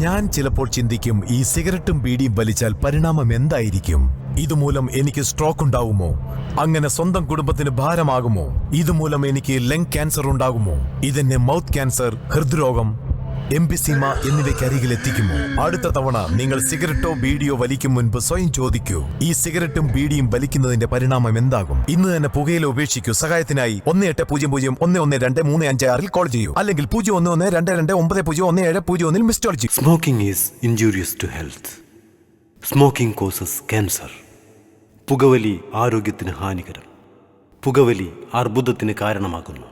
ഞാൻ ചിലപ്പോൾ ചിന്തിക്കും, ഈ സിഗരറ്റും ബീഡിയും വലിച്ചാൽ പരിണാമം എന്തായിരിക്കും? ഇതുമൂലം എനിക്ക് സ്ട്രോക്ക് ഉണ്ടാകുമോ? അങ്ങനെ സ്വന്തം കുടുംബത്തിന് ഭാരമാകുമോ? ഇതുമൂലം എനിക്ക് ലങ് ക്യാൻസർ ഉണ്ടാകുമോ? ഇതെന്നെ മൗത്ത് ക്യാൻസർ, ഹൃദ്രോഗം, എംഫിസീമ എന്നിവയ്ക്കരികിൽ എത്തിക്കുമോ? അടുത്ത തവണ നിങ്ങൾ സിഗരറ്റോ ബീഡിയോ വലിക്കും മുൻപ് സ്വയം ചോദിക്കൂ, ഈ സിഗരറ്റും ബീഡിയും വലിക്കുന്നതിന്റെ പരിണാമം എന്താകും? ഇന്ന് തന്നെ പുകയില ഉപേക്ഷിക്കൂ. സഹായത്തിനായി 1800-112356 കോൾ ചെയ്യൂ, അല്ലെങ്കിൽ 011229011701 മിസ് കോൾ ചെയ്യൂ. Smoking is injurious to health. Smoking causes cancer. പുകവലി ആരോഗ്യത്തിന് ഹാനികരം. പുകവലി അർബുദത്തിന് കാരണമാകുന്നു.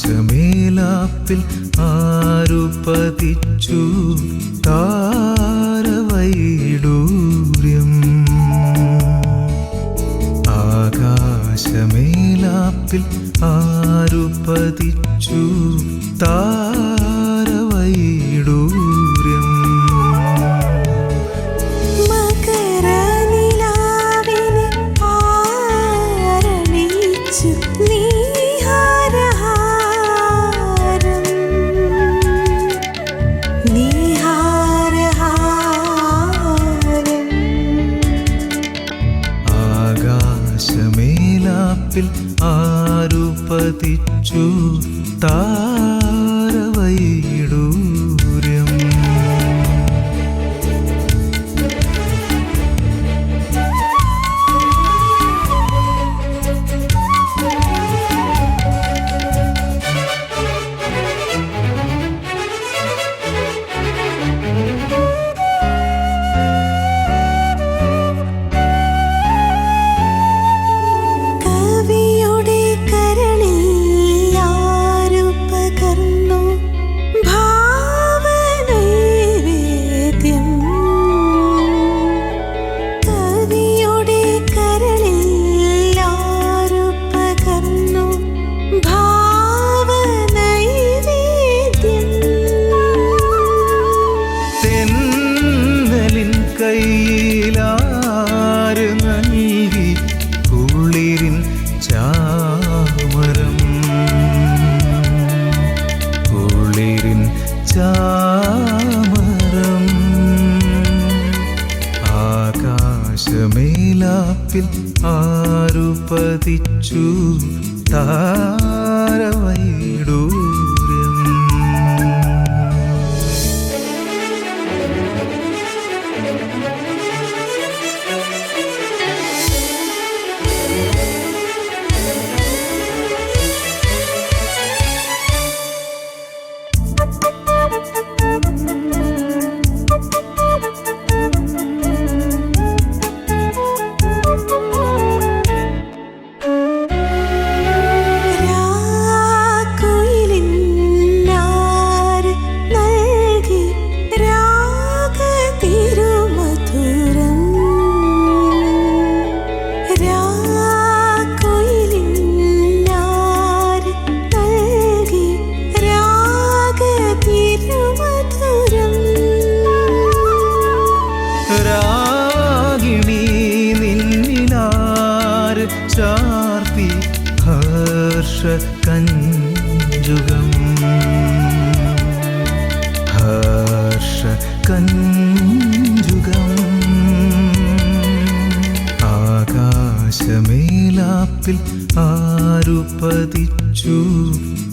ആകാശമേലാപ്പിൽ ആരു പതിച്ചു താരവൈഡൂര്യം? ആകാശമേലാപ്പിൽ ആരു പതിച്ചു താരവൈഡൂര്യം? ആകാശമേലാപ്പിൽ ആരു പതിച്ചു താരവൈഡൂര്യം? കയ്യിലാര് നൽകി കുളിരിൻ ചാമരം? കുളിരിൻ ചാമരം. ആകാശമേലാപ്പിൽ ആരു പതിച്ചു താരവൈഡൂര്യം?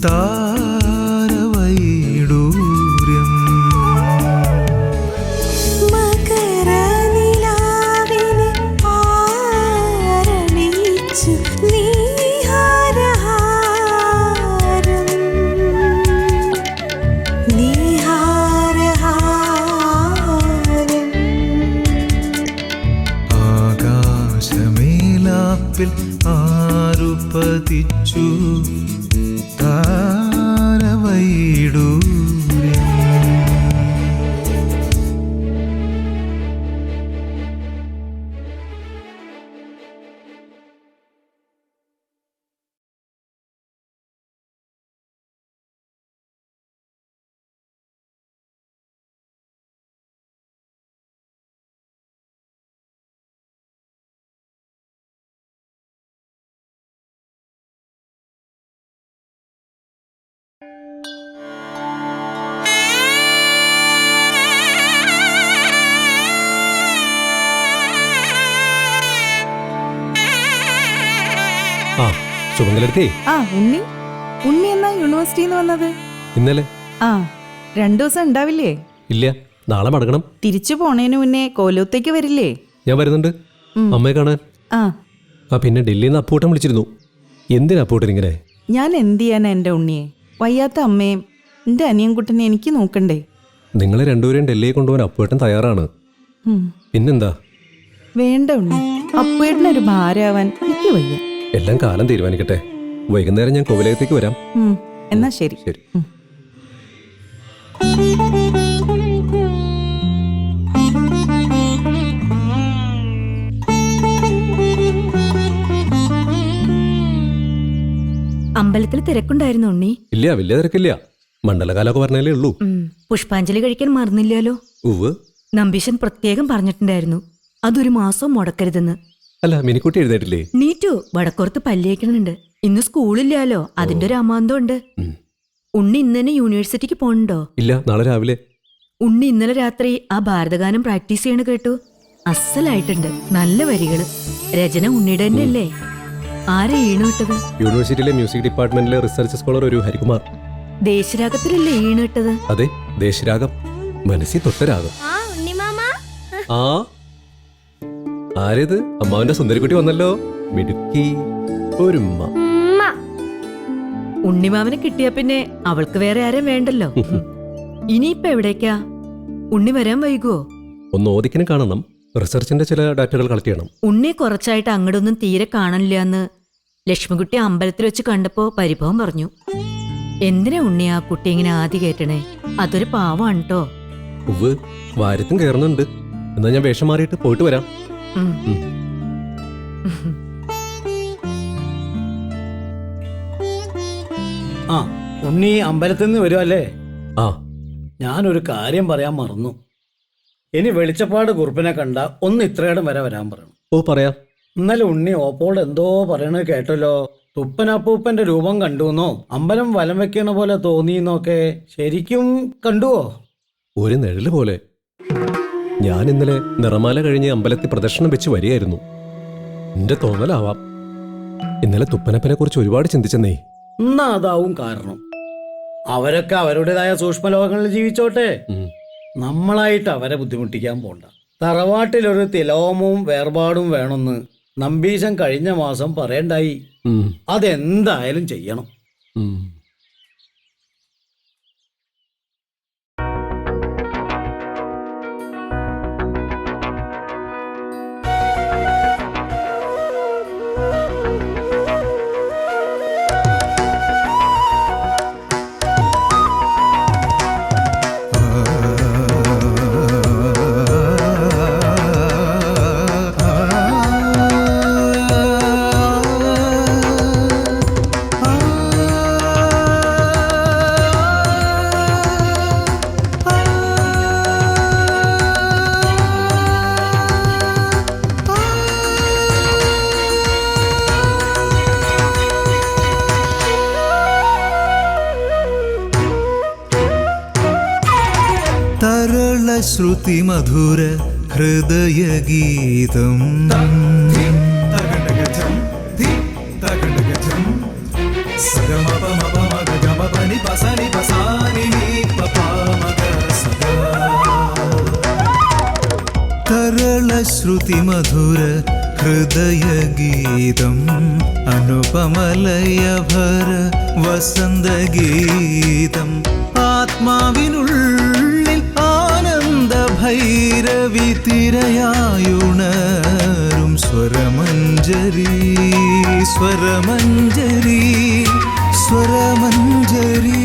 താരവൈഡൂര്യം മകരനിലാവിനെ ആരണിയിച്ചു നീഹാരഹാരം നീഹാരഹാരം ആകാശമേലാപ്പിൽ ആരു പതിച്ചു താരവൈഡൂര്യം ആ സുമംഗലടുത്തേ ആ ഉണ്ണി ഉണ്ണി എന്നാ യൂണിവേഴ്സിറ്റിയിൽ നിന്ന് വന്നത്? ഇന്നലെ ആ 2 ദിവസം ഉണ്ടാവില്ലേ? ഇല്ല, നാളെ മടങ്ങണം. തിരിച്ചു പോണേന് മുന്നേ കോലത്തേക്ക് വരില്ലേ? ഞാൻ വരുന്നുണ്ട് അമ്മയെ കാണാൻ. ആ ആ പിന്നെ ഡൽഹിയിൽ നിന്ന് അപ്പൂട്ടൻ വിളിച്ചിരുന്നു. എന്തിനാ അപ്പൂട്ടൻ ഇങ്ങനെ? ഞാൻ എന്ത് ചെയ്യാനാ എൻ്റെ ഉണ്ണിയെ? വയ്യാത്ത അമ്മയും എൻ്റെ അനിയൻകുട്ടനെ എനിക്ക് നോക്കണ്ടേ? നിങ്ങളെ രണ്ടുപേരെയും ഡൽഹിയിൽ കൊണ്ടുപോകാൻ അപ്പൂട്ടൻ തയ്യാറാണ്. ഉം. പിന്നെന്താ? വേണ്ട ഉണ്ണി, അപ്പേട്ടനൊരു ഭാരമാവാൻ എനിക്ക് വയ്യ. എല്ലാം കാലം തീരുമാനിക്കട്ടെ. വൈകുന്നേരം ഞാൻ കോവിലകത്തേക്ക് വരാം. എന്നാ ശരി. ശരി. അമ്പലത്തിൽ തിരക്കുണ്ടായിരുന്നു ഉണ്ണി? ഇല്ല, വലിയ തിരക്കില്ല. മണ്ഡലകാലമൊക്കെ പറഞ്ഞാലേ ഉള്ളൂ. പുഷ്പാഞ്ജലി കഴിക്കാൻ മറന്നില്ലല്ലോ. ഉവ്. നമ്പീശൻ പ്രത്യേകം പറഞ്ഞിട്ടുണ്ടായിരുന്നു അതൊരു മാസം മുടക്കരുതെന്ന്. അല്ല, മിനിക്കുട്ടി എഴുന്നേറ്റില്ലേ? നീറ്റു വടക്കോർത്ത് പല്ലിയേക്കണുണ്ട്. ഇന്ന് സ്കൂളില്ലാലോ, അതിന്റെ ഒരു അമാന്തം ഉണ്ട്. ഉണ്ണി ഇന്ന് തന്നെ യൂണിവേഴ്സിറ്റിക്ക് പോണുണ്ടോ? ഇല്ല, നാളെ രാവിലെ. ഉണ്ണി ഇന്നലെ രാത്രി ആ ഭാരതഗാനം പ്രാക്ടീസ് ചെയ്യണ കേട്ടു. അസലായിട്ടുണ്ട്, നല്ല വരികള്. രചന ഉണ്ണിയുടെ തന്നെ അല്ലേ? ആരെ ഈണു ഇട്ടത്? യൂണിവേഴ്സിറ്റിയിലെ മ്യൂസിക് ഡിപ്പാർട്ട്മെന്റിലെ റിസർച്ച് സ്കോളർ ഒരു ഹരികുമാർ. ദേശരാഗത്തിലല്ലേ ഈണു ഇട്ടത്? അതെ, ദേശരാഗം. മനസ്സിൽ തൊട്ട രാഗം. ആ ആരേത്? അമ്മാവന്റെ സുന്ദരിക്കുട്ടി വന്നല്ലോ. മിടുക്കി ഒരുമ്മ. ഉണ്ണിമാവനെ കിട്ടിയ പിന്നെ അവൾക്ക് വേറെ ആരും വേണ്ടല്ലോ. ഇനിയിപ്പ എവിടേക്കാ? ഉണ്ണി വരാൻ വൈകുവോ? ഒന്ന് ഓദിക്കിനെ കാണണം. റിസർച്ചിന്റെ ചില ഡാറ്റകൾ കളക്ട് ചെയ്യണം. ഉണ്ണി കുറച്ചായിട്ട് അങ്ങോട്ടൊന്നും തീരെ കാണില്ല എന്ന് ലക്ഷ്മിക്കുട്ടി അമ്പലത്തിൽ വെച്ച് കണ്ടപ്പോ പരിഭവം പറഞ്ഞു. എന്തിനാ ഉണ്ണി ആ കുട്ടി ഇങ്ങനെ ആദ്യ കേട്ടണേ? അതൊരു പാവാണ് ട്ടോ. ഉവ്, വാര്യത്തും കയറുന്നുണ്ട്. എന്നാ ഞാൻ വേഷം മാറിയിട്ട് പോയിട്ട് വരാം. ആ ഉണ്ണി അമ്പലത്തിൽ നിന്ന് വരുമല്ലേ? ആ ഞാനൊരു കാര്യം പറയാൻ മറന്നു. ഇനി വെളിച്ചപ്പാട് കുറുപ്പിനെ കണ്ട ഒന്ന് ഇത്രയിടം വരെ വരാൻ പറയണം. ഓ പറയാം. ഇന്നലെ ഉണ്ണി ഓപ്പോൾ എന്തോ പറയണത് കേട്ടല്ലോ. തുപ്പനപ്പൂപ്പന്റെ രൂപം കണ്ടുവെന്നോ അമ്പലം വലം വെക്കണ പോലെ തോന്നിയെന്നൊക്കെ ശരിക്കും കണ്ടുവോ? ഒരു നിഴല് പോലെ. ഞാൻ ഇന്നലെ നിറമാല കഴിഞ്ഞ് അമ്പലത്തിൽ പ്രദർശനം വെച്ച് വരികയായിരുന്നു. എന്റെ തോന്നലാവാം. ഇന്നലെ തുപ്പനപ്പനെ കുറിച്ച് ഒരുപാട് ചിന്തിച്ചെന്നേ. എന്നാ അതാവും കാരണം. അവരൊക്കെ അവരുടേതായ സൂക്ഷ്മലോകങ്ങളിൽ ജീവിച്ചോട്ടെ. നമ്മളായിട്ട് അവരെ ബുദ്ധിമുട്ടിക്കാൻ പോണ്ട. തറവാട്ടിലൊരു തിലോമവും വേർപാടും വേണമെന്ന് നമ്പീശൻ കഴിഞ്ഞ മാസം പറയണ്ടായി. അതെന്തായാലും ചെയ്യണം. ശ്രുതി മധുര ഹൃദയഗീതം സഗമപമപമഗമ ശ്രുതിമധുര ഹൃദയഗീതം അനുപമലയഭര വസന്തഗീതം ആത്മാവിനുള്ളിൽ ആനന്ദ ഭൈരവി തിരയായുണരും സ്വരമഞ്ജരി സ്വരമഞ്ജരി സ്വരമഞ്ജരി.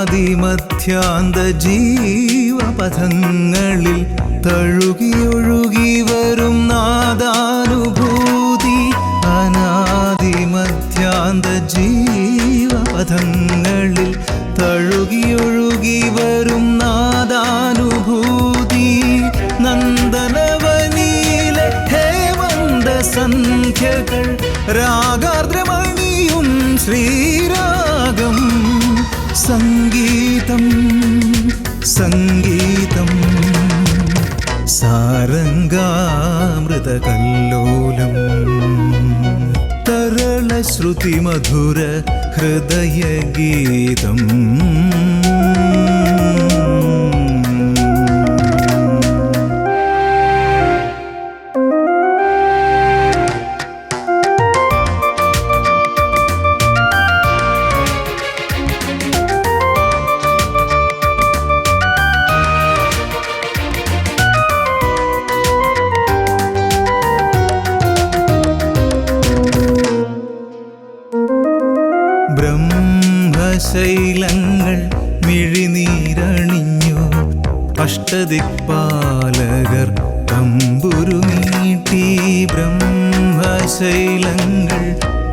അനാദിമധ്യാന്ത ജീവപഥങ്ങളിൽ തഴുകിയൊഴുകി വരും നാദാനുഭൂതി. അനാദിമധ്യാന്ത ജീവപഥങ്ങളിൽ തഴുകിയൊഴുകി വരും നാദാനുഭൂതി. നന്ദനവനിയിലെ ഹേമന്ത സന്ധ്യകൾ രാഗാർദ്രമണിയും ശ്രീരാഗം. സംഗീതം സംഗീതം സാരംഗാമൃതകല്ലോലം തരള ശ്രുതിമധുര ഹൃദയഗീതം. ബ്രഹ്മശൈലങ്ങൾ മിഴിനീരണിഞ്ഞു അഷ്ടദിക്പാലകർ തമ്പുരു നീട്ടി. ബ്രഹ്മശൈലങ്ങൾ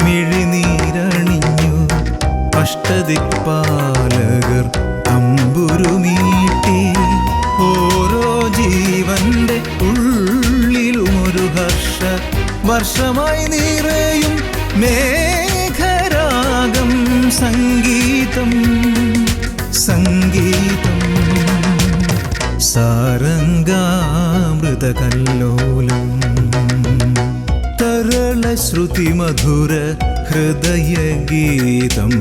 മിഴിനീരണിഞ്ഞു അഷ്ടദിക്പാലകർ തമ്പുരു നീട്ടി. ഓരോ ജീവന്റെ ഉള്ളിലും ഒരു ഹർഷ വർഷമായി നിറയും മേഘരാഗം. സംഗീതം സംഗീതം സാരംഗാമൃതകല്ലോലം തരള ശ്രുതിമധുര ഹൃദയഗീതം.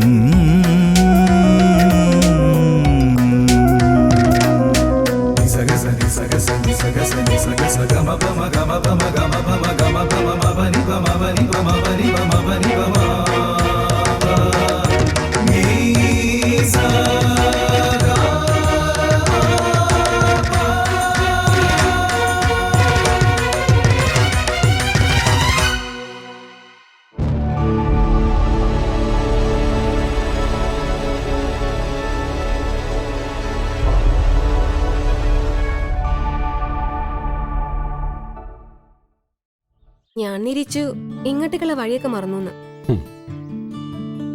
ഞാൻ നിരീച്ചു ഇങ്ങോട്ടേക്കുള്ള വഴിയൊക്കെ മറന്നു.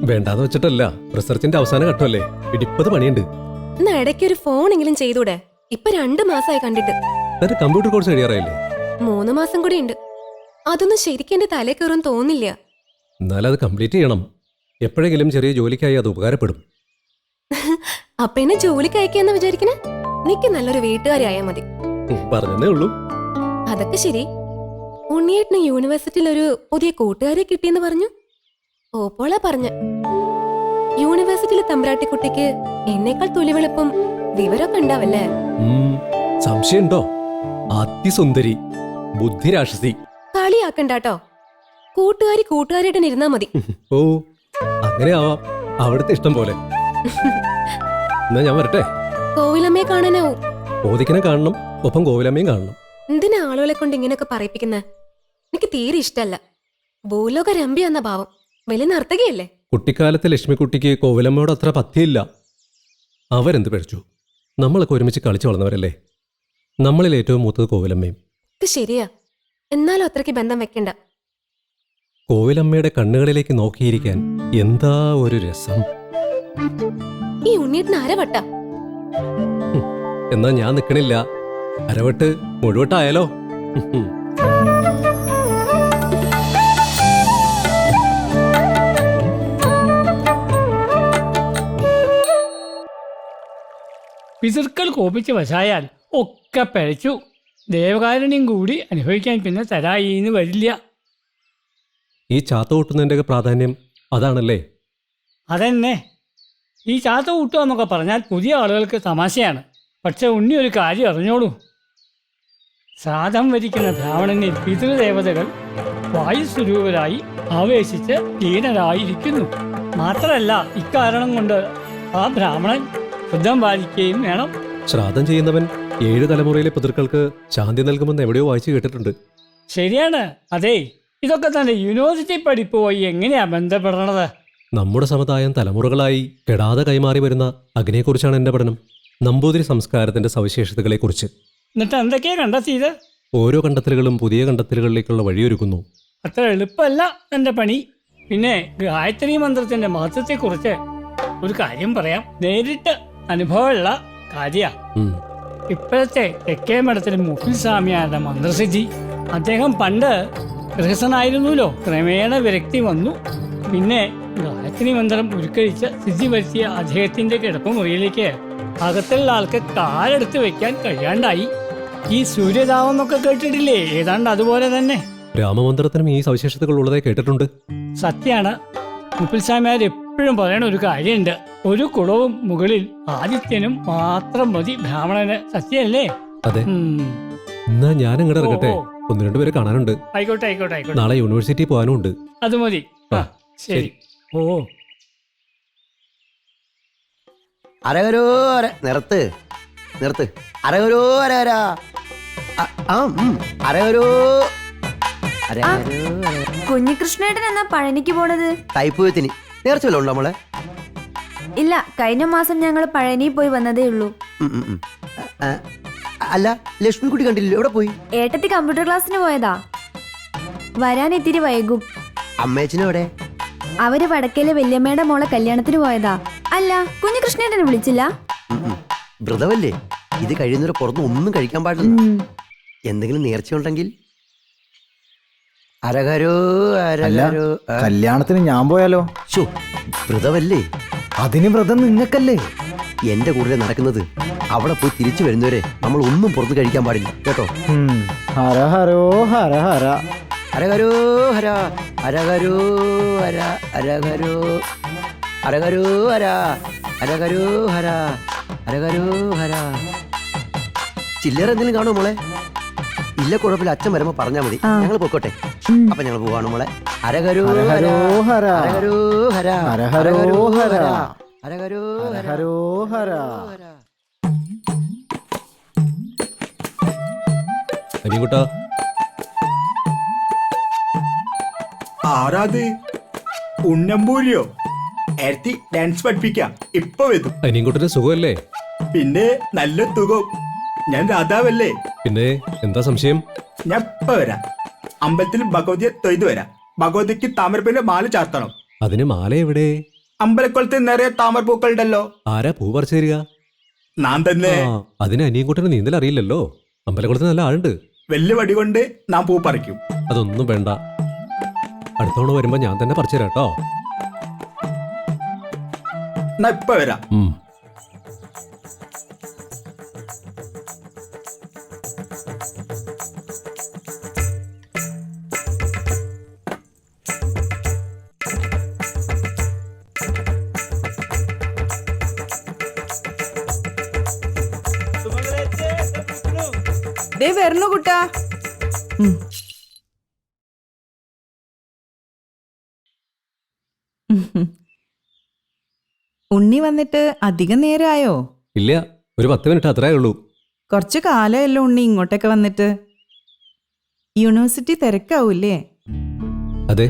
വേണ്ടാന്ന് വെച്ചിട്ടല്ല, റിസർച്ചിന്റെ അവസാന ഘട്ടമല്ലേ, ഇടിപ്പത് പണിയുണ്ട്. എന്നാ ഇടയ്ക്കൊരു ഫോണെങ്കിലും ചെയ്തൂടെ? ഇപ്പൊ 2 മാസമായി കണ്ടിട്ട്. എന്നിട്ട് കമ്പ്യൂട്ടർ കോഴ്സ് കഴിയാറായില്ലേ? 3 മാസം കൂടി ഉണ്ട്. അതൊന്നും ശരിക്കും എന്റെ തലേ കയറും തോന്നില്ല. എന്നാലും അത് കംപ്ലീറ്റ് ചെയ്യണം. എപ്പോഴെങ്കിലും ചെറിയ ജോലിക്കായി അത് ഉപകാരപ്പെടും. അപ്പൊ എന്നെ ജോലിക്ക് അയക്കാന്ന് വിചാരിക്കണേ? നിക്ക് നല്ലൊരു വീട്ടുകാരിയായാ മതി. പറഞ്ഞതേ ഉള്ളൂ. അതൊക്കെ ശരി. ഉണ്ണിയേട്ടന് യൂണിവേഴ്സിറ്റിയിൽ ഒരു പുതിയ കൂട്ടുകാരെ കിട്ടിയെന്ന് പറഞ്ഞു. ഓപ്പോളാ പറഞ്ഞ യൂണിവേഴ്സിറ്റിയിലെ തമ്പ്രാട്ടിക്കുട്ടിക്ക് എന്നേക്കാൾ തുലിവെളുപ്പും വിവരമൊക്കെ ഉണ്ടാവല്ലേ? സംശയമുണ്ടോ? അതിസുന്ദരി, ബുദ്ധിരാക്ഷസി. കളിയാക്കണ്ടാട്ടോ. കൂട്ടുകാരിയായിട്ട് ഇരുന്നാ മതി. ഓ, അങ്ങനെ ആവാം, അവിടുത്തെ ഇഷ്ടം പോലെ. എന്നാ ഞാൻ വരട്ടെ. കോവിലമ്മയെ കാണാനാവും. കോതിക്കനെ കാണണം, ഒപ്പം കോവിലമ്മയും കാണണം. എന്തിനാ ആളുകളെ കൊണ്ട് ഇങ്ങനെയൊക്കെ പറയിപ്പിക്കുന്നെ? എനിക്ക് തീരെ ഇഷ്ടല്ല. ഭൂലോക രമ്പി എന്ന ഭാവം. വലിയ നർത്തകിയല്ലേ? കുട്ടിക്കാലത്തെ ലക്ഷ്മിക്കുട്ടിക്ക് കോവിലമ്മയോട് അത്ര പഥ്യയില്ല. അവരെന്ത് പഠിച്ചു? നമ്മളൊക്കെ ഒരുമിച്ച് കളിച്ചു വളർന്നവരല്ലേ. നമ്മളിൽ ഏറ്റവും മൂത്തത് കോവിലമ്മയും. ശരിയാ, എന്നാലും അത്രയ്ക്ക് ബന്ധം വെക്കണ്ട. കോവിലമ്മയുടെ കണ്ണുകളിലേക്ക് നോക്കിയിരിക്കാൻ എന്താ ഒരു രസം. ഈ ഉണ്ണിയേട്ടന് അരവട്ട. എന്നാ ഞാൻ നിൽക്കണില്ല, അരവട്ട് മുഴുവട്ടായാലോ? പിതൃക്കൾ കോപിച്ച് വശായാൽ ഒക്കെ പഴച്ചു. ദേവകാരുണ്യം കൂടി അനുഭവിക്കാൻ പിന്നെ തരായിന്ന് വരില്ല. ഈ ചാത്ത കൂട്ടുന്നതിൻ്റെയൊക്കെ പ്രാധാന്യം അതാണല്ലേ? അതെന്നെ. ഈ ചാത്ത കൂട്ടുക എന്നൊക്കെ പറഞ്ഞാൽ പുതിയ ആളുകൾക്ക് തമാശയാണ്. പക്ഷെ ഉണ്ണി ഒരു കാര്യം അറിഞ്ഞോളൂ. ശ്രാദ്ധം വരിക്കുന്ന ബ്രാഹ്മണനിൽ പിതൃദേവതകൾ വായുസ്വരൂപരായി ആവേശിച്ച് ലീനരായിരിക്കുന്നു. മാത്രമല്ല, ഇക്കാരണം കൊണ്ട് ആ ബ്രാഹ്മണൻ ശുദ്ധം പാലിക്കുകയും വേണം. ശ്രാദ്ധം ചെയ്യുന്നവൻ 7 തലമുറയിലെ പിതൃക്കൾക്ക് ശാന്തി നൽകുമെന്ന് എവിടെയോ വായിച്ചു കേട്ടിട്ടുണ്ട്. ശരിയാണ്. അതെ, ഇതൊക്കെ തന്നെ യൂണിവേഴ്സിറ്റി പഠിപ്പ് പോയി എങ്ങനെയാ ബന്ധപ്പെടണത്? നമ്മുടെ സമുദായം തലമുറകളായി കെടാതെ കൈമാറി വരുന്ന അഗ്നിയെക്കുറിച്ചാണ് എൻ്റെ പഠനം. നമ്പൂതിരി സംസ്കാരത്തിന്റെ സവിശേഷതകളെക്കുറിച്ച്. എന്നിട്ട് എന്തൊക്കെയാ കണ്ടെത്തിയത്? ഓരോ കണ്ടെത്തലുകളും പുതിയ കണ്ടെത്തലുകളിലേക്കുള്ള വഴിയൊരുക്കുന്നു. അത്ര എളുപ്പമല്ല എൻ്റെ പണി. പിന്നെ ഗായത്രി മന്ത്രത്തിന്റെ മഹത്വത്തെക്കുറിച്ച് ഒരു കാര്യം പറയാം. നേരിട്ട് അനുഭവമുള്ള കാര്യ. ഇപ്പോഴത്തെ തെക്കേ മഠത്തിലെ മുഖിൽ സ്വാമിയാരുടെ മന്ത്രസിദ്ധി. അദ്ദേഹം പണ്ട് ഗൃഹസ്ഥനായിരുന്നല്ലോ. ക്രമേണ വിരക്തി വന്നു. പിന്നെ ഗായത്രി മന്ത്രം ഉരുക്കഴിച്ച് സിദ്ധി വരുത്തിയ അദ്ദേഹത്തിന്റെ കിടപ്പ് മുറിയിലേക്ക് അകത്തുള്ള ആൾക്ക് കാലെടുത്ത് വെക്കാൻ കഴിയാണ്ടായി. ഈ സൂര്യതാപം എന്നൊക്കെ കേട്ടിട്ടില്ലേ? ഏതാണ്ട് അതുപോലെ തന്നെ. രാമമന്ത്രത്തിനും ഈ സവിശേഷതകൾ ഉള്ളതായി കേട്ടിട്ടുണ്ട്. സത്യാണ്. മുപ്പിൽ സ്വാമിയാർ എപ്പോഴും പറയണ ഒരു കാര്യമുണ്ട്. ഒരു കുടവും മുകളിൽ ആദിത്യനും മാത്രം മതി ബ്രാഹ്മണന്. സത്യമല്ലേ? അതെ. എന്നാ ഞാൻ അങ്ങോട്ട് ഇറങ്ങട്ടെ. 1-2 പേരെ കാണാനുണ്ട്. ആയിക്കോട്ടെ ആയിക്കോട്ടെ ആയിക്കോട്ടെ. നാളെ യൂണിവേഴ്സിറ്റി പോകാനും ഉണ്ട്. അത് മതി. ആ ശരി. ഓ അരകരോ നിർത്ത് നിർത്ത്. അരകരോ അരകര. അരകരോ കുഞ്ഞികൃഷ്ണേട്ടൻ എന്നാ പഴനിക്ക് പോണത്? തൈപ്പൂയത്തിന് നേർച്ച വല്ലതും ഉണ്ടോ നമ്മളെ? ഇല്ല, കഴിഞ്ഞ മാസം ഞങ്ങൾ പഴനി പോയി വന്നതേ ഉള്ളൂ. അല്ല, ലക്ഷ്മിക്കുട്ടി കണ്ടില്ലല്ലോ, എവിടെ പോയി? ഏട്ടത്തി കമ്പ്യൂട്ടർ ക്ലാസ്സിന് പോയതാ. വരാൻ ഇത്തിരി വൈകും. അമ്മേച്ചനെവിടെ? അവര് വടക്കേലെ വല്യമ്മയുടെ മോളെ കല്യാണത്തിന് പോയതാ. അല്ല, കുഞ്ഞികൃഷ്ണേട്ടനെ വിളിച്ചില്ല? വ്രതമല്ലേ, ഇത് കഴിയുന്നവരെ പുറത്ത് ഒന്നും കഴിക്കാൻ പാടില്ല. എന്തെങ്കിലും നേർച്ച ഉണ്ടെങ്കിൽ. അരകരോ അരകരോ. കല്യാണത്തിന് ഞാൻ പോയാലോ? വ്രതമല്ലേ? അതിന് വ്രതം നിങ്ങൾക്കല്ലേ? എന്റെ കൂടെ നടക്കുന്നത്. അവിടെ പോയി തിരിച്ചു വരുന്നവരെ നമ്മൾ ഒന്നും പുറത്ത് കഴിക്കാൻ പാടില്ല കേട്ടോ. ഹര ഹരോ ഹര ഹര. അരകരോ ഹര അരകരോ ഹര അരകരോ അരകരോ ഹര അരകരോ ഹര അരകരോ ഹര. ചില്ലറ എന്തെങ്കിലും കാണോ മോളെ? ഇല്ല, കുഴപ്പമില്ല. അച്ഛൻ വരുമ്പോ പറഞ്ഞാ മതി. ഞങ്ങൾ പൊക്കോട്ടെ. അപ്പൊ ഞങ്ങൾ പോവാണ് മോളെ. അരകരോ ഹര അരകരോ ഹര അരകരോ ഹര അരകരോ ഹരോ ഹര. അനികുട്ടാ, ആരാത്? ഉണ്ണമ്പൂരിയോ? ഏർത്തി ഡാൻസ് പഠിപ്പിക്കാം. ഇപ്പൊ വരും. അനിയൻകുട്ടന് സുഖമല്ലേ? പിന്നെ നല്ല തുകവും. ഞാൻ രാധാവല്ലേ? പിന്നെ എന്താ സംശയം? ഞാൻ ഇപ്പൊ വരാം. അമ്പലത്തിൽ ഭഗവതിയെ തൊയ്ത് വരാം. ഭഗവതിക്ക് താമരപ്പൂവിന്റെ മാല ചാർത്തണം. അതിന് മാല എവിടെ? അമ്പലക്കുളത്ത് നിറയെ താമരപ്പൂക്കൾ ഉണ്ടല്ലോ. ആരാ പൂ പറിച്ചു തരിക? നാം തന്നെ. അതിന് അനിയൻകുട്ടന് നീന്തൽ അറിയില്ലല്ലോ. അമ്പലക്കുളത്ത് നല്ല ആളുണ്ട്. വലിയ വടി കൊണ്ട് നാം പൂ പറിക്കും. അതൊന്നും വേണ്ട. അടുത്തവണ വരുമ്പോ ഞാൻ തന്നെ പറിച്ചു തരാം കേട്ടോ. ഞാൻ ഇപ്പൊ വരാം. ദേ വരണു കുട്ടാ. ഉണ്ണി വന്നിട്ട് അധികം നേരമായോ? ഇല്ല, ഒരു 10 മിനിറ്റ് അത്രേ ഉള്ളൂ. കുറച്ചു കാലമല്ലോ ഉണ്ണി ഇങ്ങോട്ടൊക്കെ വന്നിട്ട്. യൂണിവേഴ്സിറ്റി തിരക്കാവൂല്ലേ? അതെ,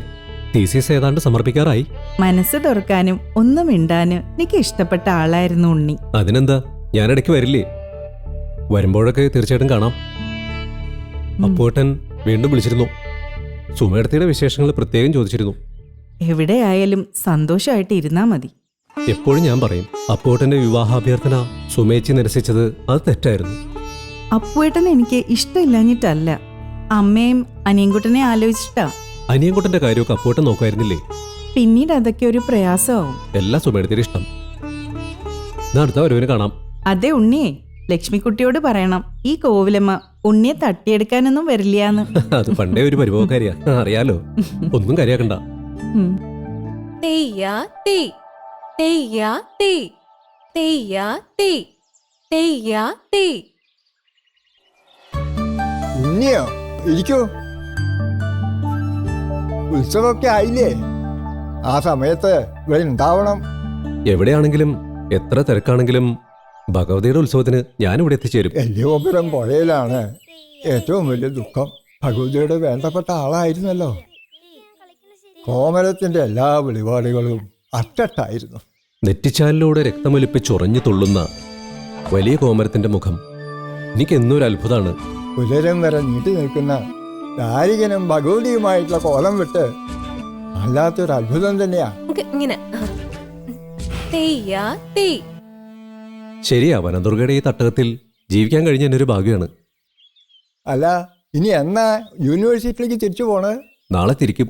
തീസിസ് ഏതാണ്ട് സമർപ്പിക്കാറായി. മനസ്സ് തുറക്കാനും ഒന്നും മിണ്ടാനും എനിക്ക് ഇഷ്ടപ്പെട്ട ആളായിരുന്നു ഉണ്ണി. അതിനെന്താ, ഞാൻ ഇടയ്ക്ക് വരില്ലേ? വരുമ്പോഴൊക്കെ തീർച്ചയായിട്ടും കാണാം. അപ്പോട്ടൻ വീണ്ടും വിളിച്ചിരുന്നു. സുമേടത്തിയുടെ വിശേഷങ്ങൾ പ്രത്യേകം ചോദിച്ചിരുന്നു. എവിടെയായാലും സന്തോഷമായിട്ട് ഇരുന്നാ മതി. എപ്പോഴും ഞാൻ പറയും, അപ്പോട്ടന്റെ വിവാഹാഭ്യർത്ഥന സുമേച്ചി നിരസിച്ചത് അത് തെറ്റായിരുന്നു. അപ്പുവേട്ടൻ എനിക്ക് ഇഷ്ടമില്ലാഞ്ഞിട്ടല്ല, അമ്മയും അനിയൻകുട്ടനെ ആലോചിച്ചിട്ടാ. അനിയൻകുട്ടന്റെ കാര്യമൊക്കെ അപ്പോട്ട് നോക്കായിരുന്നില്ലേ? പിന്നീട് അതൊക്കെ ഒരു പ്രയാസമാവും. എല്ലാ സുമേടത്തിന്റെ ഇഷ്ടം. ഞാൻ അടുത്ത വരവിന് കാണാം. അതെ ഉണ്ണിയെ, ലക്ഷ്മിക്കുട്ടിയോട് പറയണം ഈ കോവിലമ്മ ഉണ്ണിയെ തട്ടിയെടുക്കാനൊന്നും വരില്ലാന്ന്. അത് പണ്ടേ ഒരു പരിഭവക്കാരിയാ, അറിയാലോ. ഒന്നും കാര്യാക്കണ്ട. തെയ്യാ തേ തെയ്യാ തേ തെയ്യാ തേ തെയ്യാ തേ. ഉണ്ണിയോ, ഇരിക്കൂ. ഉത്സവമൊക്കെ ആയില്ലേ? ആ സമയത്ത് ഇവിടെ ഉണ്ടാവണം. എവിടെയാണെങ്കിലും എത്ര തിരക്കാണെങ്കിലും ഭഗവതിയുടെ ഉത്സവത്തിന് ഞാനിവിടെ എത്തിച്ചേരും. എല്ലിയോപുരം പുഴയിലാണ് ഏറ്റവും വലിയ ദുഃഖം. ഭഗവതിയുടെ വേണ്ടപ്പെട്ട ആളായിരുന്നല്ലോ. കോമരത്തിന്റെ എല്ലാ വെളിപാടുകളും അറ്റട്ടായിരുന്നു. നെറ്റിച്ചാലിലൂടെ രക്തമൊലിപ്പിച്ചുറഞ്ഞു തുള്ളുന്ന വലിയ കോമരത്തിന്റെ മുഖം എനിക്ക് എന്നും ഒരു അത്ഭുതമാണ്. ഉദരം വരെ നീട്ടി നിൽക്കുന്ന ദാരികനും ഭഗവതിയുമായിട്ടുള്ള കോലം വിട്ട് അല്ലാത്തൊരു അത്ഭുതം തന്നെയാ. ഇങ്ങനെ തെയ്യാ തേ. ശരിയാ, വനദുർഗയുടെ ഈ തട്ടകത്തിൽ ജീവിക്കാൻ കഴിഞ്ഞ എൻ്റെ ഒരു ഭാഗ്യമാണ്. അല്ല, ഇനി എന്നാ യൂണിവേഴ്സിറ്റിയിലേക്ക് തിരിച്ചു പോണേ? നാളെ തിരിക്കും.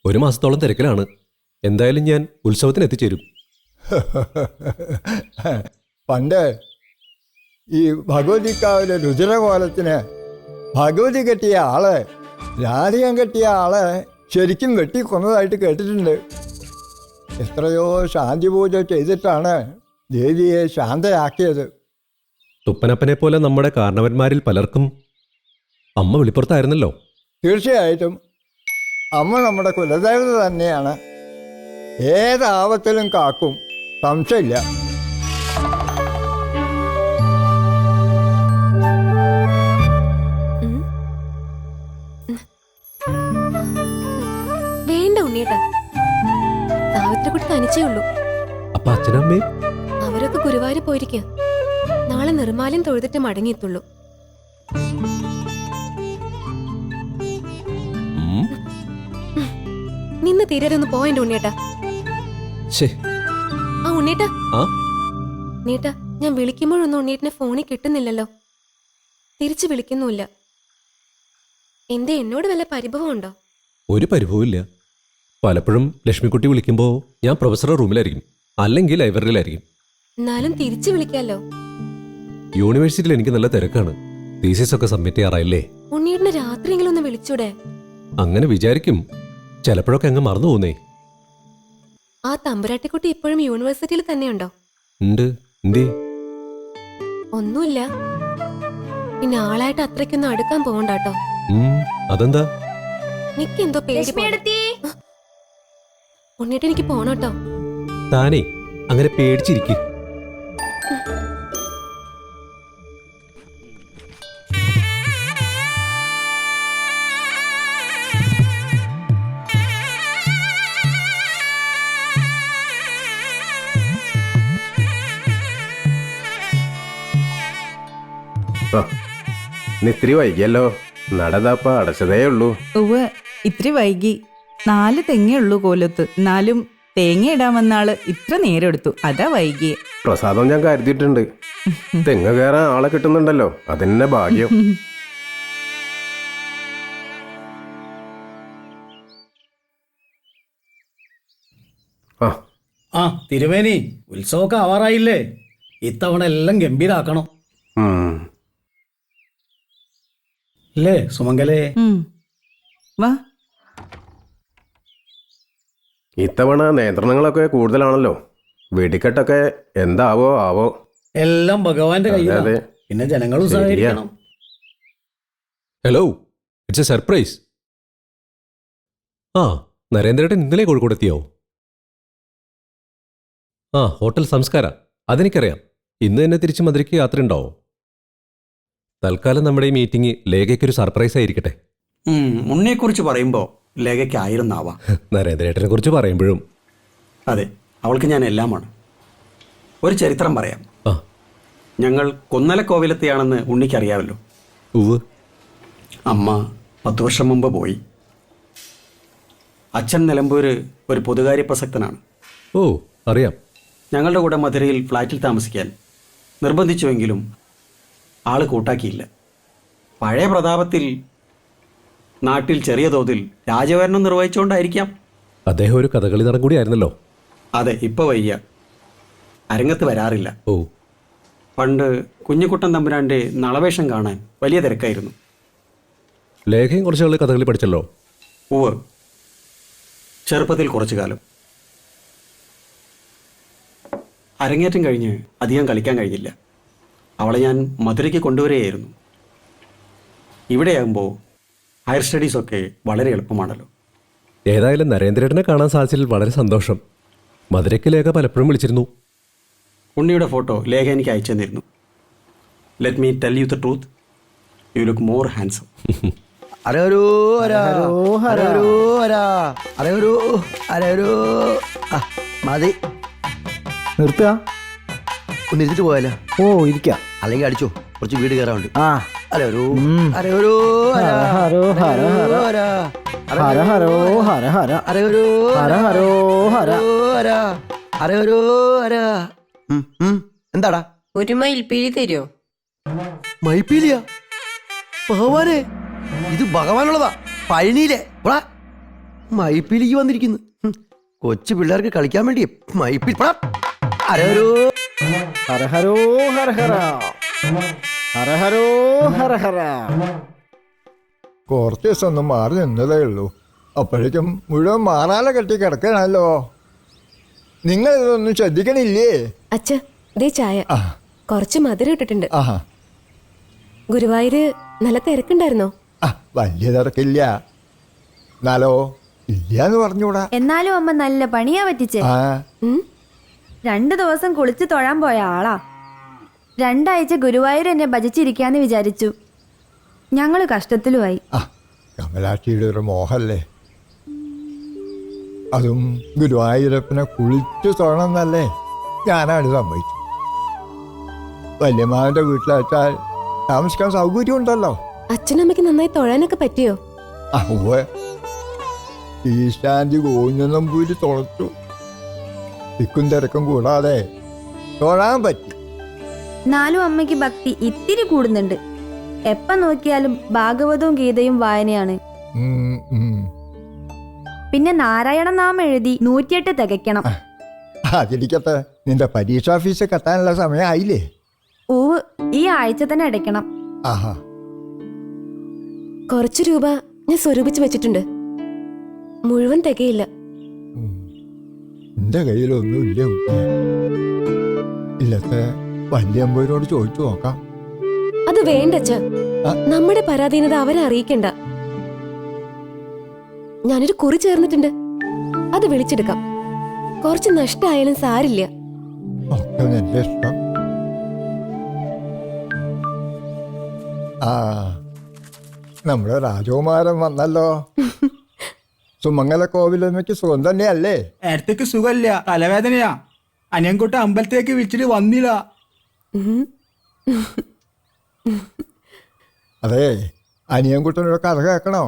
1 മാസത്തോളം തിരക്കിലാണ്. എന്തായാലും ഞാൻ ഉത്സവത്തിന് എത്തിച്ചേരും. പണ്ട് ഈ ഭഗവതിക്കാവിലെ രുദ്രകോലത്തിന് ഭഗവതി കെട്ടിയ ആള് രാധികം കെട്ടിയ ആള് ശരിക്കും വെട്ടിക്കൊന്നതായിട്ട് കേട്ടിട്ടുണ്ട്. എത്രയോ ശാന്തി പൂജ ചെയ്തിട്ടാണ് ദേവിയെ ശാന്തയാക്കിയത്. തുപ്പനപ്പനെ പോലെ നമ്മുടെ കാരണവന്മാരിൽ പലർക്കും അമ്മ വെളിപ്പുറത്തായിരുന്നല്ലോ. തീർച്ചയായിട്ടും അമ്മ നമ്മുടെ കുലദേവത തന്നെയാണ്. ഏതാപത്തിലും കാക്കും, സംശയമില്ല. വേണ്ട ഉണ്ണിയേട്ടാ, സാവിത്രിക്കുട്ടി തനിച്ചേ ഉള്ളൂ. അപ്പൊ അച്ഛനമ്മേ? അവരൊക്കെ ഗുരുവായൂർ പോയിരിക്കുക. നാളെ നിർമ്മാല്യം തൊഴുതിട്ട് മടങ്ങിയെത്തുള്ളൂ. നിന്ന് തീരൊന്ന് പോയന്റെ ഉണ്ണിയേട്ടാ. ആ ഉണ്ണിയേട്ടാ, ഉണ്ണിയേട്ടാ, ഞാൻ വിളിക്കുമ്പോഴൊന്നും ഉണ്ണിയേട്ടനെ ഫോണിൽ കിട്ടുന്നില്ലല്ലോ. തിരിച്ചു വിളിക്കുന്നുമില്ല. എന്തേ, എന്നോട് വല്ല പരിഭവം ഉണ്ടോ? ഒരു പരിഭവമില്ല. പലപ്പോഴും ലക്ഷ്മിക്കുട്ടി വിളിക്കുമ്പോൾ ഞാൻ പ്രൊഫസറുടെ റൂമിലായിരിക്കും, അല്ലെങ്കിൽ ലൈബ്രറിയിലായിരിക്കും. എന്നാലും തിരിച്ചു വിളിക്കാലോ. യൂണിവേഴ്സിറ്റിയിൽ എനിക്ക് നല്ല തിരക്കാണ്. തീസിസ് ഒക്കെ സബ്മിറ്റ് ചെയ്യാറായില്ലേ? ഉണ്ണിയേട്ടനെ രാത്രിയെങ്കിലും ഒന്ന് വിളിച്ചൂടെ? അങ്ങനെ വിചാരിക്കും, ചിലപ്പോഴൊക്കെ അങ്ങ് മറന്നു പോകുന്നേ. ആ തമ്പുരാട്ടിക്കുട്ടി ഇപ്പോഴും യൂണിവേഴ്സിറ്റിയിൽ തന്നെയുണ്ടോ? ഉണ്ട്. എന്തേ? ഒന്നുമില്ല. പിന്നെ ആളായിട്ട് അത്രയ്ക്കൊന്നും അടുക്കാൻ പോകണ്ടാട്ടോ. അതെന്താ? എനിക്കെന്തോ പേടി. ഉണ്ണിയേട്ട, എനിക്ക് പോണോട്ടോ. താനേ അങ്ങനെ പേടിച്ചിരിക്കും. ഇത്തിരി വൈകിയല്ലോ. നടതാപ്പ അടച്ചതേ ഉള്ളൂ. ഉവ്വ്, ഇത്തിരി വൈകി. 4 തെങ്ങേ ഉള്ളൂ കോലത്ത്. എന്നാലും തേങ്ങ ഇടാൻ വന്ന ആള് ഇത്ര നേരം എടുത്തു, അതാ വൈകിയെ. പ്രസാദം ഞാൻ കരുതിയിട്ടുണ്ട്. തെങ്ങ് കയറാൻ ആളെ കിട്ടുന്നുണ്ടല്ലോ, അതെന്നെ ഭാഗ്യം. ആ തിരുമേനി, ഉത്സവമൊക്കെ ആവാറായില്ലേ? ഇത്തവണ എല്ലാം ഗംഭീരാക്കണം അല്ലേ സുമംഗലേ? വാ. ഇത്തവണ നിയന്ത്രണങ്ങളൊക്കെ കൂടുതലാണല്ലോ. വെടിക്കെട്ടൊക്കെ എന്താവോ ആവോ. എല്ലാം ഭഗവാന്റെ കയ്യിലാണ്. പിന്നെ ജനങ്ങളും സഹകരിക്കണം. Hello, it's A surprise. ആ, നരേന്ദ്രേട്ടൻ ഇന്നലെ കോഴിക്കോട് എത്തിയോ? ആ, ഹോട്ടൽ സംസ്കാര, അതെനിക്കറിയാം. ഇന്ന് തന്നെ തിരിച്ച് മധുരയ്ക്ക് യാത്ര ഉണ്ടാവോ? തൽക്കാലം നമ്മുടെ ഈ മീറ്റിംഗ് ലേഖയ്ക്കൊരു സർപ്രൈസ് ആയിരിക്കട്ടെ. ഉണ്ണിയെക്കുറിച്ച് പറയുമ്പോൾ ലേഖയ്ക്ക് 1000 ആവാം. നരേന്ദ്രേട്ടനെ കുറിച്ച് പറയുമ്പോഴും. അതെ, അവൾക്ക് ഞാൻ എല്ലാമാണ്. ഒരു ചരിത്രം പറയാം. ഞങ്ങൾ കൊന്നല കോവിലത്തെയാണെന്ന് ഉണ്ണിക്കറിയാമല്ലോ. അമ്മ 10 വർഷം മുമ്പ് പോയി. അച്ഛൻ നിലമ്പൂര് ഒരു പൊതുകാര്യ പ്രസക്തനാണ്. ഓ, അറിയാം. ഞങ്ങളുടെ കൂടെ മധുരയിൽ ഫ്ലാറ്റിൽ താമസിക്കാൻ നിർബന്ധിച്ചുവെങ്കിലും ആള് കൂട്ടാക്കിയില്ല. പഴയ പ്രതാപത്തിൽ നാട്ടിൽ ചെറിയ തോതിൽ രാജഭരണം നിർവഹിച്ചുകൊണ്ടായിരിക്കാം. അദ്ദേഹം ഒരു കഥകളി നടൻ കൂടിയായിരുന്നല്ലോ. അതെ, ഇപ്പൊ വയ്യ, അരങ്ങത്ത് വരാറില്ല. ഓ, പണ്ട് കുഞ്ഞിക്കുട്ടൻ തമ്പുരാന്റെ നളവേഷം കാണാൻ വലിയ തിരക്കായിരുന്നു. ലേഖയും കുറച്ചാൾ കഥകളി പഠിച്ചല്ലോ. ഉവ്, ചെറുപ്പത്തിൽ കുറച്ചു കാലം. അരങ്ങേറ്റം കഴിഞ്ഞ് അധികം കളിക്കാൻ കഴിഞ്ഞില്ല. അവളെ ഞാൻ മധുരയ്ക്ക് കൊണ്ടുവരികയായിരുന്നു. ഇവിടെയാകുമ്പോൾ ഹയർ സ്റ്റഡീസൊക്കെ വളരെ എളുപ്പമാണല്ലോ. ഏതായാലും നരേന്ദ്രേട്ടനെ കാണാൻ സാധിച്ചതിൽ വളരെ സന്തോഷം. മധുരയ്ക്ക് ലേഖ പലപ്പോഴും വിളിച്ചിരുന്നു. ഉണ്ണിയുടെ ഫോട്ടോ ലേഖ എനിക്ക് അയച്ചു തന്നിരുന്നു. Let me tell you the truth, you look more handsome. അരോ മതി നിർത്തുക. ഒന്ന് ഇരുത്തിട്ട് പോയാലോ? ഓ, ഇരിക്കാം. അല്ലെങ്കിൽ അടിച്ചോ, കുറച്ച് വീട് കയറാറുണ്ട്. ആ, അരോ ഹര ഹരോ ഹര ഹര ഹര ഹരോ ഹര ഹര ഹര ഹരോ ഹര. എന്താടാ? ഒരു മയിൽ പിഴി തരുമോ? മൈപ്പീലിയാ? ഭഗവാനെ, ഇത് ഭഗവാനുള്ളതാ. പഴനിയിലെ മൈപ്പീലിക്ക് വന്നിരിക്കുന്നു. കൊച്ചു പിള്ളേർക്ക് കളിക്കാൻ വേണ്ടി മൈപ്പീലി. അരോ ഹര ഹരോ ഹര ഹര ഹര ഹരോ ഹര ഹര. കുറച്ച് ദിവസം ഒന്ന് മാറി നിന്നതേ ഉള്ളൂ, അപ്പോഴേക്കും മുഴുവൻ മാറാല കെട്ടി കിടക്കണല്ലോ. നിങ്ങൾ ഇതൊന്നും ശ്രദ്ധിക്കണില്ലേ? അച്ഛ, ദേ ചായ. കുറച്ച് മധുരം ഇട്ടിട്ടുണ്ട്. ആഹാ, ഗുരുവായൂര് നല്ല തിരക്കുണ്ടായിരുന്നോ? വലിയ തിരക്കില്ല. എന്നാലോ ഇല്ലാന്ന് പറഞ്ഞൂടാ. എന്നാലും അമ്മ നല്ല പണിയാ പറ്റിച്ചേ. 2 ദിവസം കുളിച്ച് തൊഴാൻ പോയ ആളാ. 2 ആഴ്ച ഗുരുവായൂർ എന്നെ ഭജിച്ചിരിക്കാന്ന് വിചാരിച്ചു. ഞങ്ങള് കഷ്ടത്തിലുമായി. കമലാക്ഷിയുടെ ഒരു മോഹല്ലേ, അതും ഗുരുവായൂരപ്പനെ കുളിച്ചു തൊഴണമെന്നല്ലേ ഞാനാണ് സമ്മതിച്ചു. വല്യമാവന്റെ വീട്ടിലച്ചാൽ താമസിക്കാൻ സൗകര്യം ഉണ്ടല്ലോ. അച്ഛനമ്മയ്ക്ക് നന്നായി തൊഴാനൊക്കെ പറ്റിയോ? ഈശാന്തി കോഞ്ഞൊന്നും പൂരി തുളച്ചു. തിക്കും തിരക്കും കൂടാതെ തൊഴാൻ പറ്റി. നാലും അമ്മയ്ക്ക് ഭക്തി ഇത്തിരി കൂടുന്നുണ്ട്. എപ്പ നോക്കിയാലും ഭാഗവതവും ഗീതയും വായനയാണ്. പിന്നെ നാരായണ നാമം എഴുതി 108 തികയ്ക്കണം. അതിരിക്കട്ടെ, നിന്റെ പരീക്ഷാ ഫീസ് കെട്ടാനുള്ള സമയമായില്ലേ? ഊവ്, ഈ ആഴ്ച തന്നെ അടയ്ക്കണം. ആഹാ, കുറച്ചു രൂപ ഞാൻ സ്വരൂപിച്ച് വെച്ചിട്ടുണ്ട്. മുഴുവൻ തികയില്ല. എന്റെ കയ്യിലൊന്നും ഇല്ല കുട്ടിയെ. ഇല്ലത്തെ വല്യമ്പൂരോട് ചോദിച്ചു നോക്കാം. അത് വേണ്ടച്ച, നമ്മുടെ പരാധീനത അവരെ അറിയിക്കണ്ട. ഞാനൊരു കുറി ചേർന്നിട്ടുണ്ട്, അത് വിളിച്ചെടുക്കാം. കുറച്ച് നഷ്ടമായാലും സാരില്ല. ഒക്കെ നിന്റെ ഇഷ്ടം. നമ്മുടെ രാജകുമാരൻ വന്നല്ലോ. സുമംഗല കോവിലമ്മയ്ക്ക് സുഖം തന്നെയല്ലേ? നേരത്തേക്ക് സുഖമില്ല, തലവേദനയാ. അനിയൻകുട്ട അമ്പലത്തേക്ക് വിളിച്ചിട്ട് വന്നില്ല. അതെ, അനിയൻകുട്ടനൊരു കഥ കേൾക്കണോ?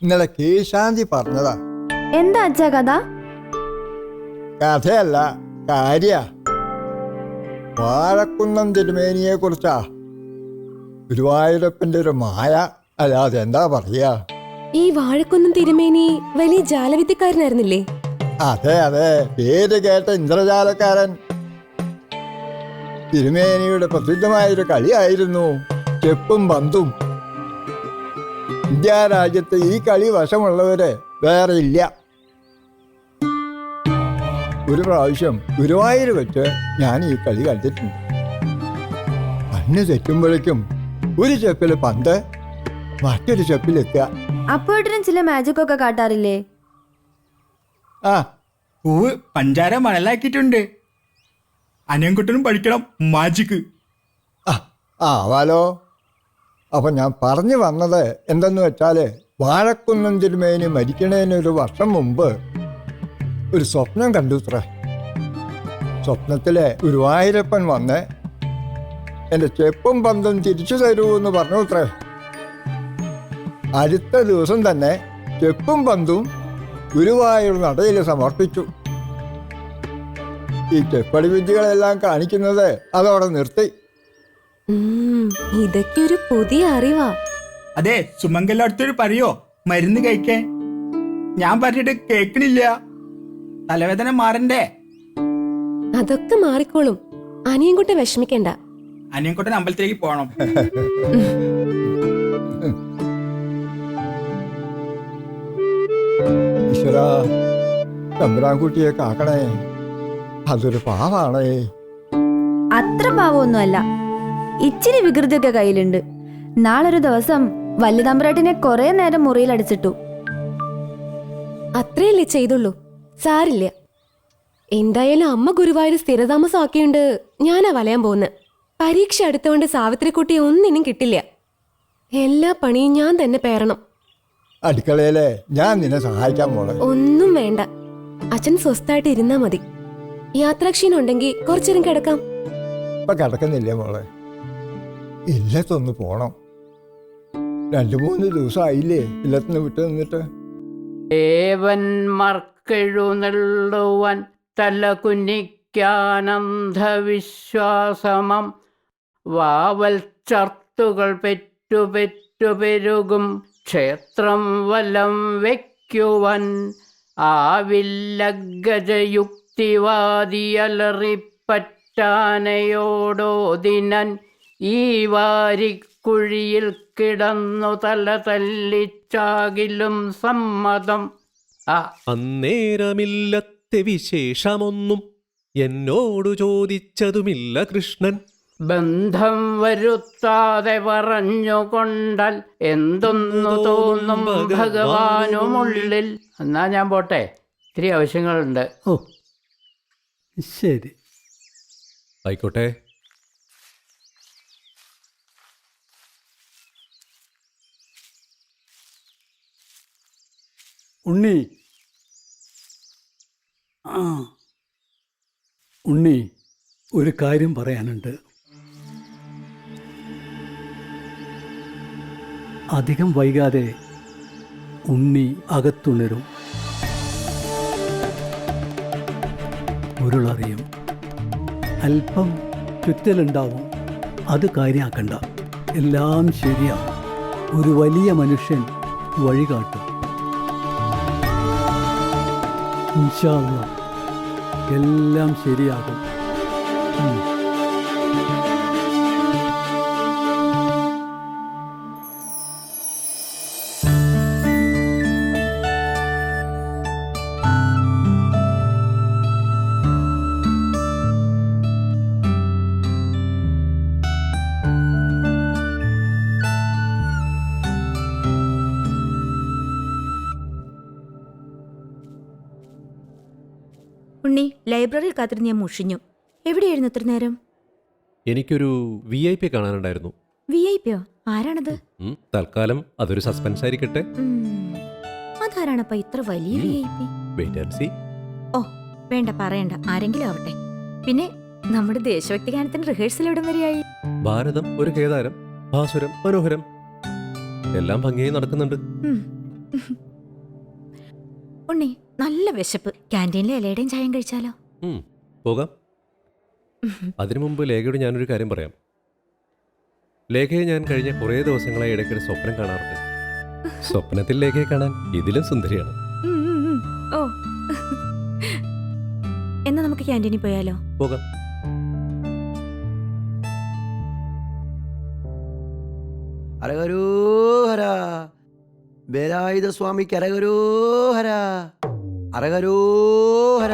ഇന്നലെ കേശാന്തി പറഞ്ഞതാ. എന്താ അച്ഛാ കഥ? കഥയല്ല, കാര്യ. വാഴക്കുന്നം തിരുമേനിയെ കുറിച്ചാ. ഗുരുവായൂരപ്പന്റെ ഒരു മായ, അല്ലാതെ എന്താ പറയാ. ഈ വാഴക്കുന്നം തിരുമേനി വലിയ ജാലവിദ്യക്കാരനായിരുന്നില്ലേ? അതെ അതെ, പേര് കേട്ട ഇന്ദ്രജാലക്കാരൻ. തിരുമേനിയുടെ പ്രസിദ്ധമായൊരു കളിയായിരുന്നു ചെപ്പും പന്തും. ഇന്ത്യ രാജ്യത്ത് ഈ കളി വശമുള്ളവര് വേറെ ഇല്ല. ഒരു പ്രാവശ്യം ഗുരുവായൂർ വെച്ച് ഞാൻ ഈ കളി കണ്ടിട്ടുണ്ട്. കണ്ണ് തെറ്റുമ്പോഴേക്കും ഒരു ചെപ്പില് പന്ത് മറ്റൊരു ചെപ്പിലെത്തുക. അപ്പോഴും ചില മാജിക് ഒക്കെ കാട്ടാറില്ലേ? പൂവ് പഞ്ചാര മണലാക്കിയിട്ടുണ്ട്. അനിയൻകുട്ടനും പഠിക്കണം മാജിക്ക്. ആവാലോ. അപ്പം ഞാൻ പറഞ്ഞു വന്നത് എന്തെന്ന് വെച്ചാൽ, വാഴക്കുന്നം തിരുമേനി മരിക്കണേനൊരു വർഷം മുമ്പ് ഒരു സ്വപ്നം കണ്ടുത്രേ. സ്വപ്നത്തിലെ ഗുരുവായൂരപ്പൻ വന്ന് എൻ്റെ ചെപ്പും പന്തും തിരിച്ചു തരൂ എന്ന് പറഞ്ഞു അത്രേ. അടുത്ത ദിവസം തന്നെ ചെപ്പും പന്തും ഗുരുവായൂർ നടയിൽ സമർപ്പിച്ചു. ഈ ചെപ്പടി വിദ്യകളെല്ലാം കാണിക്കുന്നത് അതോടെ നിർത്തി. ഇതൊക്കെ ഒരു പുതിയ അറിവാ. അതെ, സുമംഗല അടുത്തൊരു പറയോ മരുന്ന് കഴിക്കാൻ. ഞാൻ പറഞ്ഞിട്ട് കേക്കണില്ല. തലവേദന മാറണ്ടേ? അതൊക്കെ മാറിക്കോളും. അനിയൻകുട്ടി വിഷമിക്കണ്ട. അനിയൻകുട്ടൻ അമ്പലത്തിലേക്ക് പോണം. ഈശ്വര, തമ്പുരാൻകുട്ടിയെ കാക്കണേ, അതൊരു പാവാണേ. അത്ര പാവമൊന്നുമല്ല, ഇച്ചിരി വികൃതിയൊക്കെ കയ്യിലുണ്ട്. നാളൊരു ദിവസം വല്യതമ്പ്രാട്ടിനെ കുറെ നേരം മുറിയിൽ അടിച്ചിട്ടു. അത്രയല്ലേ ചെയ്തുള്ളൂ, സാരില്ല. എന്തായാലും അമ്മ ഗുരുവായൂർ സ്ഥിരതാമസമാക്കിയുണ്ട്. ഞാനാ വലയാൻ പോകുന്നത്. പരീക്ഷ അടുത്തോണ്ട് സാവിത്രിക്കുട്ടിയെ ഒന്നിനും കിട്ടില്ല. എല്ലാ പണിയും ഞാൻ തന്നെ പേറണം. അടുക്കളയിലെ ഞാൻ നിന്നെ സഹായിക്കാൻ മോളെ. ഒന്നും വേണ്ട, അച്ഛൻ സ്വസ്ഥായിട്ട് ഇരുന്നാ മതി. യാത്രാക്ഷീണം ഉണ്ടെങ്കിൽ കുറച്ചേരം കിടക്കാം. ഇപ്പൊ കിടക്കുന്നില്ലേ മോളെ? ഇല്ലത്തൊന്ന് പോണം. 2-3 ദിവസമായില്ലേ ഇല്ലത്തിന് വിട്ടു നിന്നിട്ട്. ദേവന്മാർക്കെഴുന്നള്ളുവാൻ തല കുനിക്കാനന്ധവിശ്വാസമം വാവൽ ചർത്തുകൾ പെറ്റുപെറ്റുപെരുകും ക്ഷേത്രം വലം വയ്ക്കുവാൻ ആവില്ലഗജയുക്തിവാദിയലറിപ്പറ്റാനയോടോദിനൻ ഈ വാരിക്കുഴിയിൽ കിടന്നു തല തല്ലിച്ചാകിലും സമ്മതം. അന്നേരമില്ലത്തെ വിശേഷമൊന്നും എന്നോടു ചോദിച്ചതുമില്ല കൃഷ്ണൻ. ബന്ധം വരുത്താതെ പറഞ്ഞുകൊണ്ടാൽ എന്തൊന്നു തോന്നും ഭഗവാനുമുള്ളിൽ. എന്നാ ഞാൻ പോട്ടെ, ഇത്തിരി ആവശ്യങ്ങളുണ്ട്. ഓ ശരി. ആയിക്കോട്ടെ. ഉണ്ണി, ഉണ്ണി, ഒരു കാര്യം പറയാനുണ്ട്. അധികം വൈകാതെ ഉണ്ണി അകത്തുണരും, ഉരുളറിയും. അല്പം ചുറ്റലുണ്ടാവും, അത് കാര്യമാക്കണ്ട. എല്ലാം ശരിയാവും. ഒരു വലിയ മനുഷ്യൻ വഴികാട്ടും. ഇൻഷാ അല്ലാഹ് എല്ലാം ശരിയാകും. ഉണ്ണി, ലൈബ്രറിയിൽ കാത്തിരുന്ന് ഞാൻ മുഷിഞ്ഞു. എവിടെയായിരുന്നു ഇത്ര നേരം? എനിക്കൊരു VIP കാണാനുണ്ടായിരുന്നു. VIP യോ? ആരാണത്? തൽക്കാലം അതൊരു സസ്പെൻസ് ആയിരിക്കട്ടെ. അതാരാണപ്പ ഇത്ര വലിയ VIP? Wait and see. ഓ വേണ്ട, പറയണ്ട, ആരെങ്കിലും ആവട്ടെ. പിന്നെ നമ്മുടെ ദേശഭക്തി ഗാനത്തിന് റിഹേഴ്സൽ എവിടം വരെയായി? ഭാരതം ഒരു കേദാരം, ഭാസുരം മനോഹരം, എല്ലാം ഭംഗിയായി നടക്കുന്നുണ്ട്. ഉണ്ണി, നല്ല വിശപ്പ്. ക്യാൻറ്റീനിലെ ഇലയുടെയും ചായം കഴിച്ചാലോ? പോകാം. അതിനു മുമ്പ് ലേഖയോട് ഞാനൊരു കാര്യം പറയാം. ലേഖയെ ഞാൻ കഴിഞ്ഞ കുറേ ദിവസങ്ങളായി ഇടയ്ക്കൊരു സ്വപ്നം കാണാറുണ്ട്. സ്വപ്നത്തിൽ ലേഖയെ കാണാൻ ഇതിലും സുന്ദരിയാണ്. ഓ, എന്നാ നമുക്ക് ക്യാൻറ്റീനിൽ പോയാലോ? പോകാം. അരകരോഹര വേലായുധ സ്വാമിക്ക് അരകരോഹര, അരകരോഹര.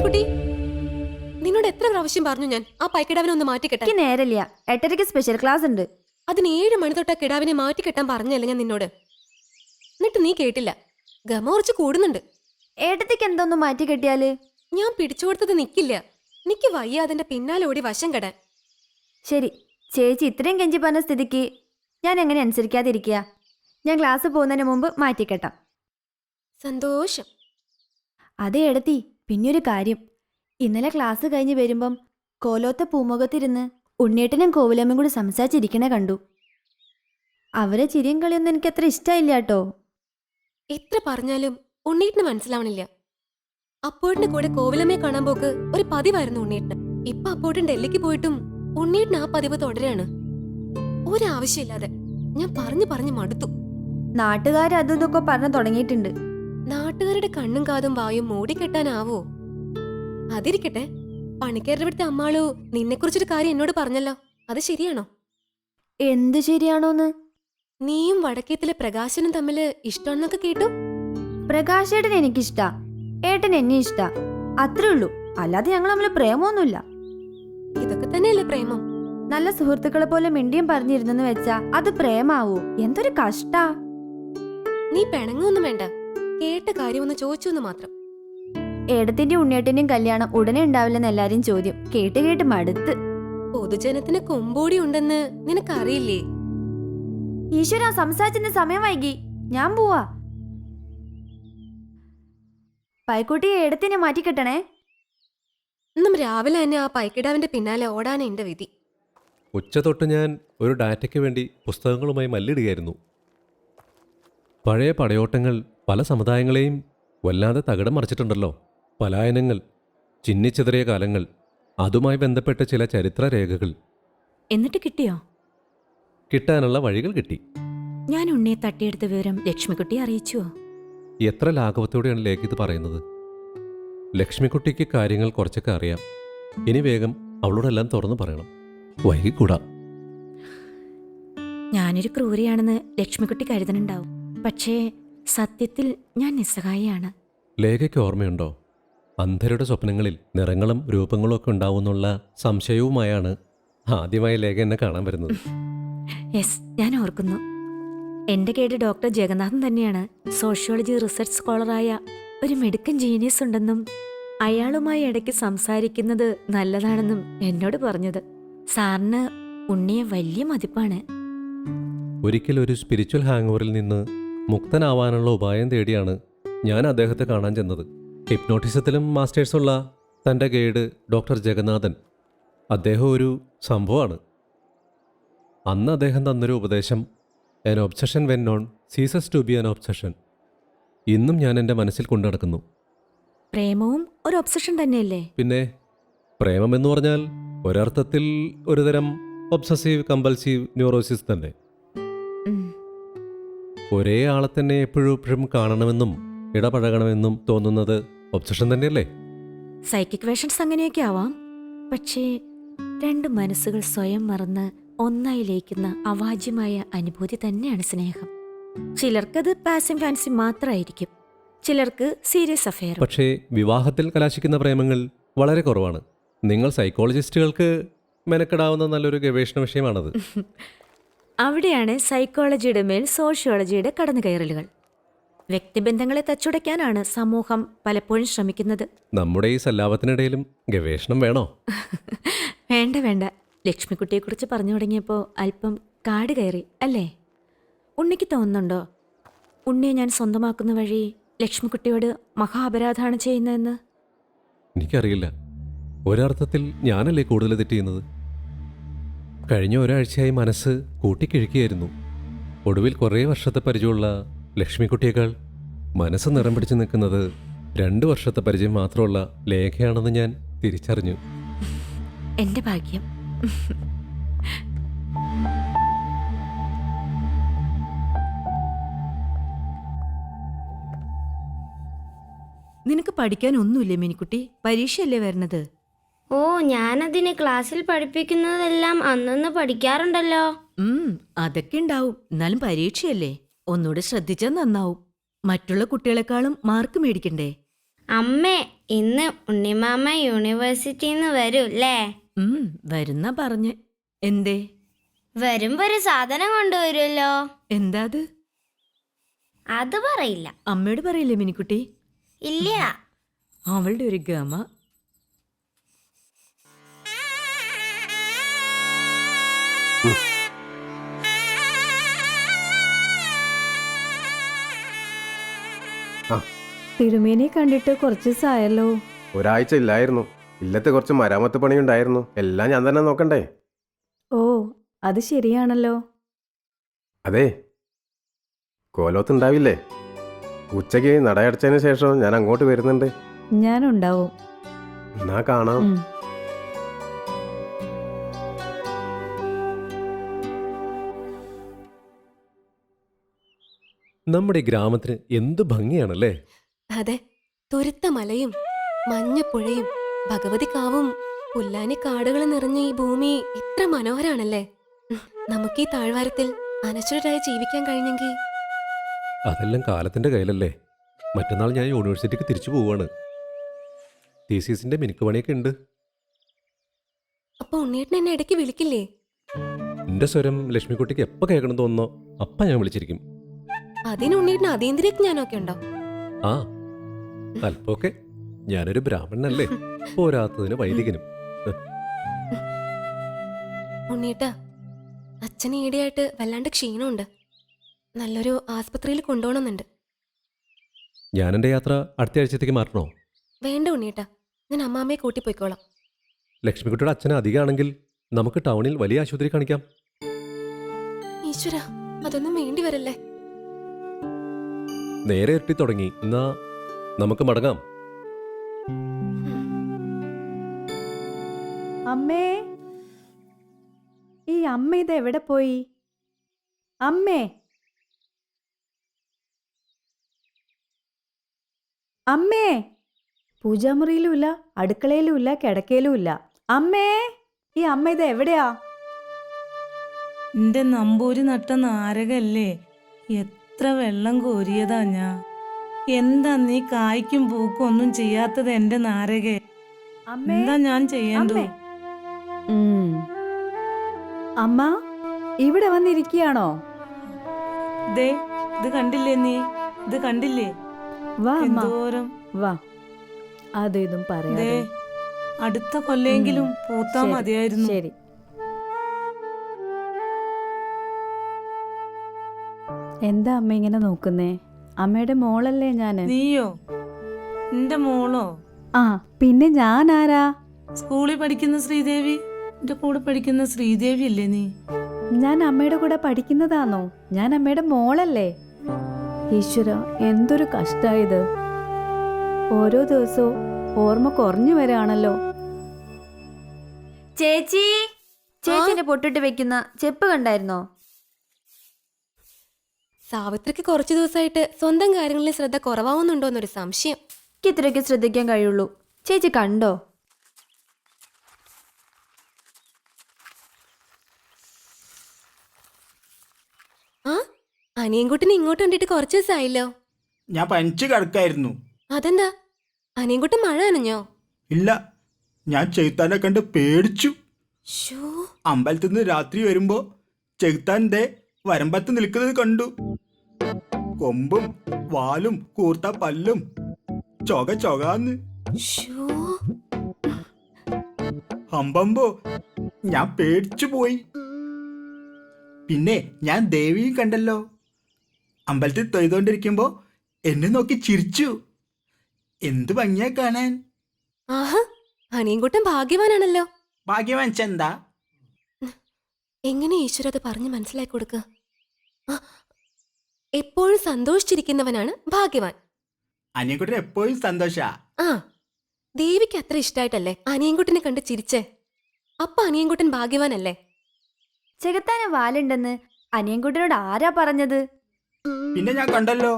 കുട്ടി, നിന്നോട് എത്ര പ്രാവശ്യം പറഞ്ഞു ഞാൻ ആ പൈക്കിടാവിനെ ഒന്ന് മാറ്റിക്കെട്ടാൻ? എനിക്ക് നേരല്ല, 8:30 സ്പെഷ്യൽ ക്ലാസ് ഉണ്ട്. അതിന് 7 മണി തൊട്ടാ കിടാവിനെ മാറ്റിക്കെട്ടാൻ പറഞ്ഞല്ലേ ഞാൻ നിന്നോട്. എന്നിട്ട് നീ കേട്ടില്ല. ഗമ കുറച്ച് കൂടുന്നുണ്ട്. ഏട്ടത്തിക്ക് എന്തോന്ന് മാറ്റി കെട്ടിയാല്? ഞാൻ പിടിച്ചു കൊടുത്തത് നിക്കില്ല. നിക്ക് വയ്യ അതിന്റെ പിന്നാലെ ഓടി വശം കെടാൻ. ശരി, ചേച്ചി ഇത്രയും കെഞ്ചി പറഞ്ഞ സ്ഥിതിക്ക് ഞാൻ എങ്ങനെ അനുസരിക്കാതിരിക്കുക? ഞാൻ ക്ലാസ് പോകുന്നതിന് മുമ്പ് മാറ്റിക്കെട്ടാം. സന്തോഷം. അതെ ഏടത്തി, പിന്നെയൊരു കാര്യം. ഇന്നലെ ക്ലാസ് കഴിഞ്ഞ് വരുമ്പം കോലോത്തെ പൂമുഖത്തിരുന്ന് ഉണ്ണേട്ടനും കോവിലമ്മയും കൂടി സംസാരിച്ചിരിക്കണേ കണ്ടു. അവരെ ചിരിയും കളിയൊന്നും എനിക്ക് അത്ര ഇഷ്ടമായില്ല കേട്ടോ. എത്ര പറഞ്ഞാലും ഉണ്ണീട്ടിന് മനസ്സിലാവണില്ല. അപ്പോട്ടിന്റെ കൂടെ കോവിലമ്മയെ കാണാൻ പോക്ക് ഒരു പതിവായിരുന്നു ഉണ്ണീട്ടിന്. ഇപ്പൊ അപ്പോട്ടൻ ഡൽഹിക്ക് പോയിട്ടും ഉണ്ണീട്ടിന് ആ പതിവ് തുടരാണ്. ഒരാവശ്യമില്ലാതെ. ഞാൻ പറഞ്ഞു മടുത്തു. നാട്ടുകാർ അതും ഇതൊക്കെ പറഞ്ഞു തുടങ്ങിയിട്ടുണ്ട്. നാട്ടുകാരുടെ കണ്ണും കാതും വായും മൂടിക്കെട്ടാനാവോ? അതിരിക്കട്ടെ, പണിക്കാരുടെ ഇവിടുത്തെ അമ്മാളു നിന്നെ കുറിച്ചൊരു കാര്യം എന്നോട് പറഞ്ഞല്ലോ, അത് ശരിയാണോ? എന്ത് ശരിയാണോന്ന്? നീയും വടക്കേത്തിലെ പ്രകാശനും തമ്മില് ഇഷ്ടമാണെന്നൊക്കെ കേട്ടു. പ്രകാശേട്ടൻ എനിക്കിഷ്ടാ, ഏട്ടൻ എന്നെ ഇഷ്ടാ, അത്രേ ഉള്ളൂ. അല്ലാതെ ഞങ്ങൾ തമ്മിൽ പ്രേമമൊന്നുമില്ല. ഇതൊക്കെ തന്നെയല്ലേ പ്രേമം? നല്ല സുഹൃത്തുക്കളെ പോലെ മിണ്ടിയും പറഞ്ഞിരുന്നെന്ന് വെച്ചാ അത് പ്രേമാവൂ? എന്തൊരു കഷ്ടാ. നീ പിണങ്ങൊന്നും വേണ്ട, കേട്ട കാര്യമൊന്ന് ചോദിച്ചു മാത്രം. ഏടത്തിന്റെ ഉണ്ണിയേട്ടന്റെയും കല്യാണം ഉടനെ ഉണ്ടാവില്ലെന്ന് എല്ലാരും ചോദ്യം കേട്ട് കേട്ട് മടുത്ത്. പൊതുജനത്തിന് കൊമ്പോടി ഉണ്ടെന്ന് നിനക്കറിയില്ലേ? ഈശ്വര, സംസാരിച്ചതിന് സമയം വൈകി, ഞാൻ പോവാ. പൈക്കുട്ടിയെ ഏടത്തിനെ മാറ്റിക്കെട്ടണേ. ഇന്നും രാവിലെ തന്നെ ആ പൈക്കിടാവിന്റെ പിന്നാലെ ഓടാൻ എന്റെ വിധി. ഉച്ച തൊട്ട് ഞാൻ ഒരു ഡാറ്റയ്ക്ക് വേണ്ടി പുസ്തകങ്ങളുമായി മല്ലിടുകയായിരുന്നു. പഴയ പടയോട്ടങ്ങൾ പല സമുദായങ്ങളെയും വല്ലാതെ തകിടം മറിച്ചിട്ടുണ്ടല്ലോ. പലായനങ്ങൾ, ചിന്നിച്ചിതറിയ കാലങ്ങൾ, അതുമായി ബന്ധപ്പെട്ട ചില ചരിത്രരേഖകൾ. എന്നിട്ട് കിട്ടിയോ? കിട്ടാനുള്ള വഴികൾ കിട്ടി. ഞാൻ ഉണ്ണിയെ തട്ടിയെടുത്ത വിവരം ലക്ഷ്മിക്കുട്ടിയെ അറിയിച്ചുവോ? എത്ര ലാഘവത്തോടെയാണ് ലേഖ ഇത് പറയുന്നത്. ലക്ഷ്മിക്കുട്ടിക്ക് കാര്യങ്ങൾ കുറച്ചൊക്കെ അറിയാം. ഇനി വേഗം അവളോടെല്ലാം തുറന്നു പറയണം, വൈകിക്കൂടാ. ഞാനൊരു ക്രൂരിയാണെന്ന് ലക്ഷ്മിക്കുട്ടി കരുതനുണ്ടാവും. പക്ഷേ സത്യത്തിൽ ഞാൻ നിസ്സഹായിയാണ്. ലേഖയ്ക്ക് ഓർമ്മയുണ്ടോ, അന്ധരുടെ സ്വപ്നങ്ങളിൽ നിറങ്ങളും രൂപങ്ങളും ഒക്കെ ഉണ്ടാവുമെന്നുള്ള സംശയവുമായാണ് ആദ്യമായി ലേഖ എന്നെ കാണാൻ വരുന്നത്. യെസ്, ഞാൻ ഓർക്കുന്നു. എൻ്റെ കേട് ഡോക്ടർ ജഗന്നാഥൻ തന്നെയാണ്. സോഷ്യോളജി റിസർച്ച് സ്കോളറായ ഒരു മെഡിക്കൽ ജീനിയസ് ഉണ്ടെന്നും അയാളുമായി ഇടയ്ക്ക് സംസാരിക്കുന്നത് നല്ലതാണെന്നും എന്നോട് പറഞ്ഞത്. സാറിന് ഉണ്ണിയെ വലിയ മതിപ്പാണ്. ഒരിക്കൽ ഒരു സ്പിരിച്വൽ ഹാങ് ഓവറിൽ നിന്ന് മുക്തനാവാനുള്ള ഉപായം തേടിയാണ് ഞാൻ അദ്ദേഹത്തെ കാണാൻ ചെന്നത്. ഹിപ്നോട്ടിസത്തിലും മാസ്റ്റേഴ്സുള്ള തൻ്റെ ഗൈഡ് ഡോക്ടർ ജഗന്നാഥൻ, അദ്ദേഹം ഒരു സംഭവമാണ്. അന്ന് അദ്ദേഹം തന്നൊരു ഉപദേശം, an obsession when known ceases to be an obsession, ഇന്നും ഞാൻ എൻ്റെ മനസ്സിൽ കൊണ്ടു നടക്കുന്നു. പ്രേമവും ഒരു ഒബ്സഷൻ തന്നെയല്ലേ? പിന്നെ പ്രേമമെന്ന് പറഞ്ഞാൽ ഒരർത്ഥത്തിൽ ഒരുതരം ഒബ്സസീവ് കമ്പൽസീവ് ന്യൂറോസിസ് തന്നെ. ഒരേ ആളെ തന്നെ എപ്പോഴും കാണണമെന്നും ഇടപഴകണമെന്നും തോന്നുന്നത് ഒബ്സഷൻ തന്നെയല്ലേ? സൈക്കിക് വേഷൻസ് അങ്ങനെയൊക്കെ ആവാം. പക്ഷേ രണ്ട് മനസ്സുകൾ സ്വയം മറന്ന് ഒന്നായി ലയിക്കുന്ന അവാജ്യമായ അനുഭൂതി തന്നെയാണ് സ്നേഹം. ചിലർക്കത് പാഷൻ ഫാൻസി മാത്രമായിരിക്കും, ചിലർക്ക് സീരിയസ് അഫെയർ. പക്ഷേ വിവാഹത്തിൽ കലാശിക്കുന്ന പ്രേമങ്ങൾ വളരെ കുറവാണ്. നിങ്ങൾ സൈക്കോളജിസ്റ്റുകൾക്ക് മെനക്കെടാവുന്ന നല്ലൊരു ഗവേഷണ വിഷയമാണത്. അവിടെയാണ് സൈക്കോളജിയുടെ മേൽ സോഷ്യോളജിയുടെ കടന്നുകയറലുകൾ. വ്യക്തിബന്ധങ്ങളെ തച്ചുടയ്ക്കാനാണ് സമൂഹം പലപ്പോഴും ശ്രമിക്കുന്നത്. നമ്മുടെ ഈ സല്ലാപത്തിനിടയിലും ഗവേഷണം വേണോ? വേണ്ട വേണ്ട, ലക്ഷ്മിക്കുട്ടിയെക്കുറിച്ച് പറഞ്ഞു തുടങ്ങിയപ്പോൾ അല്പം കാട് കയറി അല്ലേ? ഉണ്ണിക്ക് തോന്നുന്നുണ്ടോ ഉണ്ണിയെ ഞാൻ സ്വന്തമാക്കുന്ന വഴി ലക്ഷ്മിക്കുട്ടിയോട് മഹാ അപരാധമാണ് ചെയ്യുന്നതെന്ന്? എനിക്കറിയില്ല. ഒരർത്ഥത്തിൽ ഞാനല്ലേ കൂടുതൽ തെറ്റ് ചെയ്യുന്നത്. കഴിഞ്ഞ ഒരാഴ്ചയായി മനസ്സ് കൂട്ടിക്കിഴുക്കിയായിരുന്നു. ഒടുവിൽ കുറേ വർഷത്തെ പരിചയമുള്ള ലക്ഷ്മിക്കുട്ടിയേക്കാൾ മനസ്സ് നിറം പിടിച്ചു നിൽക്കുന്നത് 2 വർഷത്തെ പരിചയം മാത്രമുള്ള ലേഖയാണെന്ന് ഞാൻ തിരിച്ചറിഞ്ഞു. എൻ്റെ ഭാഗ്യം. നിനക്ക് പഠിക്കാൻ ഒന്നുമില്ലേ മിനിക്കുട്ടി? പരീക്ഷയല്ലേ വരണത്? ഓ, ഞാനതിന് ക്ലാസ്സിൽ പഠിപ്പിക്കുന്നതെല്ലാം അന്നന്ന് പഠിക്കാറുണ്ടല്ലോ. അതൊക്കെ ഉണ്ടാവും. എന്നാലും പരീക്ഷയല്ലേ, ഒന്നുകൂടെ ശ്രദ്ധിച്ചാൽ നന്നാവും. മറ്റുള്ള കുട്ടികളെക്കാളും മാർക്ക് മേടിക്കണ്ടേ? അമ്മേ, ഇന്ന് ഉണ്ണിമാമ യൂണിവേഴ്സിറ്റിന്ന് വരൂല്ലേ? വരുന്ന പറഞ്ഞ്. എന്തേ? വരുമ്പോ ഒരു സാധനം കൊണ്ടുവരുമല്ലോ. എന്താ അത്? അത് പറയില്ല. അമ്മയോട് പറയില്ലേ മിനിക്കുട്ടി? ഇല്ല. അവളുടെ ഒരു ഗമ. തിരുമേനെ കണ്ടിട്ട് കുറച്ച് ദിവസമായല്ലോ. ഒരാഴ്ച ഇല്ലായിരുന്നു. ഇല്ലത്തെ കുറച്ച് മരാമത്ത് പണിയുണ്ടായിരുന്നു. എല്ലാം ഞാൻ തന്നെ നോക്കണ്ടേ? ഓ, അത് ശരിയാണല്ലോ. അതെ, കോലോത്തുണ്ടാവില്ലേ? ഉച്ചയ്ക്ക് നടയടച്ചതിന് ശേഷം ഞാൻ അങ്ങോട്ട് വരുന്നുണ്ട്. ഞാനുണ്ടാവും. എന്നാ കാണാം. നമ്മുടെ ഈ ഗ്രാമത്തിന് എന്ത് ഭംഗിയാണല്ലേ? അതെ, തുരുത്ത മലയും മഞ്ഞപ്പുഴയും ഭഗവതി കാവും പുല്ലാനി കാടുകൾ നിറഞ്ഞ ഈ ഭൂമി എത്ര മനോഹരാണല്ലേ. നമുക്ക് ഈ താഴ്വാരത്തിൽ അനശ്വരരായി ജീവിക്കാൻ കഴിഞ്ഞെങ്കിൽ. അതെല്ലാം കാലത്തിന്റെ കയ്യിലല്ലേ. മറ്റന്നാൾ ഞാൻ യൂണിവേഴ്സിറ്റിക്ക് തിരിച്ചു പോവാണ്. തീസീസിന്റെ മിനുക്ക് പണിയൊക്കെ ഉണ്ട്. അപ്പൊ ഉണ്ണീട്ടൻ എന്നെ ഇടയ്ക്ക് വിളിക്കില്ലേ? എന്റെ സ്വരം ലക്ഷ്മിക്കുട്ടിക്ക് എപ്പോൾ കേൾക്കണം തോന്നുന്നോ അപ്പം ഞാൻ വിളിച്ചിരിക്കും. അതിന് ഉണ്ണീട്ടൻ അതീന്ദ്രിയ ജ്ഞാനമൊക്കെ ഉണ്ടോ? ആ, അല്പമൊക്കെ. ഞാനൊരു ബ്രാഹ്മണനല്ലേ, പോരാത്തതിന് വൈദികനും. ഉണ്ണീട്ട, അച്ഛന് ഈടെയായിട്ട് വല്ലാണ്ട് ക്ഷീണമുണ്ട്. നല്ലൊരു ആസ്പത്രിയിൽ കൊണ്ടുപോകണമെന്നുണ്ട്. ഞാൻ എൻ്റെ യാത്ര അടുത്ത ആഴ്ചത്തേക്ക് മാറ്റണോ? വേണ്ട ഉണ്ണീട്ട, ഞാൻ അമ്മാമ്മയെ കൂട്ടിപ്പോയിക്കോളാം. ലക്ഷ്മിക്കുട്ടിയുടെ അച്ഛന് അധികമാണെങ്കിൽ നമുക്ക് ടൗണിൽ വലിയ ആശുപത്രി കാണിക്കാം. ഈശ്വര, അതൊന്നും വേണ്ടി വരല്ലേ. നേരെ എത്തി തുടങ്ങി. എന്നാ നമുക്ക് മടങ്ങാം. അമ്മേ, ഈ അമ്മ ഇത് എവിടെ പോയി? അമ്മേ, അമ്മേ. പൂജാമുറിയിലുമില്ല, അടുക്കളയിലുമില്ല, കിടക്കയിലുമില്ല. അമ്മേ, ഈ അമ്മ ഇത് എവിടെയാ? എന്റെ നമ്പൂരി നട്ട നാരകല്ലേ, എത്ര വെള്ളം കോരിയതാ ഞാൻ. എന്താ നീ കായ്ക്കും പൂക്കും ഒന്നും ചെയ്യാത്തത് എന്റെ നാരകെ? എന്താ ഞാൻ ചെയ്യണ്ടു? അമ്മ ഇവിടെ വന്നിരിക്കുകയാണോ? ദേ, ഇത് കണ്ടില്ലേ നീ? ഇത് കണ്ടില്ലേ? വാ അമ്മ, എന്തോരം. വാ. അതും ഇതും പറയാ. ദേ, അടുത്ത കൊല്ലെങ്കിലും പൂത്താ മതിയായിരുന്നു. ശരി. എന്താ അമ്മ ഇങ്ങനെ നോക്കുന്നേ? അമ്മയുടെ മോളല്ലേ ഞാന്. നീയോ? എന്റെ മോളോ? ആ, പിന്നെ ഞാൻ ആരാ? സ്കൂളിൽ പഠിക്കുന്ന ശ്രീദേവി. എന്റെ കൂടെ പഠിക്കുന്ന ശ്രീദേവി അല്ലേ നീ? ഞാൻ അമ്മയുടെ കൂടെ പഠിക്കുന്നതാണോ? ഞാൻ അമ്മയുടെ മോളല്ലേ. ഈശ്വര, എന്തൊരു കഷ്ടായത്. ഓരോ ദിവസവും ഓർമ്മ കുറഞ്ഞു വരാണല്ലോ. ചേച്ചി, ചേച്ചിന്റെ പൊട്ടിട്ട് വെക്കുന്ന ചെപ്പ് കണ്ടായിരുന്നോ? സാവിത്രിക്ക് കുറച്ചു ദിവസമായിട്ട് സ്വന്തം കാര്യങ്ങളിൽ ശ്രദ്ധ കുറവാവുന്നുണ്ടോന്നൊരു സംശയം. ഇത്രയ്ക്ക് ശ്രദ്ധിക്കാൻ കഴിയുള്ളൂ. ചേച്ചി കണ്ടോ? ആ, അനിയൻകുട്ടിനെ ഇങ്ങോട്ട് കണ്ടിട്ട് കുറച്ചു ദിവസമായല്ലോ. ഞാൻ പനിച്ചു കിടക്കായിരുന്നു. അതെന്താ? അനിയൻകുട്ടൻ മഴ നനഞ്ഞോ? ഇല്ല, ഞാൻ ചെകുത്താനെ കണ്ട് പേടിച്ചു. ശോ, അമ്പലത്തിൽ നിന്ന് രാത്രി വരുമ്പോ ചെകുത്താൻ ദേ വരമ്പത്ത് നിൽക്കുന്നത് കണ്ടു. കൊമ്പും വാലും കൂർത്ത പല്ലും ചൊകാന്ന്. ശോ. അമ്പമ്പോ ഞാൻ പേടിച്ചു പോയി. പിന്നെ ഞാൻ ദേവിയും കണ്ടല്ലോ. അമ്പലത്തിൽ തൊയ്തുകൊണ്ടിരിക്കുമ്പോ എന്നെ നോക്കി ചിരിച്ചു. എന്ത് ഭംഗിയാ കാണാൻ. ആഹാ, അനിയൻകുട്ടൻ ഭാഗ്യവാനാണല്ലോ. ഭാഗ്യവാൻ ചെന്താ? എങ്ങനെ ഈശ്വര അത് പറഞ്ഞ് മനസ്സിലാക്കി കൊടുക്കുക? എപ്പോഴും സന്തോഷിച്ചിരിക്കുന്നവനാണ് ഭാഗ്യവാൻ. അനിയൻകുട്ടൻ എപ്പോഴും സന്തോഷാ. ആ, ദേവിക്ക് അത്ര ഇഷ്ടായിട്ടല്ലേ അനിയൻകുട്ടനെ കണ്ട് ചിരിച്ചേ. അപ്പൊ അനിയൻകുട്ടൻ ഭാഗ്യവാനല്ലേ? ചെകുത്താന് വാലുണ്ടെന്ന് അനിയൻകുട്ടനോട് ആരാ പറഞ്ഞത്? പിന്നെ ഞാൻ കണ്ടല്ലോ.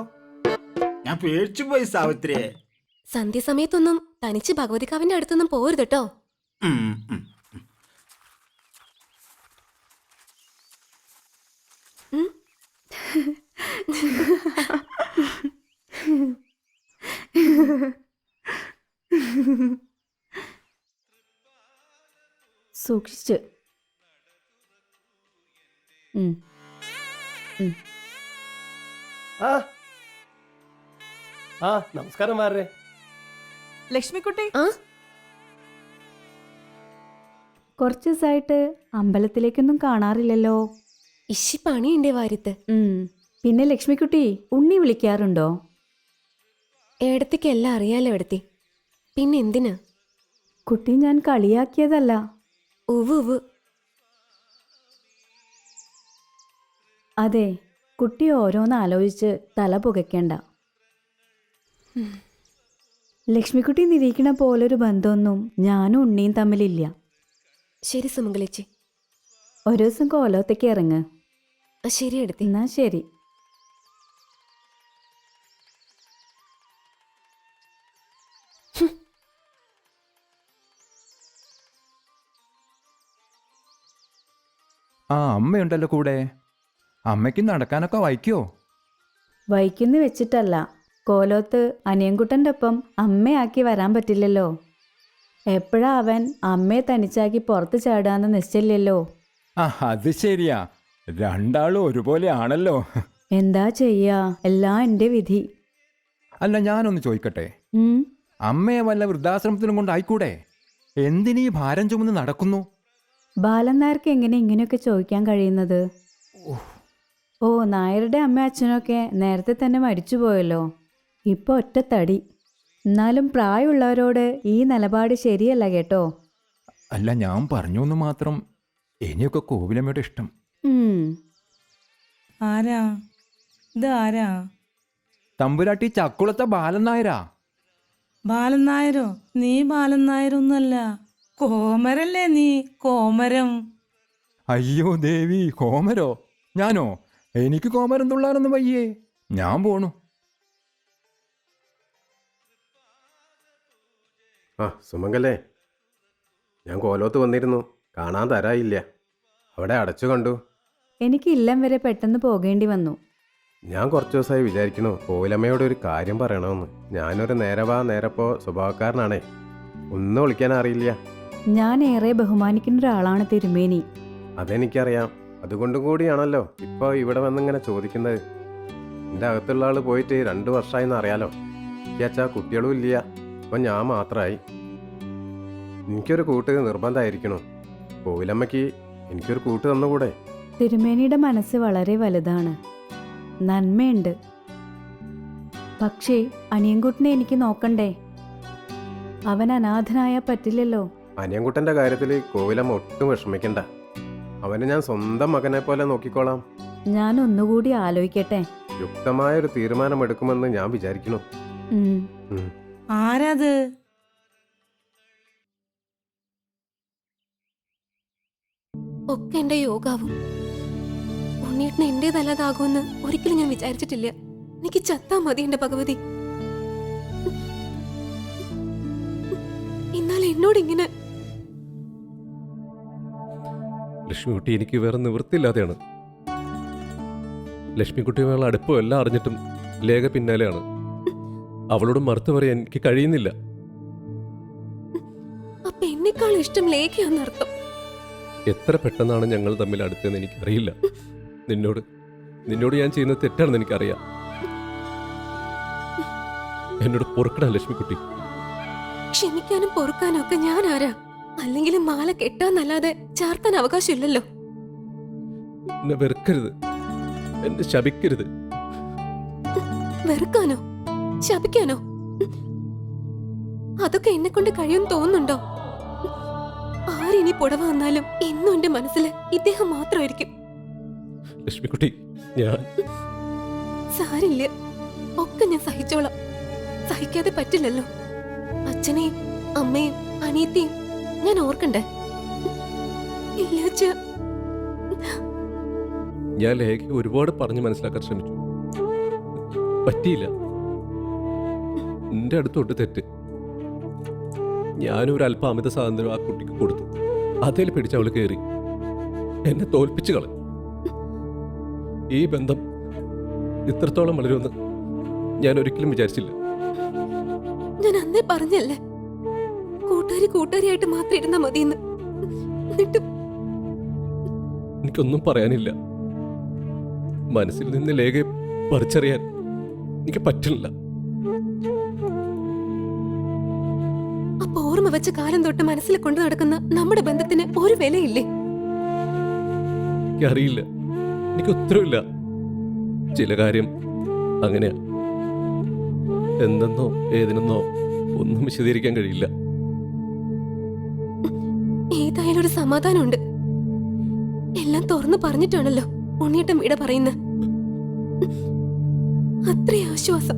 ഞാൻ പേടിച്ചു പോയി സാവിത്രിയെ. സന്ധ്യസമയത്തൊന്നും തനിച്ച് ഭഗവതികാവിന്റെ അടുത്തൊന്നും പോരുത് കേട്ടോ. സൂക്ഷിച്ച്. നമസ്കാരം മാറേ. ലക്ഷ്മിക്കുട്ടി, കുറച്ച് ദിവസമായിട്ട് അമ്പലത്തിലേക്കൊന്നും കാണാറില്ലല്ലോ. ഇശി പണിയുണ്ടേ വാര്യത്ത്. പിന്നെ ലക്ഷ്മിക്കുട്ടി, ഉണ്ണി വിളിക്കാറുണ്ടോ? ഏടത്തേക്ക് എല്ലാം അറിയാലോ എടുത്തി. പിന്നെ എന്തിനാ? കുട്ടി, ഞാൻ കളിയാക്കിയതല്ല. ഉവ്. അതെ, കുട്ടി ഓരോന്ന് ആലോചിച്ച് തല പുകയ്ക്കണ്ട. ലക്ഷ്മിക്കുട്ടി നിരീക്കണ പോലൊരു ബന്ധമൊന്നും ഞാനും ഉണ്ണിയും തമ്മിലില്ല. ശരി സുമംഗലേച്ചി. ഒരു ദിവസം കോലോത്തേക്ക് ഇറങ്ങ്. ശരി എടുത്തി. എന്നാ ശരി. ആ അമ്മയുണ്ടല്ലോ കൂടെ. അമ്മയ്ക്ക് നടക്കാനൊക്കെ വൈക്കോ? വൈക്കുന്ന് വെച്ചിട്ടല്ല, കോലോത്ത് അനിയൻകുട്ടൻ്റെ ഒപ്പം അമ്മയാക്കി വരാൻ പറ്റില്ലല്ലോ. എപ്പോഴാ അവൻ അമ്മയെ തനിച്ചാക്കി പുറത്ത് ചാടാന്ന് നിശ്ചയില്ലല്ലോ. ആ അത് ശരിയാ, രണ്ടാളും ഒരുപോലെ ആണല്ലോ. എന്താ ചെയ്യാ, എല്ലാം എൻ്റെ വിധി. അല്ല ഞാനൊന്ന് ചോദിക്കട്ടെ, ഉം. അമ്മയെ വല്ല വൃദ്ധാശ്രമത്തിലും കൊണ്ടായിക്കൂടെ? എന്തിനീ ഭാരം ചുമന്ന് നടക്കുന്നു? ബാലൻ നായർക്ക് എങ്ങനെ ഇങ്ങനെയൊക്കെ ചോദിക്കാൻ കഴിയുന്നത്? ഓ, നായരുടെ അമ്മ അച്ഛനൊക്കെ നേരത്തെ തന്നെ മരിച്ചു പോയല്ലോ. ഇപ്പോൾ ഒറ്റത്തടി. എന്നാലും പ്രായമുള്ളവരോട് ഈ നിലപാട് ശരിയല്ല കേട്ടോ. അല്ല ഞാൻ പറഞ്ഞു എന്ന് മാത്രം. ഇനിയൊക്കെ കോവിലമ്മയുടെ ഇഷ്ടം. ആരാ ഇത്? ആരാ? തമ്പുരാട്ടി ചക്കുളത്തെ ബാലൻ നായരാ. ബാലൻ നായരോ? നീ ബാലൻ നായരൊന്നുമല്ല, കോമരല്ലേ നീ, കോമരം. അയ്യോ ദേവി, കോമരോ? ഞാനോ? എനിക്ക് കോമരം തുള്ളാനൊന്നും വയ്യേ. ഞാൻ പോണു. ആ സുമംഗലേ, ഞാൻ കോലോത്ത് വന്നിരുന്നു, കാണാൻ തരായില്ല. അവിടെ അടച്ചു കണ്ടു. എനിക്ക് ഇല്ലം വരെ പെട്ടെന്ന് പോകേണ്ടി വന്നു. ഞാൻ കുറച്ച് ദിവസമായി വിചാരിക്കണു കോവിലമ്മയോട് ഒരു കാര്യം പറയണമെന്ന്. ഞാനൊരു നേരവാ നേരപ്പോ സ്വഭാവക്കാരനാണേ, ഒന്നും വിളിക്കാൻ അറിയില്ല. ഞാൻ ഏറെ ബഹുമാനിക്കുന്ന ഒരാളാണ് തിരുമേനി. അതെനിക്കറിയാം, അതുകൊണ്ടും കൂടിയാണല്ലോ ഇപ്പോൾ ഇവിടെ വന്നിങ്ങനെ ചോദിക്കുന്നത്. എൻ്റെ അകത്തുള്ള ആൾ പോയിട്ട് 2 വർഷമായെന്ന് അറിയാലോ. എനിക്കച്ചാ കുട്ടികളും ഇല്ല, ഇപ്പം ഞാൻ മാത്രമായി. എനിക്കൊരു കൂട്ട് നിർബന്ധമായിരിക്കണു. കോവിലമ്മയ്ക്ക് എനിക്കൊരു കൂട്ട് തന്നുകൂടെ? തിരുമേനിയുടെ മനസ്സ് വളരെ വലുതാണ്, നന്മയുണ്ട്. പക്ഷേ അനിയൻകുട്ടനെ എനിക്ക് നോക്കണ്ടേ? അവൻ അനാഥനായാ പറ്റില്ലല്ലോ. അനിയൻകുട്ടൻ്റെ കാര്യത്തിൽ കോവിലമ്മ ഒട്ടും വിഷമിക്കണ്ട. അവനെ ഞാൻ സ്വന്തം മകനെ പോലെ നോക്കിക്കോളാം. ഞാൻ ഒന്നുകൂടി ആലോചിക്കട്ടെ. യുക്തമായൊരു തീരുമാനമെടുക്കുമെന്ന് ഞാൻ വിചാരിക്കുന്നു. ആരാത്? ഒക്കെ എന്റെ യോഗാവും. ഉണ്ണീട്ടിന് എന്റേതല്ലാതാകുമെന്ന് ഒരിക്കലും ഞാൻ വിചാരിച്ചിട്ടില്ല. എനിക്ക് ചത്താ മതി എന്റെ ഭഗവതി. എന്നാൽ എന്നോടിങ്ങനെ. ലക്ഷ്മിക്കുട്ടി, എനിക്ക് വേറെ നിവൃത്തിയില്ലാതെയാണ്. ലക്ഷ്മിക്കുട്ടിയുമായുള്ള അടുപ്പം എല്ലാം അറിഞ്ഞിട്ടും ലേഖ പിന്നാലെയാണ്. അവളോട് മറുത്തു പറയാൻ എനിക്ക് കഴിയുന്നില്ല. അപ്പൊ എന്നെക്കാൾ ഇഷ്ടം ലേഖയാന്നർത്ഥം. എത്ര പെട്ടെന്നാണ് ഞങ്ങൾ തമ്മിൽ അടുത്തതെന്ന് എനിക്കറിയില്ല. നിന്നോട് ഞാൻ ചെയ്യുന്നത് തെറ്റാണെന്ന് എനിക്കറിയാം. എന്നോട് പൊറുക്കണം ലക്ഷ്മിക്കുട്ടി. ക്ഷമിക്കാനും പൊറുക്കാനും ഒക്കെ ഞാൻ ആരാ? അല്ലെങ്കിലും മാല കെട്ടാന്നല്ലാതെ ചാർത്താൻ അവകാശമില്ലല്ലോ. എന്നെ വെറുക്കരുത്, എന്നെ ശപിക്കരുത്. വെറുക്കാനോ ശപിക്കാനോ? അതൊക്കെ എന്നെ കൊണ്ട് കഴിയും തോന്നുന്നുണ്ടോ? ആരിനി പുടവ വന്നാലും എന്നും എന്റെ മനസ്സിൽ ഇദ്ദേഹം മാത്രമായിരിക്കും. ലക്ഷ്മിക്കുട്ടി, ഞാൻ സാരില്ല, ഒക്കെ ഞാൻ സഹിച്ചോളാം. സഹിക്കാതെ പറ്റില്ലല്ലോ. അച്ഛനെയും അമ്മയും അനിയത്തെയും ഞാൻ ഓർക്കണ്ടേ? ഇല്ല, ഞാൻ ലേഖയെ ഒരുപാട് പറഞ്ഞ് മനസ്സിലാക്കാൻ ശ്രമിച്ചു, പറ്റിയില്ല. എന്റെ അടുത്തോട്ട് തെറ്റ്. ഞാനും ഒരു അല്പം അമിത സ്വാതന്ത്ര്യം ആ കുട്ടിക്ക് കൊടുത്തു. അതേൽ പിടിച്ച് അവള് കയറി എന്നെ തോൽപ്പിച്ചു കളഞ്ഞു. ഈ ബന്ധം ഇത്രത്തോളം വളരുമെന്ന് ഞാൻ ഒരിക്കലും വിചാരിച്ചില്ല. ഞാൻ അന്നേ പറഞ്ഞല്ലേ, കൂട്ടുകാരിയായിട്ട് മാത്രം ഇരുന്നാ മതിയെന്ന്. എനിക്കൊന്നും പറയാനില്ല. മനസ്സിൽ നിന്ന് ലേഖയെ പറിച്ചറിയാൻ എനിക്ക് പറ്റില്ല. അപ്പൊ ഓർമ്മ വെച്ച കാലം തൊട്ട് മനസ്സിൽ കൊണ്ടു നടക്കുന്ന നമ്മുടെ ബന്ധത്തിന് ഒരു വിലയില്ലേ? എനിക്കറിയില്ല, എനിക്ക് ഉത്തരവില്ല. ചില കാര്യം അങ്ങനെയാ. എന്തെന്നോ ഏതിനെന്നോ ഒന്നും വിശദീകരിക്കാൻ കഴിയില്ല. ഏതായാലും ഒരു സമാധാനമുണ്ട്. എല്ലാം തുറന്നു പറഞ്ഞിട്ടാണല്ലോ ഉണ്ണിയേട്ടൻ വിട പറയുന്നു. അത്രേ ആശ്വാസം.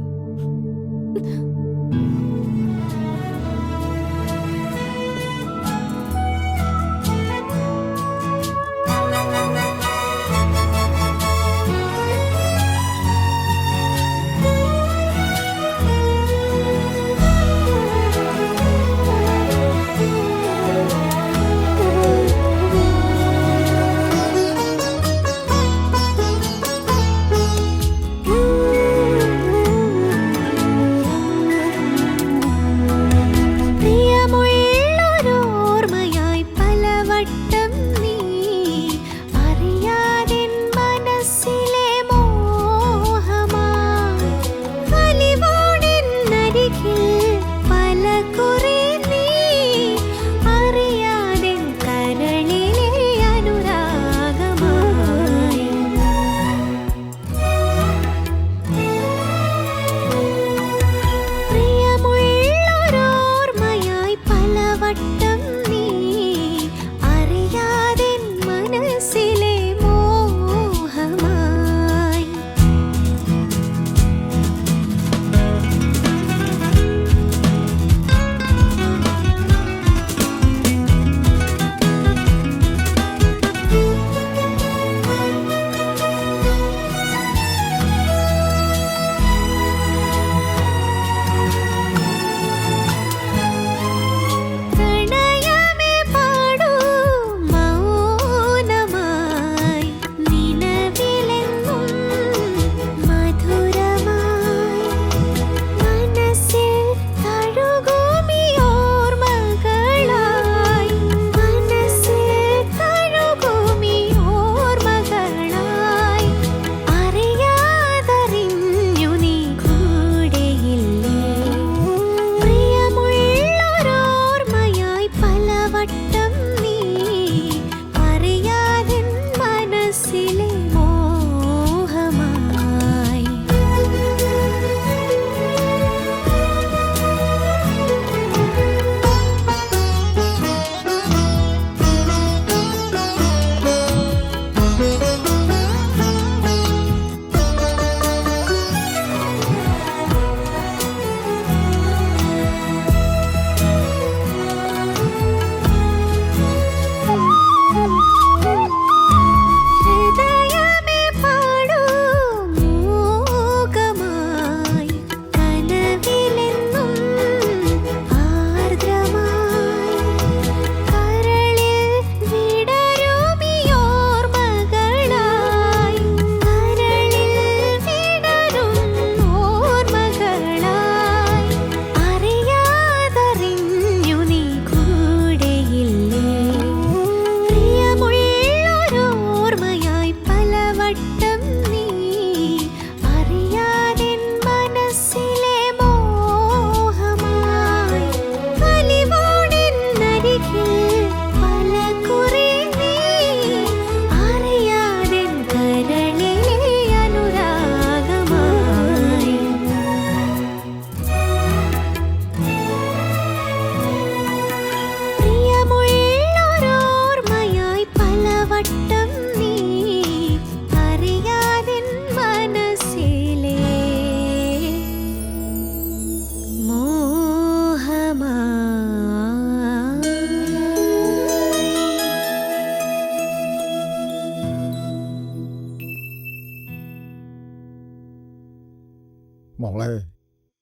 മോളെ,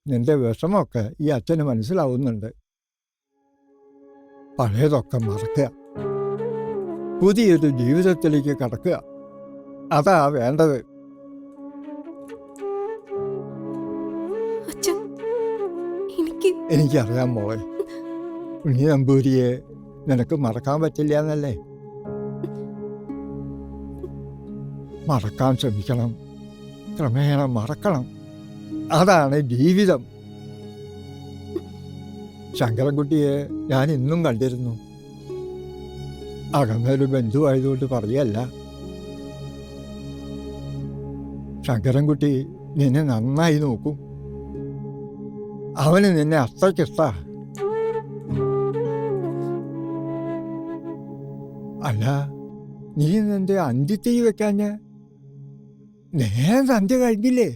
നിന്റെ വിഷമമൊക്കെ ഈ അച്ഛന് മനസ്സിലാവുന്നുണ്ട്. പഴയതൊക്കെ മറക്കുക, പുതിയൊരു ജീവിതത്തിലേക്ക് കടക്കുക, അതാ വേണ്ടത്. എനിക്കറിയാം മോളെ, ഉണ്ണി നമ്പൂരിയെ നിനക്ക് മറക്കാൻ പറ്റില്ല എന്നല്ലേ. മറക്കാൻ ശ്രമിക്കണം, ക്രമേണ മറക്കണം, അതാണ് ജീവിതം. ശങ്കരൻകുട്ടിയെ ഞാൻ ഇന്നും കണ്ടിരുന്നു. അകന്നൊരു ബന്ധുവായതുകൊണ്ട് പറയല്ല. ശങ്കരൻകുട്ടി നിന്നെ നന്നായി നോക്കും. അവന് നിന്നെ അത്രയ്ക്കിഷ്ട. അല്ല, നീ നിന്റെ അന്തിത്തീ വെക്കാഞ്ഞ? നേരം സന്ധ്യ കഴിഞ്ഞില്ലേ?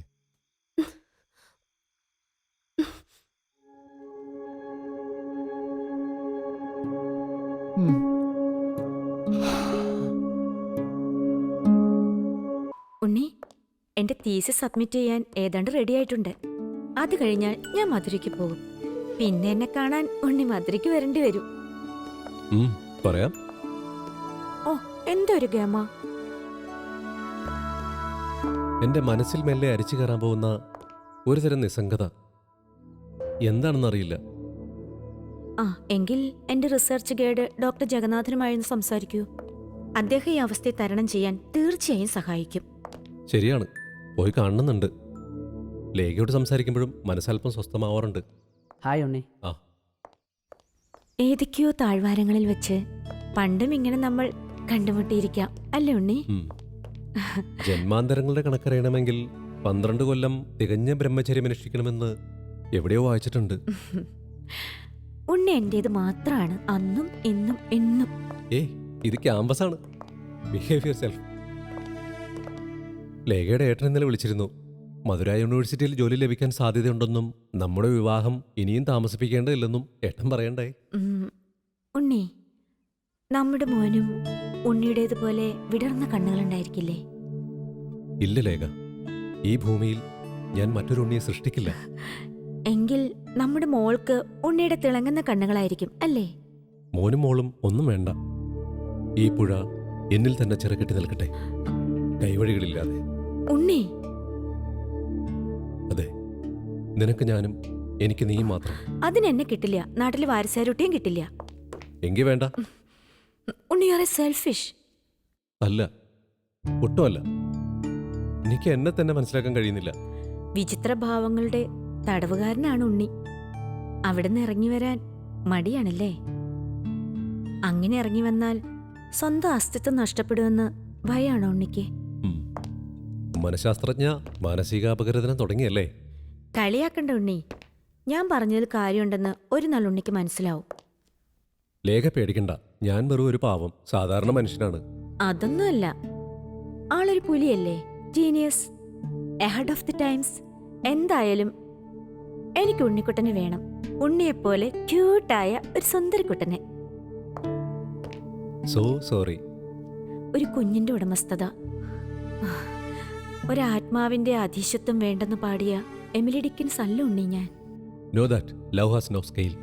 ഉണ്ണി, എന്റെ തീസിസ് സബ്മിറ്റ് ചെയ്യാൻ ഏതാണ്ട് റെഡി ആയിട്ടുണ്ട്. അത് കഴിഞ്ഞാൽ ഞാൻ മധുരയ്ക്ക് പോകും. പിന്നെ എന്നെ കാണാൻ ഉണ്ണി മധുരയ്ക്ക് വരേണ്ടി വരും. പറയാം. ഓ, എന്തൊരു ഗമ! എന്റെ മനസ്സിൽ മെല്ലെ അരിച്ചു കയറാൻ പോകുന്ന ഒരുതരം നിസ്സംഗത എന്താണെന്നറിയില്ല. എങ്കിൽ എന്റെ റിസർച്ച് ഗൈഡ് ഡോക്ടർ ജഗന്നാഥനുമായൊന്ന് സംസാരിക്കൂ. അദ്ദേഹം ഈ അവസ്ഥയെ തരണം ചെയ്യാൻ തീർച്ചയായും സഹായിക്കും. ശരിയാണ്, പോയി കാണുന്നുണ്ട്. ലേഖയോട് സംസാരിക്കുമ്പോഴും മനസ്സൽപ്പം സ്വസ്ഥമാവാറുണ്ട്. ഹായ് ഉണ്ണി. ഏതൊക്കെയോ താഴ്വാരങ്ങളിൽ വെച്ച് പണ്ടും ഇങ്ങനെ നമ്മൾ കണ്ടുമുട്ടിയിരിക്കാം, അല്ലേ ഉണ്ണി? ജന്മാന്തരങ്ങളുടെ കണക്കറിയണമെങ്കിൽ 12 കൊല്ലം തികഞ്ഞ ബ്രഹ്മചര്യം അനുഷ്ഠിക്കണമെന്ന് എവിടെയോ വായിച്ചിട്ടുണ്ട്. ഉണ്ണി എന്റേത് മാത്രമാണ്, അന്നും ഇന്നും എന്നും. ഇത് ക്യാമ്പസാണ്. Behave yourself. ലേഖയുടെ ഏട്ടൻ ഇന്നലെ വിളിച്ചിരുന്നു. മധുര യൂണിവേഴ്സിറ്റിയിൽ ജോലി ലഭിക്കാൻ സാധ്യതയുണ്ടെന്നും നമ്മുടെ വിവാഹം ഇനിയും താമസിപ്പിക്കേണ്ടതില്ലെന്നും ഏട്ടൻ പറയണ്ടേ. ഉണ്ണി, നമ്മുടെ മോനും ഉണ്ണിയുടേതുപോലെ വിടർന്ന കണ്ണുകളുണ്ടായിരിക്കില്ലേ? ഇല്ല ലേഖ, ഈ ഭൂമിയിൽ ഞാൻ മറ്റൊരു ഉണ്ണിയെ സൃഷ്ടിക്കില്ല. എങ്കിൽ നമ്മുടെ മോൾക്ക് ഉണ്ണിയുടെ തിളങ്ങുന്ന കണ്ണുകളായിരിക്കും, അല്ലേ? മോനും മോളും ഒന്നും വേണ്ട. ഈ പുഴ എന്നിൽ തന്നെ ചിറകെട്ടി നിൽക്കട്ടെ, കൈവഴികളില്ലാതെ. ഉണ്ണി, അതെ, നിനക്ക് ഞാനും എനിക്ക് നീയും മാത്രം. അതിനെന്നെ കിട്ടില്ല, നാട്ടിൽ വാരസാരൊട്ടിയും കിട്ടില്ല. എങ്കിൽ വേണ്ട. ഉണ്ണി ആർ എ സെൽഫിഷ്. അല്ല, ഒട്ടുമല്ല. എനിക്ക് എന്നെ തന്നെ മനസ്സിലാക്കാൻ കഴിയുന്നില്ല. വിചിത്ര ഭാവങ്ങളുടെ തടവുകാരനാണ് ഉണ്ണി. അവിടുന്ന് ഇറങ്ങി വരാൻ മടിയാണല്ലേ? അങ്ങനെ ഇറങ്ങി വന്നാൽ സ്വന്തം അസ്തിത്വം നഷ്ടപ്പെടുമെന്ന് ഭയാണോ ഉണ്ണിക്ക്? മനഃശാസ്ത്രജ്ഞ മാനസികാപകരതനം തുടങ്ങിയല്ലേ? കളിയാക്കണ്ട ഉണ്ണി, ഞാൻ പറഞ്ഞതിൽ കാര്യമുണ്ടെന്ന് ഒരു നാൾ ഉണ്ണിക്ക് മനസ്സിലാവും. ലേഖ പേടിക്കണ്ട, ഞാൻ വെറും ഒരു പാവം സാധാരണ മനുഷ്യനാണ്. അതൊന്നുമല്ല, ആളൊരു പുലിയല്ലേ, genius, ahead of the times. എന്തായാലും എനിക്ക് ഉണ്ണിക്കുട്ടനെ വേണം, ഉണ്ണിയെപ്പോലെ ക്യൂട്ടായ ഒരു സുന്ദരിക്കുട്ടനെ. So sorry. ഒരു കുഞ്ഞിന്റെ ഉടമസ്ഥത, ഒരാത്മാവിന്റെ അധീശത്വം വേണ്ടെന്ന് പാടിയ എമിലി ഡിക്കിൻസ് അല്ല ഉണ്ണി ഞാൻ. Know that love has no scale.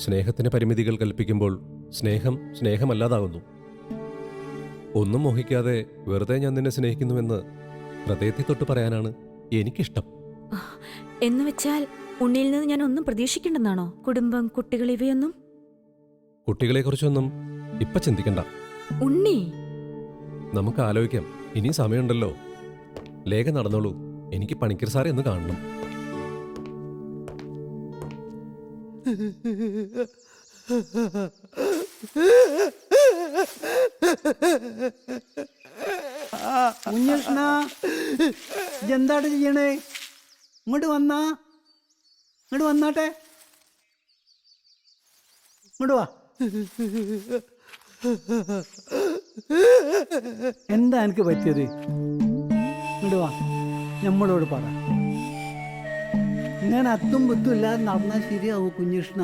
സ്നേഹത്തിന് പരിമിതികൾ കൽപ്പിക്കുമ്പോൾ സ്നേഹം സ്നേഹമല്ലാതാകുന്നു. ഒന്നും മോഹിക്കാതെ വെറുതെ ഞാൻ നിന്നെ സ്നേഹിക്കുന്നുവെന്ന് ഹൃദയത്തിൽ തൊട്ട് പറയാനാണ് എനിക്കിഷ്ടം. എന്നുവെച്ചാൽ ഉണ്ണിയിൽ നിന്ന് ഞാൻ ഒന്നും പ്രതീക്ഷിക്കണ്ടെന്നാണോ? കുടുംബം, കുട്ടികൾ, ഇവയൊന്നും? കുട്ടികളെക്കുറിച്ചൊന്നും ഇപ്പൊ ചിന്തിക്കണ്ട ഉണ്ണി. നമുക്ക് ആലോചിക്കാം, ഇനിയും സമയമുണ്ടല്ലോ. ലേഖ നടന്നോളൂ, എനിക്ക് പണിക്കർ സാറെ ഒന്ന് കാണണം. കുഞ്ഞകൃഷ്ണ, എന്താട് ചെയ്യണേ? ഇങ്ങോട്ട് വന്നാട്ടെ, ഇങ്ങോട്ട് വാ. എന്താ എനിക്ക് പറ്റിയത്? ഇങ്ങോട്ട് വാ, നമ്മളോട് പറ. ഞാൻ അത്തും പുത്തും ഇല്ലാതെ നടന്നാൽ ശരിയാവൂ കുഞ്ഞകൃഷ്ണ.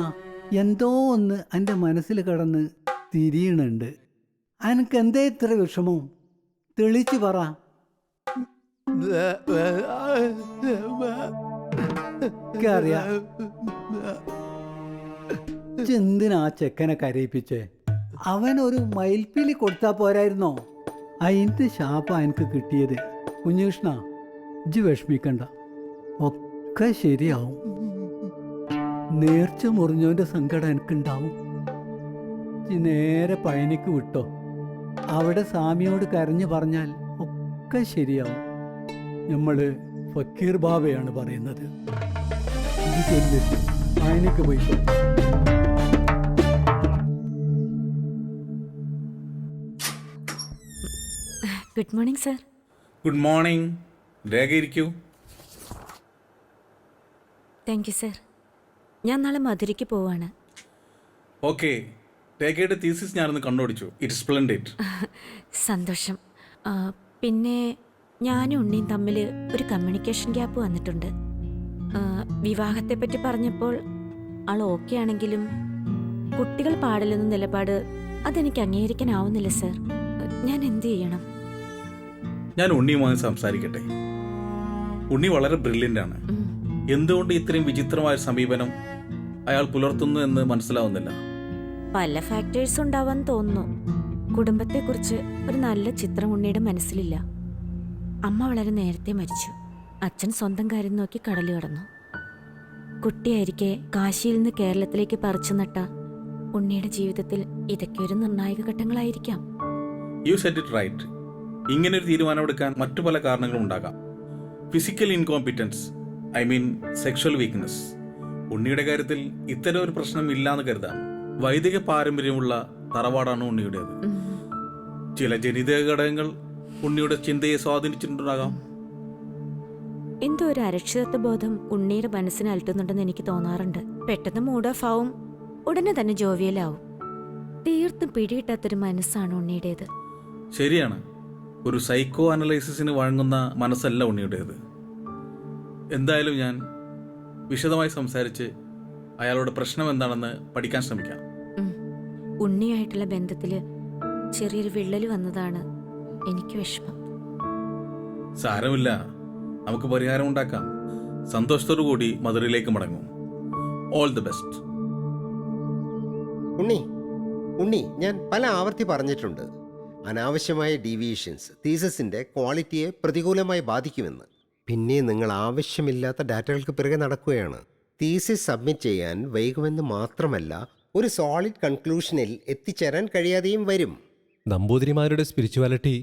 എന്തോ ഒന്ന് എൻ്റെ മനസ്സിൽ കിടന്ന് തിരിയണുണ്ട്. എനിക്ക് എന്തേ ഇത്ര വിഷമവും? തെളിച്ച് പറ. അറിയാം എന്തിനാ ചെക്കനെ കരയിപ്പിച്ചേ? അവനൊരു മയിൽപ്പീലി കൊടുത്താൽ പോരായിരുന്നോ? അതിൻ്റെ ശാപ എനിക്ക് കിട്ടിയത്. കുഞ്ഞകൃഷ്ണ, ഇജ്ജ് വിഷമിക്കണ്ട, ഒക്കെ ശരിയാവും. നേർച്ച മുറിഞ്ഞോൻ്റെ സങ്കടം എനിക്കുണ്ടാവും. നേരെ പഴനിക്ക് വിട്ടോ, അവിടെ സ്വാമിയോട് കരഞ്ഞു പറഞ്ഞാൽ ഒക്കെ ശരിയാവും. നമ്മള് ഫക്കീർ ബാബയാണ് പറയുന്നത്. പഴനിക്ക് പോയിക്കോ. Good morning sir. Good morning. Rekha ഇരിക്കൂ. Thank you sir. ഞാൻ നാളെ മധുരയ്ക്ക് പോവാണ്. ഓക്കെ, രേഖയുടെ തീസിസ് ഞാനൊന്ന് കണ്ടുപിടിച്ചു. It's splendid. സന്തോഷം. പിന്നെ ഞാനും ഉണ്ണിയും തമ്മിൽ ഒരു കമ്മ്യൂണിക്കേഷൻ ഗ്യാപ്പ് വന്നിട്ടുണ്ട്. വിവാഹത്തെ പറ്റി പറഞ്ഞപ്പോൾ ആൾ ഓക്കെ ആണെങ്കിലും കുട്ടികൾ പാടില്ലെന്ന നിലപാട് അതെനിക്ക് അംഗീകരിക്കാനാവുന്നില്ല സർ. ഞാൻ എന്ത് ചെയ്യണം? ഞാൻ ഉണ്ണിയുമായി സംസാരിക്കട്ടെ. ഉണ്ണി വളരെ ബ്രില്യൻ്റ് ആണ്. എന്തുകൊണ്ട് ഇത്രയും വിചിത്രമായ സമീപനം അയാൾ പുലർത്തുന്നു എന്ന് മനസ്സിലാവുന്നില്ല. പല ഫാക്ടേഴ്സ് ഉണ്ടാവാൻ തോന്നുന്നു. കുടുംബത്തെക്കുറിച്ച് ഒരു നല്ല ചിത്രം ഉണ്ണിയുടെ മനസ്സിലില്ല. അമ്മ വളരെ നേരത്തെ മരിച്ചു. അച്ഛൻ സ്വന്തം കാര്യം നോക്കി കടൽ കടന്നു. കുട്ടിയായിരിക്കെ കാശിയിൽ നിന്ന് കേരളത്തിലേക്ക് പറിച്ചു നട്ട ഉണ്ണിയുടെ ജീവിതത്തിൽ ഇതൊക്കെ ഒരു നിർണായക ഘട്ടങ്ങളായിരിക്കാം. You set it right. ഇങ്ങനൊരു തീരുമാനമെടുക്കാൻ മറ്റു പല കാരണങ്ങളും ഉണ്ടാകാം. Physical incompetence, I mean sexual weakness. ഉണ്ണിയുടെ കാര്യത്തിൽ ഇത്തരം ഒരു പ്രശ്നം ഇല്ലാന്ന് കരുതാം. വൈദിക പാരമ്പര്യമുള്ള തറവാടാണ് ഉണ്ണിയുടേത്. ചില ജനിതക ഘടകങ്ങൾ ഉണ്ണിയുടെ ചിന്തയെ സ്വാധീനിച്ചിട്ടുണ്ടാകാം. എന്തോ ഒരു അരക്ഷിതത്വ ബോധം ഉണ്ണിയുടെ മനസ്സിന് അലട്ടുന്നുണ്ടെന്ന് എനിക്ക് തോന്നാറുണ്ട്. പെട്ടെന്ന് മൂഡ് ഓഫ് ആവും, ഉടനെ തന്നെ ജോവിയലാവും. തീർത്തും പിടിയിട്ടാത്തൊരു മനസ്സാണ് ഉണ്ണിയുടേത്. ശരിയാണ്. ഒരു സൈക്കോ അനലൈസിസിന് വഴങ്ങുന്ന മനസ്സല്ല ഉണ്ണിയുടേത്. എന്തായാലും ഞാൻ വിശദമായി സംസാരിച്ച് അയാളുടെ പ്രശ്നം എന്താണെന്ന് പഠിക്കാൻ ശ്രമിക്കാം. ഉണ്ണിയായിട്ടുള്ള ബന്ധത്തില് ചെറിയൊരു വിള്ളൽ വന്നതാണ് എനിക്ക് വിഷമം. സാരമില്ല, നമുക്ക് പരിഹാരം ഉണ്ടാക്കാം. സന്തോഷത്തോടു കൂടി മധുരയിലേക്ക് മടങ്ങും. All the best. ഉണ്ണി, ഞാൻ പല ആവർത്തി പറഞ്ഞിട്ടുണ്ട്, അനാവശ്യമായ ഡീവിയേഷൻസ് തീസസിന്റെ ക്വാളിറ്റിയെ പ്രതികൂലമായി ബാധിക്കുമെന്ന്. പിന്നെ നിങ്ങൾ ആവശ്യമില്ലാത്ത ഡാറ്റകൾക്ക് പിറകെ നടക്കുകയാണ്. തീസിസ് സബ്മിറ്റ് ചെയ്യാൻ വൈകുമെന്ന് മാത്രമല്ല, ഒരു സോളിഡ് കൺക്ലൂഷനിൽ എത്തിച്ചേരാൻ കഴിയാതെയും വരും. നമ്പൂതിരിമാരുടെ സ്പിരിച്വാലിറ്റി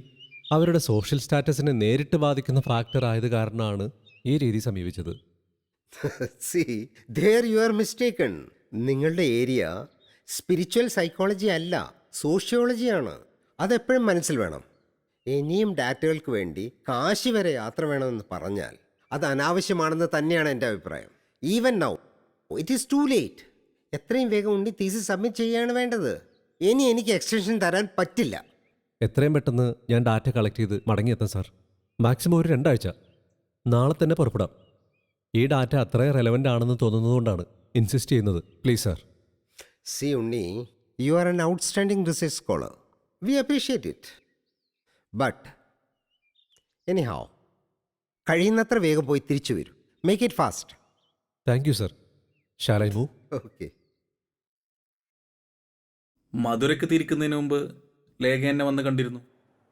അവരുടെ സോഷ്യൽ സ്റ്റാറ്റസിനെ നേരിട്ട് ബാധിക്കുന്ന ഫാക്ടർ ആയത് കാരണമാണ് ഈ രീതി സമീപിച്ചത്. See, there you are mistaken. നിങ്ങളുടെ ഏരിയ സ്പിരിച്വൽ സൈക്കോളജി അല്ല, സോഷ്യോളജിയാണ്. അതെപ്പോഴും മനസ്സിൽ വേണം. ഇനിയും ഡാറ്റകൾക്ക് വേണ്ടി കാശി വരെ യാത്ര വേണമെന്ന് പറഞ്ഞാൽ അത് അനാവശ്യമാണെന്ന് തന്നെയാണ് എൻ്റെ അഭിപ്രായം. Even now it is to late. എത്രയും വേഗം ഉണ്ണി തീസിസ് സബ്മിറ്റ് ചെയ്യുകയാണ് വേണ്ടത്. ഇനി എനിക്ക് എക്സ്റ്റൻഷൻ തരാൻ പറ്റില്ല. എത്രയും പെട്ടെന്ന് ഞാൻ ഡാറ്റ കളക്ട് ചെയ്ത് മടങ്ങിയെത്താം സാർ. മാക്സിമം ഒരു 2 ആഴ്ച. നാളെ തന്നെ പുറപ്പെടാം. ഈ ഡാറ്റ അത്രയും റെലവൻ്റ് ആണെന്ന് തോന്നുന്നതുകൊണ്ടാണ് ഇൻസിസ്റ്റ് ചെയ്യുന്നത്. Please sir. See Unni, you are an outstanding research scholar. We appreciate it. But anyhow, കഴിയുന്നത്ര വേഗം പോയി തിരിച്ചു വരൂ. Make it fast. Thank you sir. Shall I move? Okay. മധുരയ്ക്ക് തിരിക്കുന്നതിന് മുമ്പ് ലേഖ എന്നെ വന്ന് കണ്ടിരുന്നു.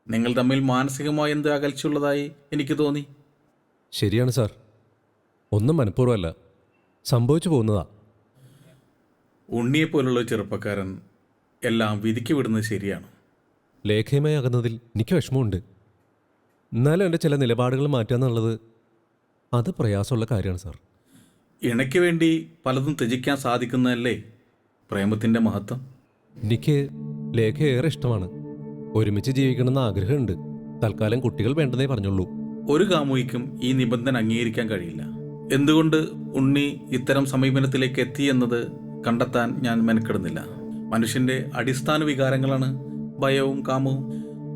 നിങ്ങൾ തമ്മിൽ മാനസികമായി എന്ത് അകൽച്ചയുള്ളതായി എനിക്ക് തോന്നി. ശരിയാണ് സാർ. ഒന്നും മനഃപൂർവ്വമല്ല, സംഭവിച്ചു പോകുന്നതാ. ഉണ്ണിയെപ്പോലുള്ള ചെറുപ്പക്കാരൻ എല്ലാം വിധിക്ക് വിടുന്നത് ശരിയാണ്. ലേഖയുമായി അകന്നതിൽ എനിക്ക് വിഷമമുണ്ട്. എന്നാലും എൻ്റെ ചില നിലപാടുകൾ മാറ്റുക എന്നുള്ളത് അത് പ്രയാസമുള്ള കാര്യമാണ് സാർ. ഇണയ്ക്ക് വേണ്ടി പലതും ത്യജിക്കാൻ സാധിക്കുന്നതല്ലേ പ്രേമത്തിൻ്റെ മഹത്വം. എനിക്ക് ലേഖ ഏറെ ഇഷ്ടമാണ്. ഒരുമിച്ച് ജീവിക്കണമെന്ന് ആഗ്രഹമുണ്ട്. തൽക്കാലം കുട്ടികൾ വേണ്ടതേ പറഞ്ഞുള്ളൂ. ഒരു കാമുകിക്കും ഈ നിബന്ധന അംഗീകരിക്കാൻ കഴിയില്ല. എന്തുകൊണ്ട് ഉണ്ണി ഇത്തരം സമീപനത്തിലേക്ക് എത്തി എന്നത് കണ്ടെത്താൻ ഞാൻ മെനക്കെടുന്നില്ല. മനുഷ്യൻ്റെ അടിസ്ഥാന വികാരങ്ങളാണ് ഭയവും കാമവും.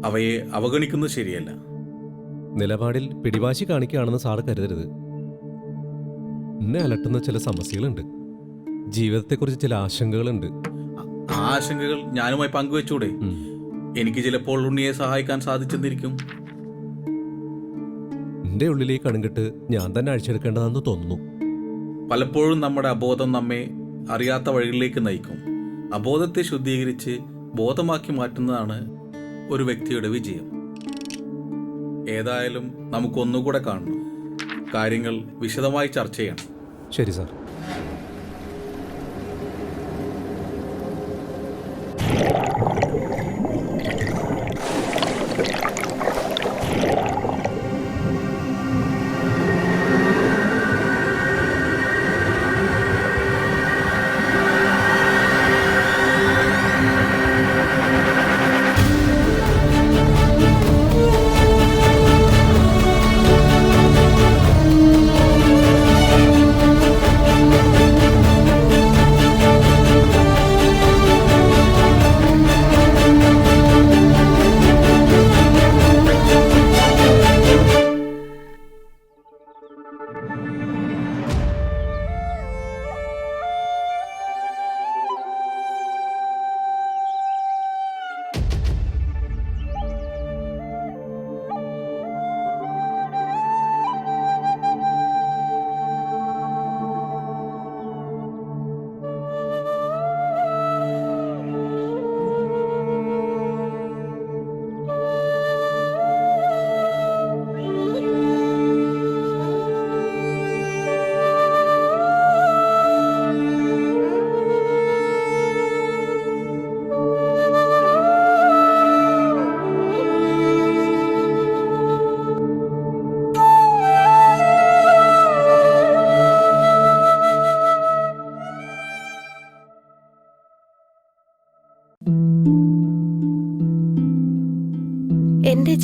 അവയെ അവഗണിക്കുന്നത് ശരിയല്ല. നിലപാടിൽ പിടിവാശി കാണിക്കുകയാണെന്ന് സാറ് കരുതരുത്. എന്നെ അലട്ടുന്ന ചില സമസ്യകളുണ്ട്. ജീവിതത്തെക്കുറിച്ച് ചില ആശങ്കകളുണ്ട്. ആ ആശങ്കകൾ ഞാനുമായി പങ്കുവെച്ചൂടെ? എനിക്ക് ചിലപ്പോൾ ഉണ്ണിയെ സഹായിക്കാൻ സാധിച്ചെന്നിരിക്കും. എൻ്റെ ഉള്ളിലേക്ക് അണുകിട്ട് ഞാൻ തന്നെ അഴിച്ചെടുക്കേണ്ടതെന്ന് തോന്നുന്നു. പലപ്പോഴും നമ്മുടെ അബോധം നമ്മെ അറിയാത്ത വഴികളിലേക്ക് നയിക്കും. അബോധത്തെ ശുദ്ധീകരിച്ച് ബോധമാക്കി മാറ്റുന്നതാണ് ഒരു വ്യക്തിയുടെ വിജയം. ഏതായാലും നമുക്കൊന്നുകൂടെ കാണണം. കാര്യങ്ങൾ വിശദമായി ചർച്ച ചെയ്യണം. ശരി സാർ.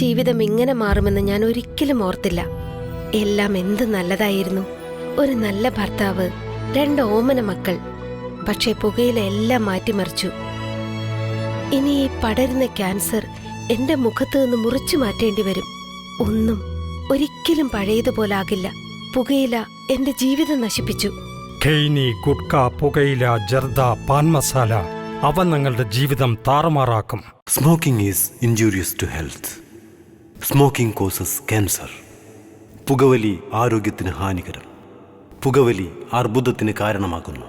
ജീവിതം ഇങ്ങനെ മാറുമെന്ന് ഞാൻ ഒരിക്കലും ഓർത്തില്ല. എല്ലാം എന്ത് നല്ലതായിരുന്നു. ഒരു നല്ല ഭർത്താവ്, 2 ഓമന മക്കൾ. പക്ഷേ പുകയില എല്ലാം മാറ്റിമറിച്ചു. ഇനി ഈ പടരുന്ന ക്യാൻസർ എന്റെ മുഖത്ത് നിന്ന് മുറിച്ചു മാറ്റേണ്ടി വരും. ഒന്നും ഒരിക്കലും പഴയതുപോലാകില്ല. പുകയില എന്റെ ജീവിതം നശിപ്പിച്ചു. ഖെയ്നി, ഗുഡ്ക, പുകയില, ജർദ, പാൻ മസാല അവ നിങ്ങളുടെ ജീവിതം താറുമാറാക്കും. Smoking is injurious to health. Smoking causes cancer. പുകവലി ആരോഗ്യത്തിന് ഹാനികരം. പുകവലി അർബുദത്തിന് കാരണമാകുന്നു.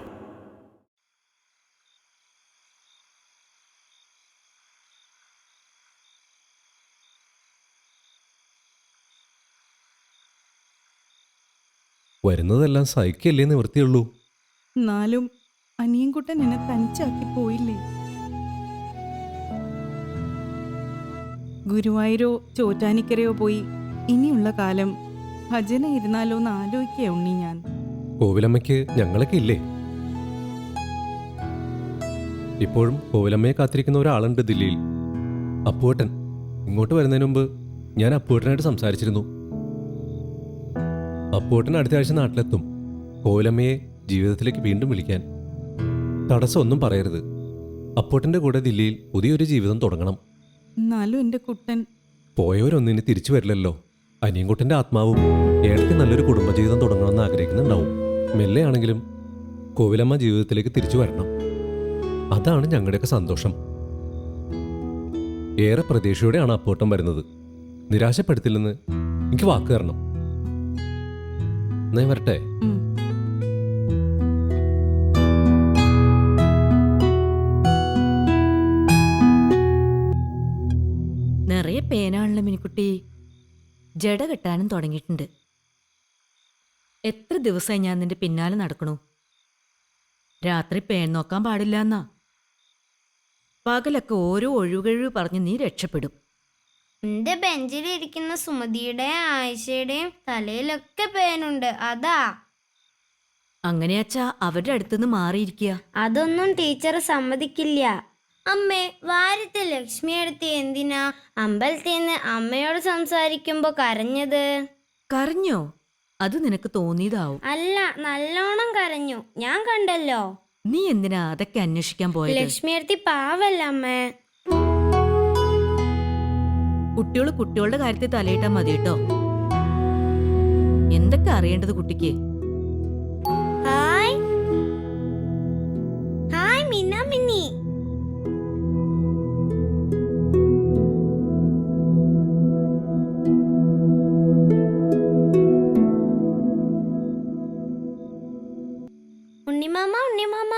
വരുന്നതെല്ലാം സഹിക്കല്ലേ നിവൃത്തിയുള്ളൂ. എന്നാലും അനിയൻകുട്ടൻ എന്നെ തനിച്ചാക്കി പോയില്ലേ. ഗുരുവായൂരോ ചോറ്റാനിക്കരയോ പോയി ഇനിയുള്ള കാലം ഭജന ഇരുന്നാലോ എന്ന് ആലോചിക്കുക ഉണ്ണി ഞാൻ. കോവിലമ്മയ്ക്ക് ഞങ്ങളൊക്കെ ഇല്ലേ? ഇപ്പോഴും കോവിലമ്മയെ കാത്തിരിക്കുന്ന ഒരാളുണ്ട് ദില്ലിയിൽ. അപ്പുവേട്ടൻ. ഇങ്ങോട്ട് വരുന്നതിന് മുമ്പ് ഞാൻ അപ്പുവേട്ടനായിട്ട് സംസാരിച്ചിരുന്നു. അപ്പുവേട്ടൻ അടുത്ത ആഴ്ച നാട്ടിലെത്തും. കോവിലമ്മയെ ജീവിതത്തിലേക്ക് വീണ്ടും വിളിക്കാൻ. തടസ്സമൊന്നും പറയരുത്. അപ്പുവേട്ടൻ്റെ കൂടെ ദില്ലിയിൽ പുതിയൊരു ജീവിതം തുടങ്ങണം. എന്നാലും എൻ്റെ കുട്ടൻ പോയവരൊന്നിനി തിരിച്ചു വരില്ലല്ലോ. അനിയൻകുട്ടൻ്റെ ആത്മാവും ഏടയ്ക്ക് നല്ലൊരു കുടുംബജീവിതം തുടങ്ങണമെന്ന് ആഗ്രഹിക്കുന്നുണ്ടാവും. മെല്ലെയാണെങ്കിലും കോവിലമ്മ ജീവിതത്തിലേക്ക് തിരിച്ചു വരണം. അതാണ് ഞങ്ങളുടെയൊക്കെ സന്തോഷം. ഏറെ പ്രതീക്ഷയോടെയാണ് അപ്പുവേട്ടൻ വരുന്നത്. നിരാശപ്പെടുത്തില്ലെന്ന് എനിക്ക് വാക്ക് തരണം. എന്നാ വരട്ടെ. നിറയെ പേനാണല്ലോ മിനിക്കുട്ടി. ജട കെട്ടാനും തുടങ്ങിയിട്ടുണ്ട്. എത്ര ദിവസമായി ഞാൻ നിന്റെ പിന്നാലെ നടക്കണു. രാത്രി പേൻ നോക്കാൻ പാടില്ല എന്നാ. പകലൊക്കെ ഓരോ ഒഴിവുകഴിവ് പറഞ്ഞ് നീ രക്ഷപ്പെടും. എന്റെ ബെഞ്ചിലിരിക്കുന്ന സുമതിയുടെയും ആയിഷയുടെയും തലയിലൊക്കെ പേനുണ്ട്, അതാ. അങ്ങനെയാച്ചാ അവരുടെ അടുത്തുനിന്ന് മാറിയിരിക്കുക. അതൊന്നും ടീച്ചർ സമ്മതിക്കില്ല. അമ്മേ, വാരത്തെ ലക്ഷ്മി അടുത്ത് എന്തിനാ അമ്പലത്തിൽ നിന്ന് അമ്മയോട് സംസാരിക്കുമ്പോ കരഞ്ഞത്? കരഞ്ഞോ? അത് നിനക്ക് തോന്നിയതാവും. അല്ല, നല്ലോണം കരഞ്ഞു, ഞാൻ കണ്ടല്ലോ. നീ എന്തിനാ അതൊക്കെ അന്വേഷിക്കാൻ പോയത്? ലക്ഷ്മി അടുത്ത് പാവല്ല അമ്മേ. കുട്ടികൾ കുട്ടികളുടെ കാര്യത്തിൽ തലയിട്ടാ മതി കേട്ടോ. എന്തൊക്കെ അറിയേണ്ടത് കുട്ടിക്ക്? ഹായ് ഹായ് മിന്ന മിന്നി. ഉണ്ണിമാമ,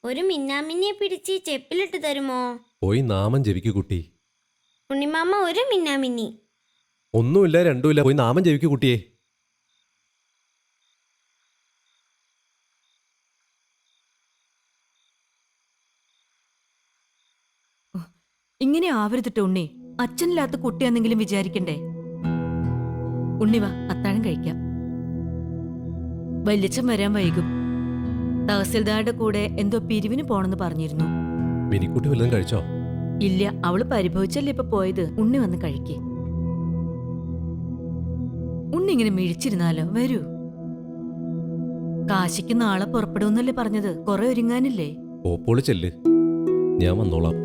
ഒരു മിന്നാമിന്നിയെ പിടിച്ച് ചെപ്പിലിട്ട് തരുമോ? പോയി നാമം ജപിക്കു കുട്ടി. ഉണ്ണിമാമ, ഒരു മിന്നാമിന്നി. ഒന്നുമില്ല രണ്ടുമില്ല, പോയി നാമം ജപിക്കു കുട്ടിയെ. ഇങ്ങനെ ആവരുതിട്ട് ഉണ്ണി. അച്ഛനില്ലാത്ത കുട്ടിയാണെന്നെങ്കിലും വിചാരിക്കണ്ടേ. ഉണ്ണിവാ, അത്താഴം കഴിക്കാം. വല്യച്ഛൻ വരാൻ വൈകും. തഹസിൽദാരുടെ കൂടെ എന്തോ പിരിവിന് പോണെന്ന് പറഞ്ഞിരുന്നു. മിനിക്കുട്ടി വല്ലതും കഴിച്ചോ? ഇല്ല, അവള് പരിഭവിച്ചല്ലേ ഇപ്പൊ പോയത്. ഉണ്ണി വന്ന് കഴിക്കേ. ഉണ്ണി ഇങ്ങനെ മിഴിച്ചിരുന്നാലോ? വരൂ. കാശിക്ക് നാളെ പുറപ്പെടുമെന്നല്ലേ പറഞ്ഞത്? കുറെ ഒരുങ്ങാനില്ലേ? ഓപ്പോള് ചെല്ല്, ഞാൻ വന്നോളാം.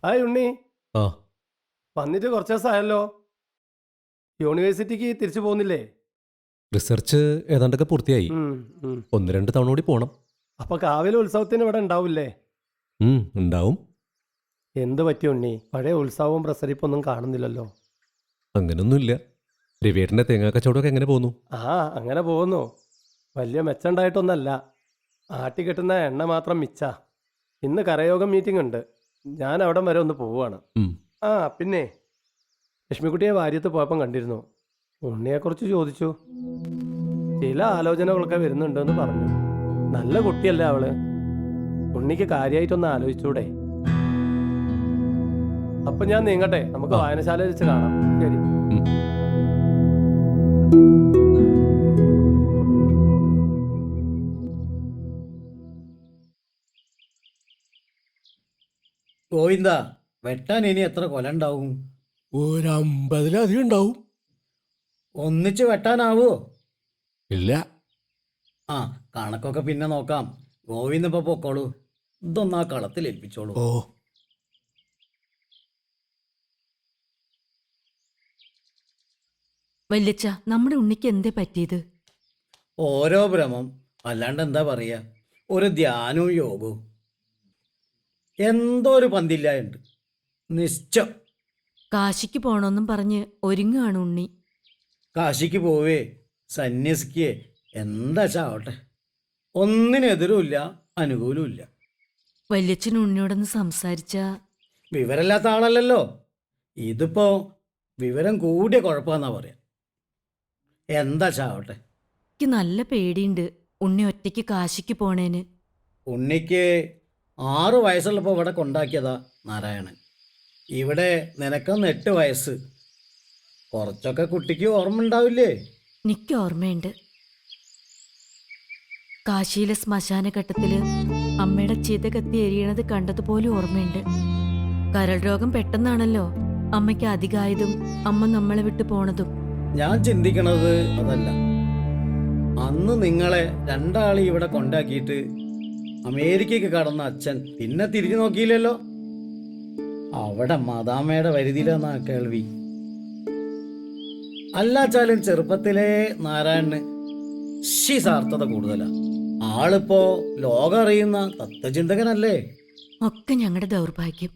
ഹായ് ഉണ്ണി. ആ വന്നിട്ട് കുറച്ച് ദിവസമായല്ലോ. യൂണിവേഴ്സിറ്റിക്ക് തിരിച്ചു പോകുന്നില്ലേ? റിസർച്ച് ഏതാണ്ടൊക്കെ പൂർത്തിയായി. 1-2 തവണ കൂടി പോണം. അപ്പൊ കാവിലെ ഉത്സവത്തിന് ഇവിടെ ഉണ്ടാവില്ലേ? ഉണ്ടാവും. എന്ത് പറ്റി ഉണ്ണി? പഴയ ഉത്സവവും പ്രസരിപ്പൊന്നും കാണുന്നില്ലല്ലോ. അങ്ങനൊന്നുമില്ല. രവിയേട്ടൻ്റെ തേങ്ങാ കച്ചവടമൊക്കെ എങ്ങനെ പോകുന്നു? അങ്ങനെ പോകുന്നു. വലിയ മെച്ചമുണ്ടായിട്ടൊന്നല്ല. ആട്ടി കിട്ടുന്ന എണ്ണ മാത്രം മിച്ചാ. ഇന്ന് കരയോഗം മീറ്റിംഗ് ഉണ്ട്. ഞാൻ അവിടം വരെ ഒന്ന് പോവുകയാണ്. പിന്നെ ലക്ഷ്മിക്കുട്ടിയെ വാര്യത്ത് പോയപ്പം കണ്ടിരുന്നു. ഉണ്ണിയെക്കുറിച്ച് ചോദിച്ചു. ചില ആലോചനകളൊക്കെ വരുന്നുണ്ടെന്ന് പറഞ്ഞു. നല്ല കുട്ടിയല്ലേ അവള്. ഉണ്ണിക്ക് കാര്യമായിട്ടൊന്ന് ആലോചിച്ചൂടെ? അപ്പൊ ഞാൻ നീങ്ങട്ടെ. നമുക്ക് വായനശാലയിൽ വെച്ച് കാണാം. ശരി. ഗോവിന്ദ, വെട്ടാൻ ഇനി എത്ര കൊല ഉണ്ടാവും? 50-ലധികം ഉണ്ടാവും. ഒന്നിച്ച് വെട്ടാനാവോ? ഇല്ല. കണക്കൊക്കെ പിന്നെ നോക്കാം. ഗോവിന്ദ ഇപ്പൊ പൊക്കോളൂ. ഇതൊന്ന് ആ കളത്തിൽ ഏൽപ്പിച്ചോളൂ. വല്യച്ഛ, നമ്മുടെ ഉണ്ണിക്ക് എന്തേ പറ്റിയത്? ഓരോ ഭ്രമം, അല്ലാണ്ട് എന്താ പറയാ. ഒരു ധ്യാനവും യോഗവും. എന്തോ ഒരു പന്തില്ലായുണ്ട്. നിശ്ചം. കാശിക്ക് പോണോന്നും പറഞ്ഞ് ഒരുങ്ങാണ് ഉണ്ണി. കാശിക്ക് പോവേ സന്യസിക്കേ എന്താ ചാവട്ടെ. ഒന്നിനെതിരുമില്ല, അനുകൂലമില്ല. വല്യച്ഛൻ ഉണ്ണിയോടൊന്ന് സംസാരിച്ച. വിവരമില്ലാത്ത ആളല്ലല്ലോ. ഇതിപ്പോ വിവരം കൂടിയ കുഴപ്പമെന്നാ പറയാ. എന്താ ചാവട്ടെ. എനിക്ക് നല്ല പേടിയുണ്ട് ഉണ്ണി ഒറ്റയ്ക്ക് കാശിക്ക് പോണേന്. ഉണ്ണിക്ക് 6 വയസ്സുള്ളപ്പോൾ ഇവിടെ കൊണ്ടാക്കിയതാ നാരായണൻ. ഇവിടെ നിനക്കൊന്ന് 8 വയസ്സ്. കുറച്ചൊക്കെ കുട്ടിക്ക് ഓർമ്മ ഉണ്ടാവില്ലേ? എനിക്ക് ഓർമ്മയുണ്ട്. കാശിയിലെ ശ്മശാനഘട്ടത്തില് അമ്മയുടെ ചിത കത്തി എരിയണത് കണ്ടതുപോലും ഓർമ്മയുണ്ട്. കരൾ രോഗം പെട്ടെന്നാണല്ലോ അമ്മയ്ക്ക് അധികമായതും അമ്മ നമ്മളെ വിട്ടു പോണതും. ഞാൻ ചിന്തിക്കണത് അതല്ല. അന്ന് നിങ്ങളെ 2 ആളെ ഇവിടെ കൊണ്ടാക്കിയിട്ട് അമേരിക്കയ്ക്ക് കടന്ന അച്ഛൻ പിന്നെ തിരിഞ്ഞു നോക്കിയില്ലല്ലോ. അവിടെ മദാമയുടെ വരുതിയിലെന്നാ കേൾവി. അല്ലാച്ചാലും ചെറുപ്പത്തിലേ നാരായണന് സാർത്ഥത കൂടുതലാ. ആളിപ്പോ ലോകം അറിയുന്ന തത്വചിന്തകനല്ലേ. ഒക്കെ ഞങ്ങളുടെ ദൗർഭാഗ്യം.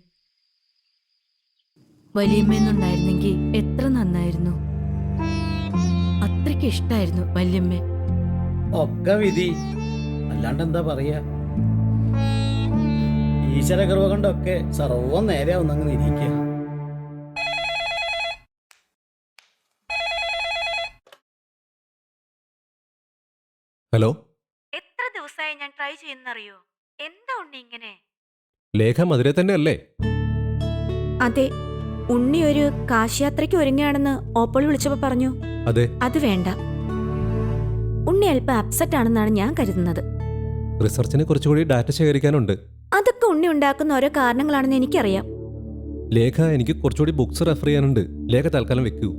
വല്യമ്മന്നുണ്ടായിരുന്നെങ്കിൽ എത്ര നന്നായിരുന്നു. അത്രയ്ക്ക് ഇഷ്ടായിരുന്നു വല്യമ്മ. ഒക്കെ വിധി, അല്ലാണ്ട് എന്താ പറയാ. ഈശ്വര കൃപ കൊണ്ടൊക്കെ സർവ്വം നേരെ ഒന്നങ്ങ് ഇരിക്കുക. ഹലോ. എത്ര ദിവസമായി ഞാൻ ട്രൈ ചെയ്യുന്നറിയോ? എന്താ ഉണ്ണി ഇങ്ങനെ? ലേഖ മധുര തന്നെ അല്ലേ? അതെ. ഉണ്ണി ഒരു കാശിയാത്രയ്ക്ക് ഒരുങ്ങുകയാണെന്ന് ഓപ്പോൾ വിളിച്ചപ്പോ പറഞ്ഞു. അതെ. അത് വേണ്ട. ഉണ്ണി അല്പം അപ്സെറ്റ് ആണെന്നാണ് ഞാൻ കരുതുന്നത്. റിസർച്ചിനെ കുറച്ചുകൂടി ഡാറ്റ ശേഖരിക്കാനുണ്ട്. അതൊക്കെ ഉണ്ണി ഉണ്ടാക്കുന്ന ഓരോ കാരണങ്ങളാണെന്ന് എനിക്കറിയാം. ലേഖ, എനിക്ക് കുറച്ചുകൂടി ബുക്സ് റെഫർ ചെയ്യാനുണ്ട്. ലേഖ തൽക്കാലം വെക്കൂ.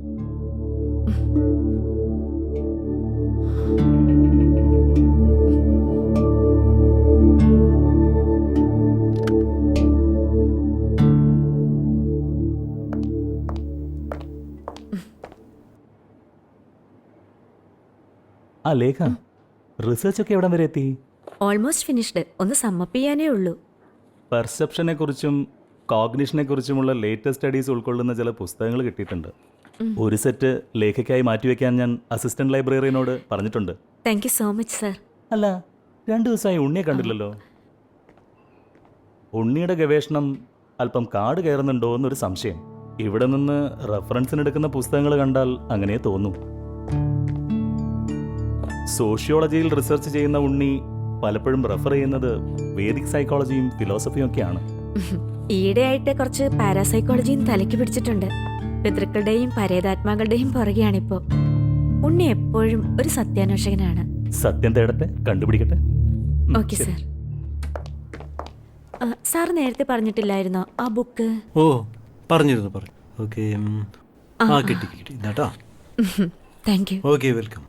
ലേഖ, റിസർച്ച് ഒക്കെ എവിടം വരെ എത്തി? Almost finished. ഒന്ന് സമ്മപ്പ് ചെയ്യാനേ ഉള്ളൂ. പെർസെപ്ഷനെ കുറിച്ചും കോഗ്നിഷനെ കുറിച്ചുമുള്ള ലേറ്റസ്റ്റ് സ്റ്റഡീസ് ഉൾക്കൊള്ളുന്ന ചില പുസ്തകങ്ങൾ കിട്ടിയിട്ടുണ്ട്. ഒരു സെറ്റ് ലേഖയ്ക്കായി മാറ്റിവെക്കാൻ ഞാൻ അസിസ്റ്റന്റ് ലൈബ്രറിയനോട് പറഞ്ഞിട്ടുണ്ട്. Thank you so much sir. അല്ല, 2 ദിവസമായി ഉണ്ണിയെ കണ്ടില്ലല്ലോ. ഉണ്ണിയുടെ ഗവേഷണം അല്പം കാട് കയറുന്നുണ്ടോ എന്നൊരു സംശയം. ഇവിടെ നിന്ന് റെഫറൻസിനെടുക്കുന്ന പുസ്തകങ്ങൾ കണ്ടാൽ അങ്ങനെ തോന്നും. സോഷ്യോളജിയിൽ റിസർച്ച് ചെയ്യുന്ന ഉണ്ണി പലപ്പോഴും റെഫർ ചെയ്യുന്നത് വേദിക് സൈക്കോളജിയും ഫിലോസഫിയും ഒക്കെയാണ്. ഈയിടെയായിട്ട് കുറച്ച് പാരാസൈക്കോളജിയും തലയ്ക്ക് പിടിച്ചിട്ടുണ്ട്. പിതൃക്കളുടെയും പരേതാത്മാക്കളുടെയും പുറകെയാണിപ്പോ. ഉണ്ണി എപ്പോഴും ഒരു സത്യാന്വേഷകനാണ്. സത്യം തേടട്ടെ, കണ്ടുപിടിക്കട്ടെ. Okay sir. സാർ നേരത്തെ പറഞ്ഞിട്ടില്ലായിരുന്നോ ആ ബുക്ക്? ഓ, പറഞ്ഞിരുന്നു. ഓക്കെ. കിട്ടി കേട്ടോ. Thank you. Okay, welcome.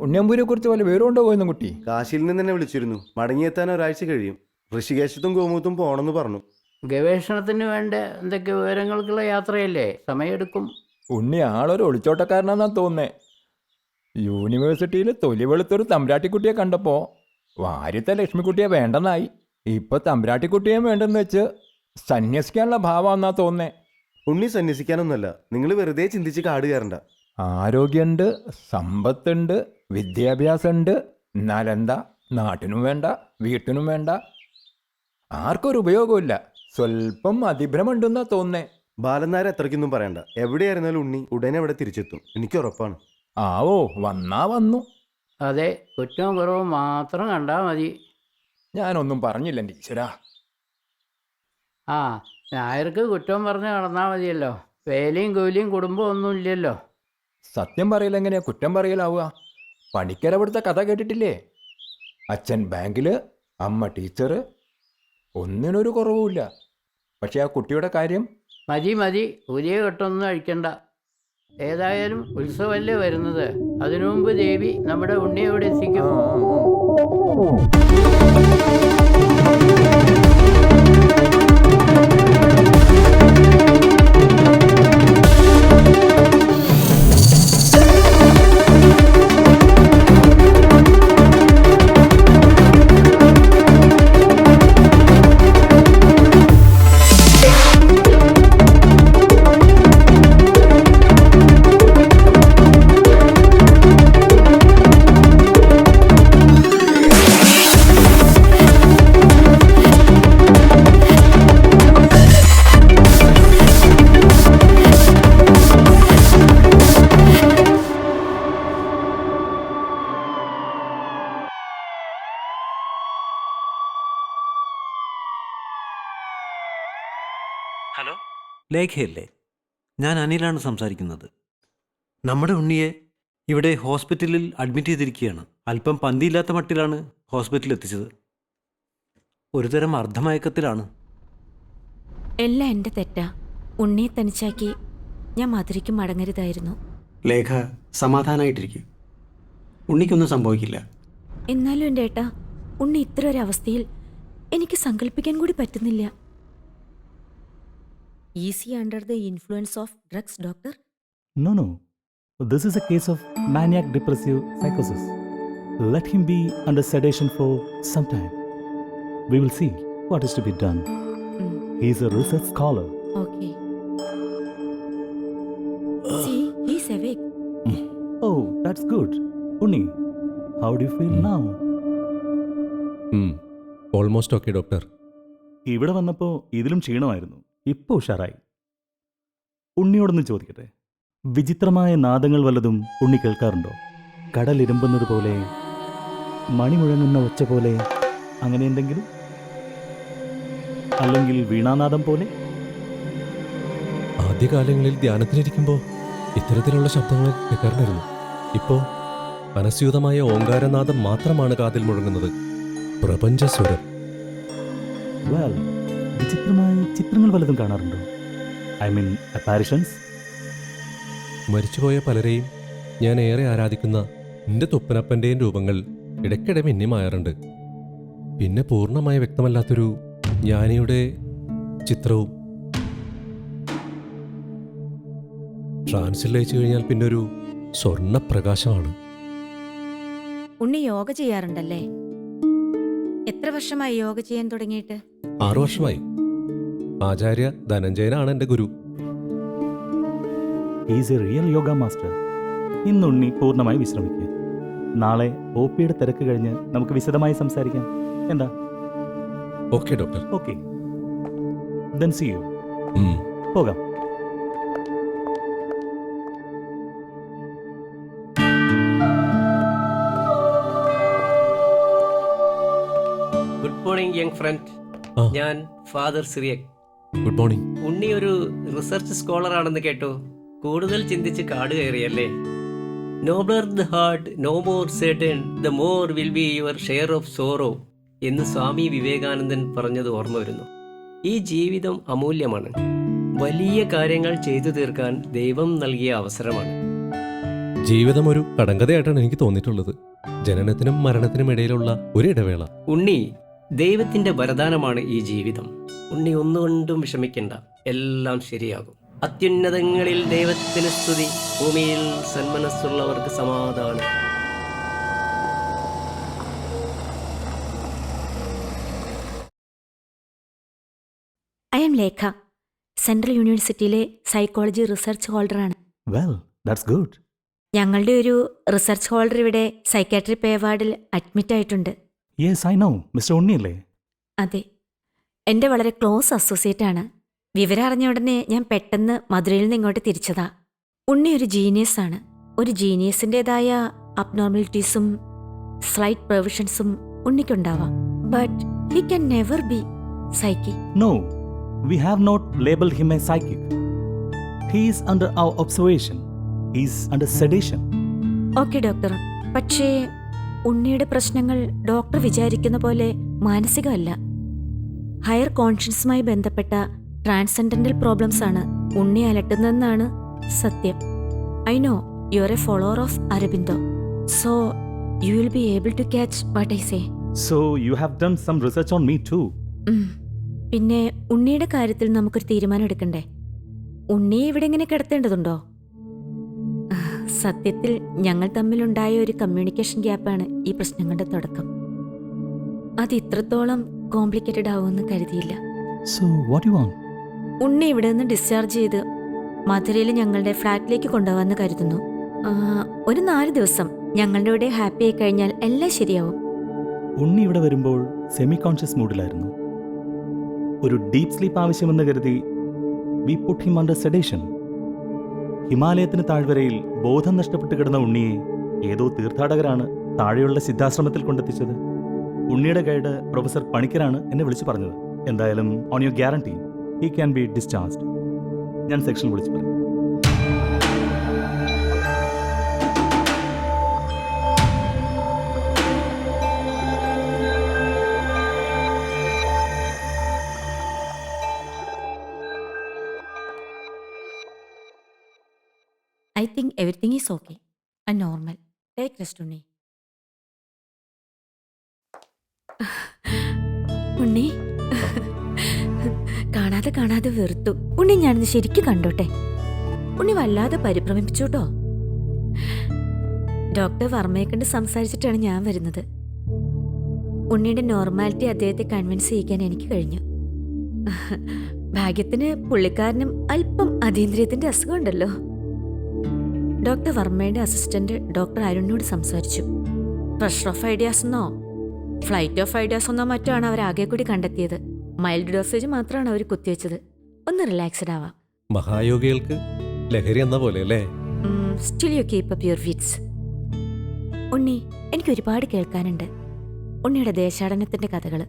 ഉണ്ണിയമ്പൂരെ കുറിച്ച് വല്ല വിവരമുണ്ടോ പോയെന്നും കുട്ടി? കാശിയിൽ നിന്ന് തന്നെ വിളിച്ചിരുന്നു. മടങ്ങിയെത്താൻ ഒരാഴ്ച കഴിയും. ഋഷികേശത്തും ഗോമുഖത്തും പോകണമെന്ന് പറഞ്ഞു. ഗവേഷണത്തിന് വേണ്ട എന്തൊക്കെ വിവരങ്ങൾക്കുള്ള യാത്രയല്ലേ, സമയമെടുക്കും. ഉണ്ണി ആളൊരു ഒളിച്ചോട്ടക്കാരനാന്നാ തോന്നേ. യൂണിവേഴ്സിറ്റിയിൽ തൊലി വെളുത്തൊരു തമ്പുരാട്ടിക്കുട്ടിയെ കണ്ടപ്പോൾ വാര്യത്തെ ലക്ഷ്മിക്കുട്ടിയെ വേണ്ടെന്നായി. ഇപ്പൊ തമ്പുരാട്ടിക്കുട്ടിയെ വേണ്ടെന്ന് വെച്ച് സന്യസിക്കാനുള്ള ഭാവമെന്നാ തോന്നേ. ഉണ്ണി സന്യസിക്കാനൊന്നുമല്ല. നിങ്ങൾ വെറുതെ ചിന്തിച്ച് കാട് കയറണ്ട. ആരോഗ്യമുണ്ട്, സമ്പത്തുണ്ട്, വിദ്യാഭ്യാസമുണ്ട്. എന്നാലെന്താ, നാട്ടിനും വേണ്ട, വീട്ടിനും വേണ്ട, ആർക്കൊരു ഉപയോഗമില്ല. സ്വല്പം അതിഭ്രമുണ്ടെന്നാ തോന്നേ. ബാലനാരെ അത്രയ്ക്കൊന്നും പറയണ്ട. എവിടെയായിരുന്നാലും ഉണ്ണി ഉടനെ അവിടെ തിരിച്ചെത്തും, എനിക്ക് ഉറപ്പാണ്. ആവോ, വന്നാ വന്നു. അതെ, കുറ്റവും കുറവും മാത്രം കണ്ടാൽ മതി. ഞാനൊന്നും പറഞ്ഞില്ല എൻ്റെ ഈശ്വരാ. ആ, നായർക്ക് കുറ്റം പറഞ്ഞ് നടന്നാൽ മതിയല്ലോ. വേലയും കൂലിയും കുടുംബം ഒന്നും ഇല്ലല്ലോ. സത്യം പറയില്ല എങ്ങനെയാ കുറ്റം പറയലാവുക? പണിക്കരവിടുത്തെ കഥ കേട്ടിട്ടില്ലേ? അച്ഛൻ ബാങ്കിൽ, അമ്മ ടീച്ചർ, ഒന്നിനൊരു കുറവുമില്ല. പക്ഷെ ആ കുട്ടിയുടെ കാര്യം മതി മതി, പുതിയ കെട്ടൊന്നും അഴിക്കണ്ട. ഏതായാലും ഉത്സവമല്ലേ വരുന്നത്, അതിനു മുമ്പ് ദേവി നമ്മുടെ ഉണ്ണിയെ ഇവിടെ എത്തിക്കും. ഹലോ, ലേഖയല്ലേ? ഞാൻ അനിലാണ് സംസാരിക്കുന്നത്. നമ്മുടെ ഉണ്ണിയെ ഇവിടെ ഹോസ്പിറ്റലിൽ അഡ്മിറ്റ് ചെയ്തിരിക്കുകയാണ്. അല്പം പന്തിയില്ലാത്ത മട്ടിലാണ് ഹോസ്പിറ്റലിൽ എത്തിച്ചത്. ഒരുതരം അർദ്ധമയക്കത്തിലാണ്. എല്ലാം എൻ്റെ തെറ്റാ. ഉണ്ണിയെ തനിച്ചാക്കി ഞാൻ മധുരയ്ക്ക് മടങ്ങരുതായിരുന്നു. ലേഖ, സമാധാനമായിട്ടിരിക്കും. ഉണ്ണിക്കൊന്നും സംഭവിക്കില്ല. എന്നാലും എൻ്റെ ഏട്ടാ, ഉണ്ണി ഇത്ര ഒരു അവസ്ഥയിൽ എനിക്ക് സങ്കല്പിക്കാൻ കൂടി പറ്റുന്നില്ല. Easy under the influence of drugs, doctor? No, no. This is a case of maniac depressive psychosis. Let him be under sedation for some time. We will see what is to be done. He is a research scholar. Okay. See, he's awake. Oh, that's good. Unni, how do you feel now? Almost okay doctor. ഇവിടെ വന്നപ്പോൾ ഇതിലും ക്ഷീണമായിരുന്നു. ഇപ്പോൾ ഉഷാറായി. ഉണ്ണിയോടൊന്ന് ചോദിക്കട്ടെ, വിചിത്രമായ നാദങ്ങൾ വല്ലതും ഉണ്ണി കേൾക്കാറുണ്ടോ? കടലിരുമ്പുന്നത് പോലെ, മണി മുഴങ്ങുന്ന ഒച്ച പോലെ, അങ്ങനെ എന്തെങ്കിലും? അല്ലെങ്കിൽ വീണാനാദം പോലെ? ആദ്യകാലങ്ങളിൽ ധ്യാനത്തിലിരിക്കുമ്പോൾ ഇത്തരത്തിലുള്ള ശബ്ദങ്ങൾ കേൾക്കാറുണ്ടായിരുന്നു. ഇപ്പോൾ മനസ്യൂതമായ ഓങ്കാരനാദം മാത്രമാണ് കാതിൽ മുഴങ്ങുന്നത്. പ്രപഞ്ചസ്വരം. Well, വിചിത്രമായ ചിത്രങ്ങൾ വല്ലതും കാണാറുണ്ടോ? I mean apparitions? മരിച്ചുപോയ പലരെയും ഞാൻ ഏറെ ആരാധിക്കുന്ന എൻ്റെ തൊപ്പനപ്പൻ്റെയും രൂപങ്ങൾ ഇടയ്ക്കിടെ മിന്നിമായാറുണ്ട്. പിന്നെ പൂർണ്ണമായി വ്യക്തമല്ലാത്തൊരു ജ്ഞാനിയുടെ ചിത്രവും. ട്രാൻസിൽ ലയിച്ചു കഴിഞ്ഞാൽ പിന്നെ ഒരു സ്വർണ്ണപ്രകാശമാണ്. ഉണ്ണി യോഗ ചെയ്യാറുണ്ടല്ലേ? എത്ര വർഷമായി യോഗ ചെയ്യാൻ തുടങ്ങിയിട്ട്? 6 വർഷമായി. ആചാര്യ ധനഞ്ജയനാണ് എൻ്റെ ഗുരു. Is a real yoga master. ഇന്ന് ഉണ്ണി പൂർണ്ണമായി വിശ്രമിക്കുക. നാളെ OPയുടെ തിരക്ക് കഴിഞ്ഞ് നമുക്ക് വിശദമായി സംസാരിക്കാം. എന്താ? Okay doctor. Okay, then see you. പോകാം. Good morning young friend. ഞാൻ father Cyriac. Good morning. Unni ഒരു റിസർച്ച് സ്കോളർ ആണെന്ന് കേട്ടു. കൂടുതൽ ചിന്തിച്ച് കാട് കയറിയല്ലേ? Nobler the heart, no more certain, the more will be your share of sorrow എന്ന് സ്വാമി വിവേകാനന്ദൻ പറഞ്ഞത് ഓർമ്മ വരുന്നു. ഈ ജീവിതം അമൂല്യമാണ്. വലിയ കാര്യങ്ങൾ ചെയ്തു തീർക്കാൻ ദൈവം നൽകിയ അവസരമാണ്. ജീവിതം ഒരു കടങ്കഥയായിട്ടാണ് എനിക്ക് തോന്നിയിട്ടുള്ളത്. ജനനത്തിനും മരണത്തിനും ഇടയിലുള്ള ഒരു ഇടവേള. ഉണ്ണി, ദൈവത്തിന്റെ വരദാനമാണ് ഈ ജീവിതം. ഉണ്ണി ഒന്നുകൊണ്ടും വിഷമിക്കണ്ട, എല്ലാം ശരിയാകും. അത്യുന്നതങ്ങളിൽ ദൈവത്തിന് സ്തുതി, ഭൂമിയിൽ സന്മനസ്സുള്ളവർക്ക് സമാധാനം. ഐ എം ലേഖ, സെൻട്രൽ യൂണിവേഴ്സിറ്റിയിലെ സൈക്കോളജി റിസർച്ച് ഹോൾഡറാണ്. Well, that's good. ഞങ്ങളുടെ ഒരു റിസർച്ച് ഹോൾഡർ ഇവിടെ സൈക്കാട്രി പേ വാർഡിൽ അഡ്മിറ്റ് ആയിട്ടുണ്ട്. Yes, I know. Mr. ഉണ്ണിയല്ലേ? അതെ, എൻ്റെ വളരെ ക്ലോസ് അസോസിയേറ്റ് ആണ്. വിവരം അറിഞ്ഞ ഉടനെ ഞാൻ പെട്ടെന്ന് മധുരയിൽ നിന്ന് ഇങ്ങോട്ട് തിരിച്ചതാ. ഉണ്ണി ഒരു ജീനിയസ് ആണ്. ഒരു ജീനിയസിൻ്റെതായ അബ്നോർമാലിറ്റീസും സ്ലൈറ്റ് പ്രൊവിഷൻസും ഉണ്ണിക്കുണ്ടാവാം. But he can never be psychic. No, we have not labeled him a psychic. He is under our observation. He is under sedation. Okay doctor, പക്ഷേ ഉണ്ണിയുടെ പ്രശ്നങ്ങൾ ഡോക്ടർ വിചാരിക്കുന്ന പോലെ മാനസികമല്ല. ഹയർ കോൺഷ്യൻസുമായി ബന്ധപ്പെട്ട ട്രാൻസെൻഡന്റൽ പ്രോബ്ലംസ് ആണ് ഉണ്ണി അലട്ടുന്നതെന്നാണ് സത്യം. I know you are a follower of Aurobindo, so you will be able to catch what I say. So you have done some research on me too. പിന്നെ ഉണ്ണിയുടെ കാര്യത്തിൽ നമുക്കൊരു തീരുമാനം എടുക്കണ്ടേ? ഉണ്ണിയെ ഇവിടെ ഇങ്ങനെ കിടത്തേണ്ടതുണ്ടോ? സത്യത്തിൽ ഞങ്ങൾ തമ്മിലുണ്ടായ ഒരു കമ്മ്യൂണിക്കേഷൻ ഗ്യാപ്പാണ് ഈ പ്രശ്നങ്ങളുടെ തുടക്കം. അത് ഇത്രത്തോളം കോംപ്ലിക്കേറ്റഡ് ആവുമെന്ന് കരുതിയില്ല. So what do you want? ഉണ്ണി ഇവിടെ നിന്ന് ഡിസ്ചാർജ് ചെയ്ത് മധുരയിൽ ഞങ്ങളുടെ ഫ്ലാറ്റിലേക്ക് കൊണ്ടുപോകാമെന്ന് കരുതുന്നു. ഒരു 4 ദിവസം ഞങ്ങളുടെ ഇവിടെ ഹാപ്പി ആയി കഴിഞ്ഞാൽ എല്ലാം ശരിയാവും. ഉണ്ണി ഇവിടെ വരുമ്പോൾ സെമി കോൺഷ്യസ് മൂഡിലായിരുന്നു. ഒരു ഡീപ് സ്ലീപ്പ് ആവശ്യമെന്ന് കരുതി we put him under sedation. ഹിമാലയത്തിന് താഴ്വരയിൽ ബോധം നഷ്ടപ്പെട്ട് കിടന്ന ഉണ്ണിയെ ഏതോ തീർത്ഥാടകരാണ് താഴെയുള്ള സിദ്ധാശ്രമത്തിൽ കൊണ്ടെത്തിച്ചത്. ഉണ്ണിയുടെ ഗൈഡ് പ്രൊഫസർ പണിക്കരാണ് എന്നെ വിളിച്ചു പറഞ്ഞത്. എന്തായാലും on your guarantee he can be discharged. ഞാൻ സെക്ഷൻ വിളിച്ചു പറയും. I think everything is okay and normal. Take rest, ഉണ്ണി. ഉണ്ണി കാണാതെ വെറുത്തു. ഉണ്ണി ഞാനിന്ന് ശരിക്കും കണ്ടോട്ടെ. ഉണ്ണി വല്ലാതെ പരിഭ്രമിപ്പിച്ചോട്ടോ. ഡോക്ടർ വർമ്മയെ കണ്ട് സംസാരിച്ചിട്ടാണ് ഞാൻ വരുന്നത്. ഉണ്ണിയുടെ നോർമാലിറ്റി അദ്ദേഹത്തെ കൺവിൻസ് ചെയ്യിക്കാൻ എനിക്ക് കഴിഞ്ഞു. ഭാഗ്യത്തിന് പുള്ളിക്കാരനും അല്പം അതീന്ദ്രിയത്തിന്റെ അസുഖമുണ്ടല്ലോ. ഡോക്ടർ വർമ്മയുടെ അസിസ്റ്റന്റ് ഡോക്ടർ അരുണിനോട് സംസാരിച്ചു. പ്രഷർ ഓഫ് ഐഡിയാസ് എന്നോ ഫ്ലൈറ്റ് ഓഫ് ഐഡിയാസ് എന്നോ മറ്റോ ആണ് അവർ ആകെ കൂടി കണ്ടെത്തിയത്. മൈൽഡ് ഡോസേജ് മാത്രമാണ് അവർ കുത്തിവെച്ചത്. ഒന്ന് റിലാക്സ്ഡ് ആവാം. മഹായോഗികൾക്ക് ലഹരി എന്ന പോലെ അല്ലേ? Still you keep up your wits. Unni, എനിക്ക് ഒരുപാട് കേൾക്കാനുണ്ട്. ഉണ്ണിയുടെ ദേശാടനത്തിന്റെ കഥകൾ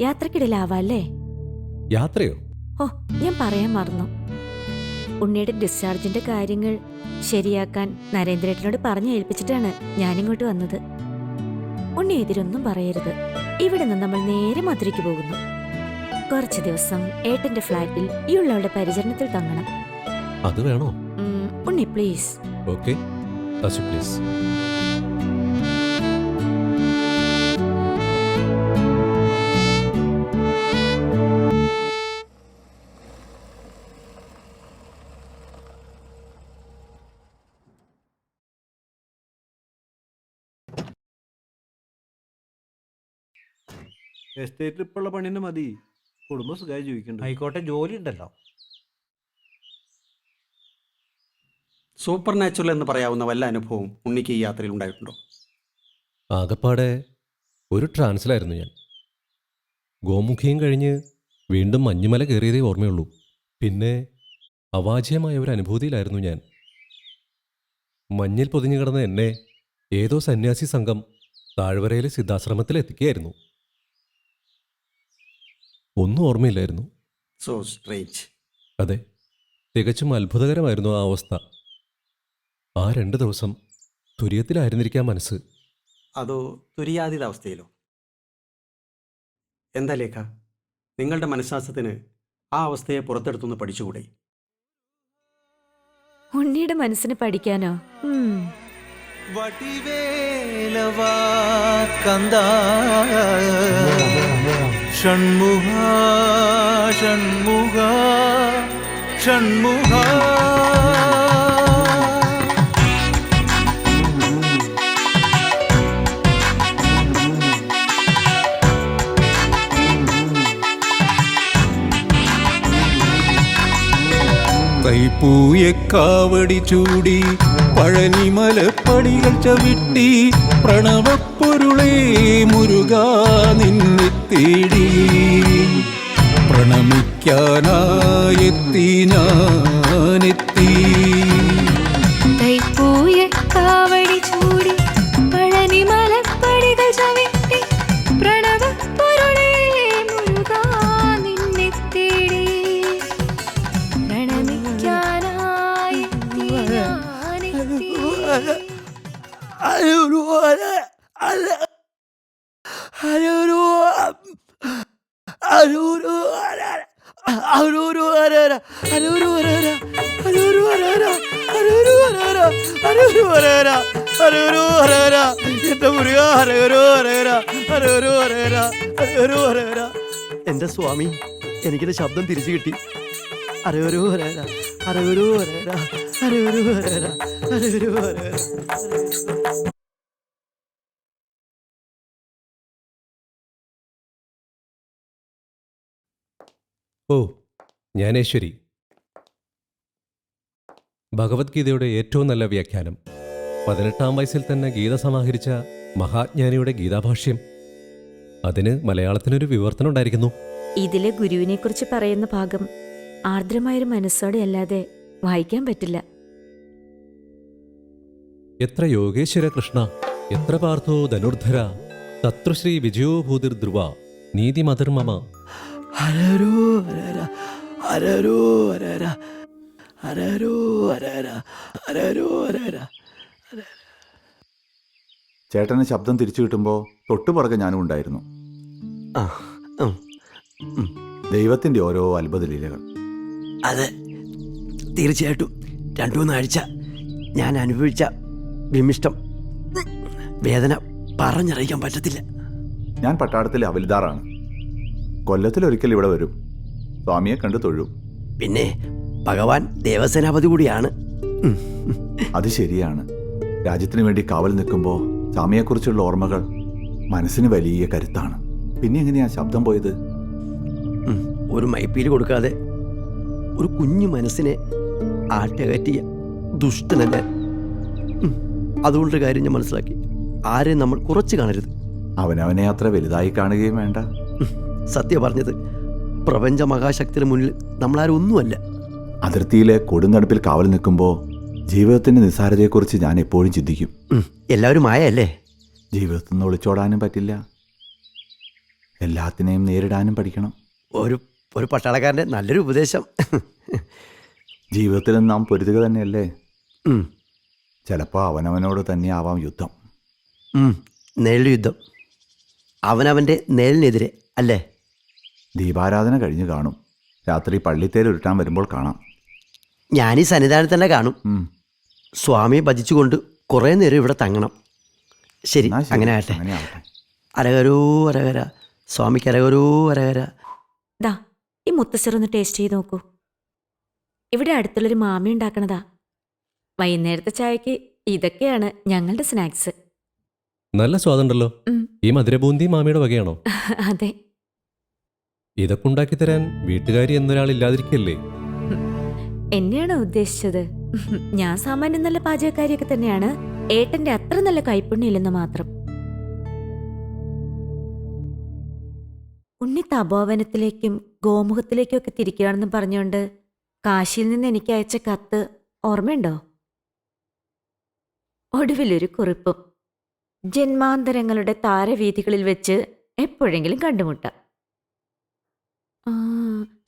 യാത്രക്കിടയിലാവാല്ലേ? യാത്രയോ? ഓ, ഞാൻ പറയാൻ മറന്നു. ഉണ്ണിയുടെ ഡിസ്ചാർജിന്റെ കാര്യങ്ങൾ ശരിയാക്കാൻ നരേന്ദ്രേട്ടനോട് പറഞ്ഞു ഏൽപ്പിച്ചിട്ടാണ് ഞാനിങ്ങോട്ട് വന്നത്. ഉണ്ണി എതിരൊന്നും പറയരുത്. ഇവിടെ നിന്ന് നമ്മൾ നേരെ മധുരയ്ക്ക് പോകുന്നു. കുറച്ച് ദിവസം ഏട്ടന്റെ ഫ്ലാറ്റിൽ ഈ ഉള്ളവളുടെ പരിചരണത്തിൽ തങ്ങണം. അത് വേണോ? ഉണ്ണി പ്ലീസ്. Okay, please. എസ്റ്റേറ്റിൽ ഇപ്പോഴുള്ള പണിന് മതി. കുടുംബം സുഖമായി ജീവിക്കണ്ട. ആയിക്കോട്ടെ, ജോലി ഉണ്ടല്ലോ. സൂപ്പർ നാച്ചുറൽ എന്ന് പറയാവുന്ന വല്ല അനുഭവവും ഉണ്ണിക്ക് ഈ യാത്രയിൽ ഉണ്ടായിട്ടുണ്ടോ? ആകപ്പാടെ ഒരു ട്രാൻസിലായിരുന്നു ഞാൻ. ഗോമുഖിയും കഴിഞ്ഞ് വീണ്ടും മഞ്ഞുമല കയറിയതേ ഓർമ്മയുള്ളൂ. പിന്നെ അവാച്യമായ ഒരു അനുഭൂതിയിലായിരുന്നു ഞാൻ. മഞ്ഞിൽ പൊതിഞ്ഞു കിടന്ന എന്നെ ഏതോ സന്യാസി സംഘം താഴ്വരയിലെ സിദ്ധാശ്രമത്തിൽ എത്തിക്കുകയായിരുന്നു. ഒന്നും ഓർമ്മയില്ലായിരുന്നു. So strange. അതെ, തികച്ചും അത്ഭുതകരമായിരുന്നു ആ അവസ്ഥ. ആ 2 ദിവസം തുര്യത്തിലായിരുന്നിരിക്കാം മനസ്സ്. അതോ തുര്യാതീത അവസ്ഥയിലോ? എന്താ ലേഖ, നിങ്ങളുടെ മനഃശാസ്ത്രത്തിന് ആ അവസ്ഥയെ പുറത്തെടുത്തുനിന്ന് പഠിച്ചുകൂടെ? ഉണ്ണിയുടെ മനസ്സിന് പഠിക്കാനോ? വടിവേലവാ കന്ദ ഷൺമുഖ ഷൺമുഖ ഷൺമുഖ കൈപ്പൂയക്കാവടി ചൂടി പഴനിമലപ്പടികൾ ചവിട്ടി പ്രണവപ്പൊരുളേ മുരുകാ നിന്നെ തേടി പ്രണമിക്കാനായെത്തി ഞാനെത്തി. കൈപ്പൂയക്കാവടി ചൂടി പഴനിമലപ്പടികൾ ചവിട്ടി പ്രണവപ്പൊരുളേ മുരുകാ നിന്നെ തേടി പ്രണമിക്കാനായെത്തി ഞാനെത്തി. എന്റെ സ്വാമി, എനിക്കിന്റെ ശബ്ദം തിരിച്ചു കിട്ടി. അരയൊരു ഹരേര അരയൊരു ഹരേര അരയൊരു ഹരേര അരയൊരു ഹരേര. ഓ, ജ്ഞാനേശ്വരി. ഭഗവത്ഗീതയുടെ ഏറ്റവും നല്ല വ്യാഖ്യാനം. 18-ാം വയസ്സിൽ തന്നെ ഗീത സമാഹരിച്ച മഹാജ്ഞാനിയുടെ ഗീതാഭാഷ്യം. അതിന് മലയാളത്തിനൊരു വിവർത്തനം ഉണ്ടായിരിക്കുന്നു. ഇതിലെ ഗുരുവിനെ കുറിച്ച് പറയുന്ന ഭാഗം ആർദ്രമായൊരു മനസ്സോടെ അല്ലാതെ വായിക്കാൻ പറ്റില്ല. എത്ര യോഗേശ്വര കൃഷ്ണ, എത്ര പാർത്ഥോ ധനുർധര, തത്രുശ്രീ വിജയോ ഭൂതിർ ധ്രുവ, നീതിമധർമ്മമ. അരരോ അരര അരരോ അരര അരരോ അരര അരരോ അരര. ചേട്ടന് ശബ്ദം തിരിച്ചു കിട്ടുമ്പോൾ തൊട്ടുപുറകെ ഞാനും ഉണ്ടായിരുന്നു. ദൈവത്തിൻ്റെ ഓരോ അത്ഭുത ലീലകൾ. അതെ, തീർച്ചയായിട്ടും 2-3 ആഴ്ച ഞാൻ അനുഭവിച്ച വിമിഷ്ടം വേദന പറഞ്ഞറിയിക്കാൻ പറ്റത്തില്ല. ഞാൻ പട്ടാളത്തിലെ ഹവിൽദാറാണ്. കൊല്ലത്തിലൊരിക്കൽ ഇവിടെ വരും, സ്വാമിയെ കണ്ടു തൊഴും. പിന്നെ ഭഗവാൻ ദേവസേനാപതി കൂടിയാണ്. അത് ശരിയാണ്. രാജ്യത്തിന് വേണ്ടി കാവൽ നിൽക്കുമ്പോൾ സ്വാമിയെക്കുറിച്ചുള്ള ഓർമ്മകൾ മനസ്സിന് വലിയ കരുത്താണ്. പിന്നെ എങ്ങനെയാ ശബ്ദം പോയത്? ഒരു മൈപ്പീൽ കൊടുക്കാതെ ഒരു കുഞ്ഞു മനസ്സിനെ ആട്ടകറ്റിയ ദുഷ്ടനല്ല. അതുകൊണ്ടൊരു കാര്യം ഞാൻ മനസ്സിലാക്കി, ആരെയും നമ്മൾ കുറച്ച് കാണരുത്. അവനവനെ അത്ര വലുതായി കാണുകയും വേണ്ട. സത്യം പറഞ്ഞത്, പ്രപഞ്ച മഹാശക്തിയുടെ മുന്നിൽ നമ്മളാരും ഒന്നുമല്ല. അതിർത്തിയിലെ കൊടുന്തണുപ്പിൽ കാവൽ നിൽക്കുമ്പോൾ ജീവിതത്തിൻ്റെ നിസ്സാരതയെക്കുറിച്ച് ഞാൻ എപ്പോഴും ചിന്തിക്കും. എല്ലാവരും മായല്ലേ? ജീവിതത്തിൽ നിന്ന് ഒളിച്ചോടാനും പറ്റില്ല, എല്ലാത്തിനെയും നേരിടാനും പഠിക്കണം. ഒരു പട്ടാളക്കാരൻ്റെ നല്ലൊരു ഉപദേശം. ജീവിതത്തിൽ നാം പൊരുതുക തന്നെയല്ലേ? ചിലപ്പോൾ അവനവനോട് തന്നെ ആവാം യുദ്ധം. നേരിൽ യുദ്ധം അവനവൻ്റെ നേരിനെതിരെ അല്ലേ? ദീപാരാധന കഴിഞ്ഞ് കാണും. രാത്രി പള്ളിത്തേര് ഉരുട്ടാൻ വരുമ്പോൾ കാണാം. ഞാനീ സന്നിധാനത്ത് തന്നെ കാണും. സ്വാമിയെ ഭജിച്ചുകൊണ്ട് കുറേ നേരം ഇവിടെ തങ്ങണം. ശരി, അങ്ങനെ ആകട്ടെ. അരകരോ അരകര, സ്വാമിക്ക് അരകരോ അരകര. ദാ, ഈ മുത്തശ്ശറൊന്ന് ടേസ്റ്റ് ചെയ്ത് നോക്കൂ. ഇവിടെ അടുത്തുള്ളൊരു മാമി ഉണ്ടാക്കണതാ. വൈകുന്നേരത്തെ ചായക്ക് ഇതൊക്കെയാണ് ഞങ്ങളുടെ സ്നാക്സ്. നല്ല സ്വാദുണ്ടല്ലോ. ഈ മധുരബൂന്തി മാമിയുടെ വകയാണോ? അതെ. ഇതൊക്കെ ഉണ്ടാക്കി തരാൻ വീട്ടുകാരി എന്നൊരാളില്ലാതിരിക്കല്ലേ? എന്നെയാണോ ഉദ്ദേശിച്ചത്? ഞാൻ സാമാന്യം നല്ല പാചകക്കാരിയൊക്കെ തന്നെയാണ്. ഏട്ടന്റെ അത്ര നല്ല കൈപ്പുണ്യില്ലെന്ന് മാത്രം. ഉണ്ണി തപോവനത്തിലേക്കും ഗോമുഖത്തിലേക്കും ഒക്കെ തിരിക്കുകയാണെന്ന് പറഞ്ഞുകൊണ്ട് കാശിയിൽ നിന്ന് എനിക്ക് അയച്ച കത്ത് ഓർമ്മയുണ്ടോ? ഒടുവിലൊരു കുറിപ്പും, ജന്മാന്തരങ്ങളുടെ താരവീഥികളിൽ വെച്ച് എപ്പോഴെങ്കിലും കണ്ടുമുട്ടാം.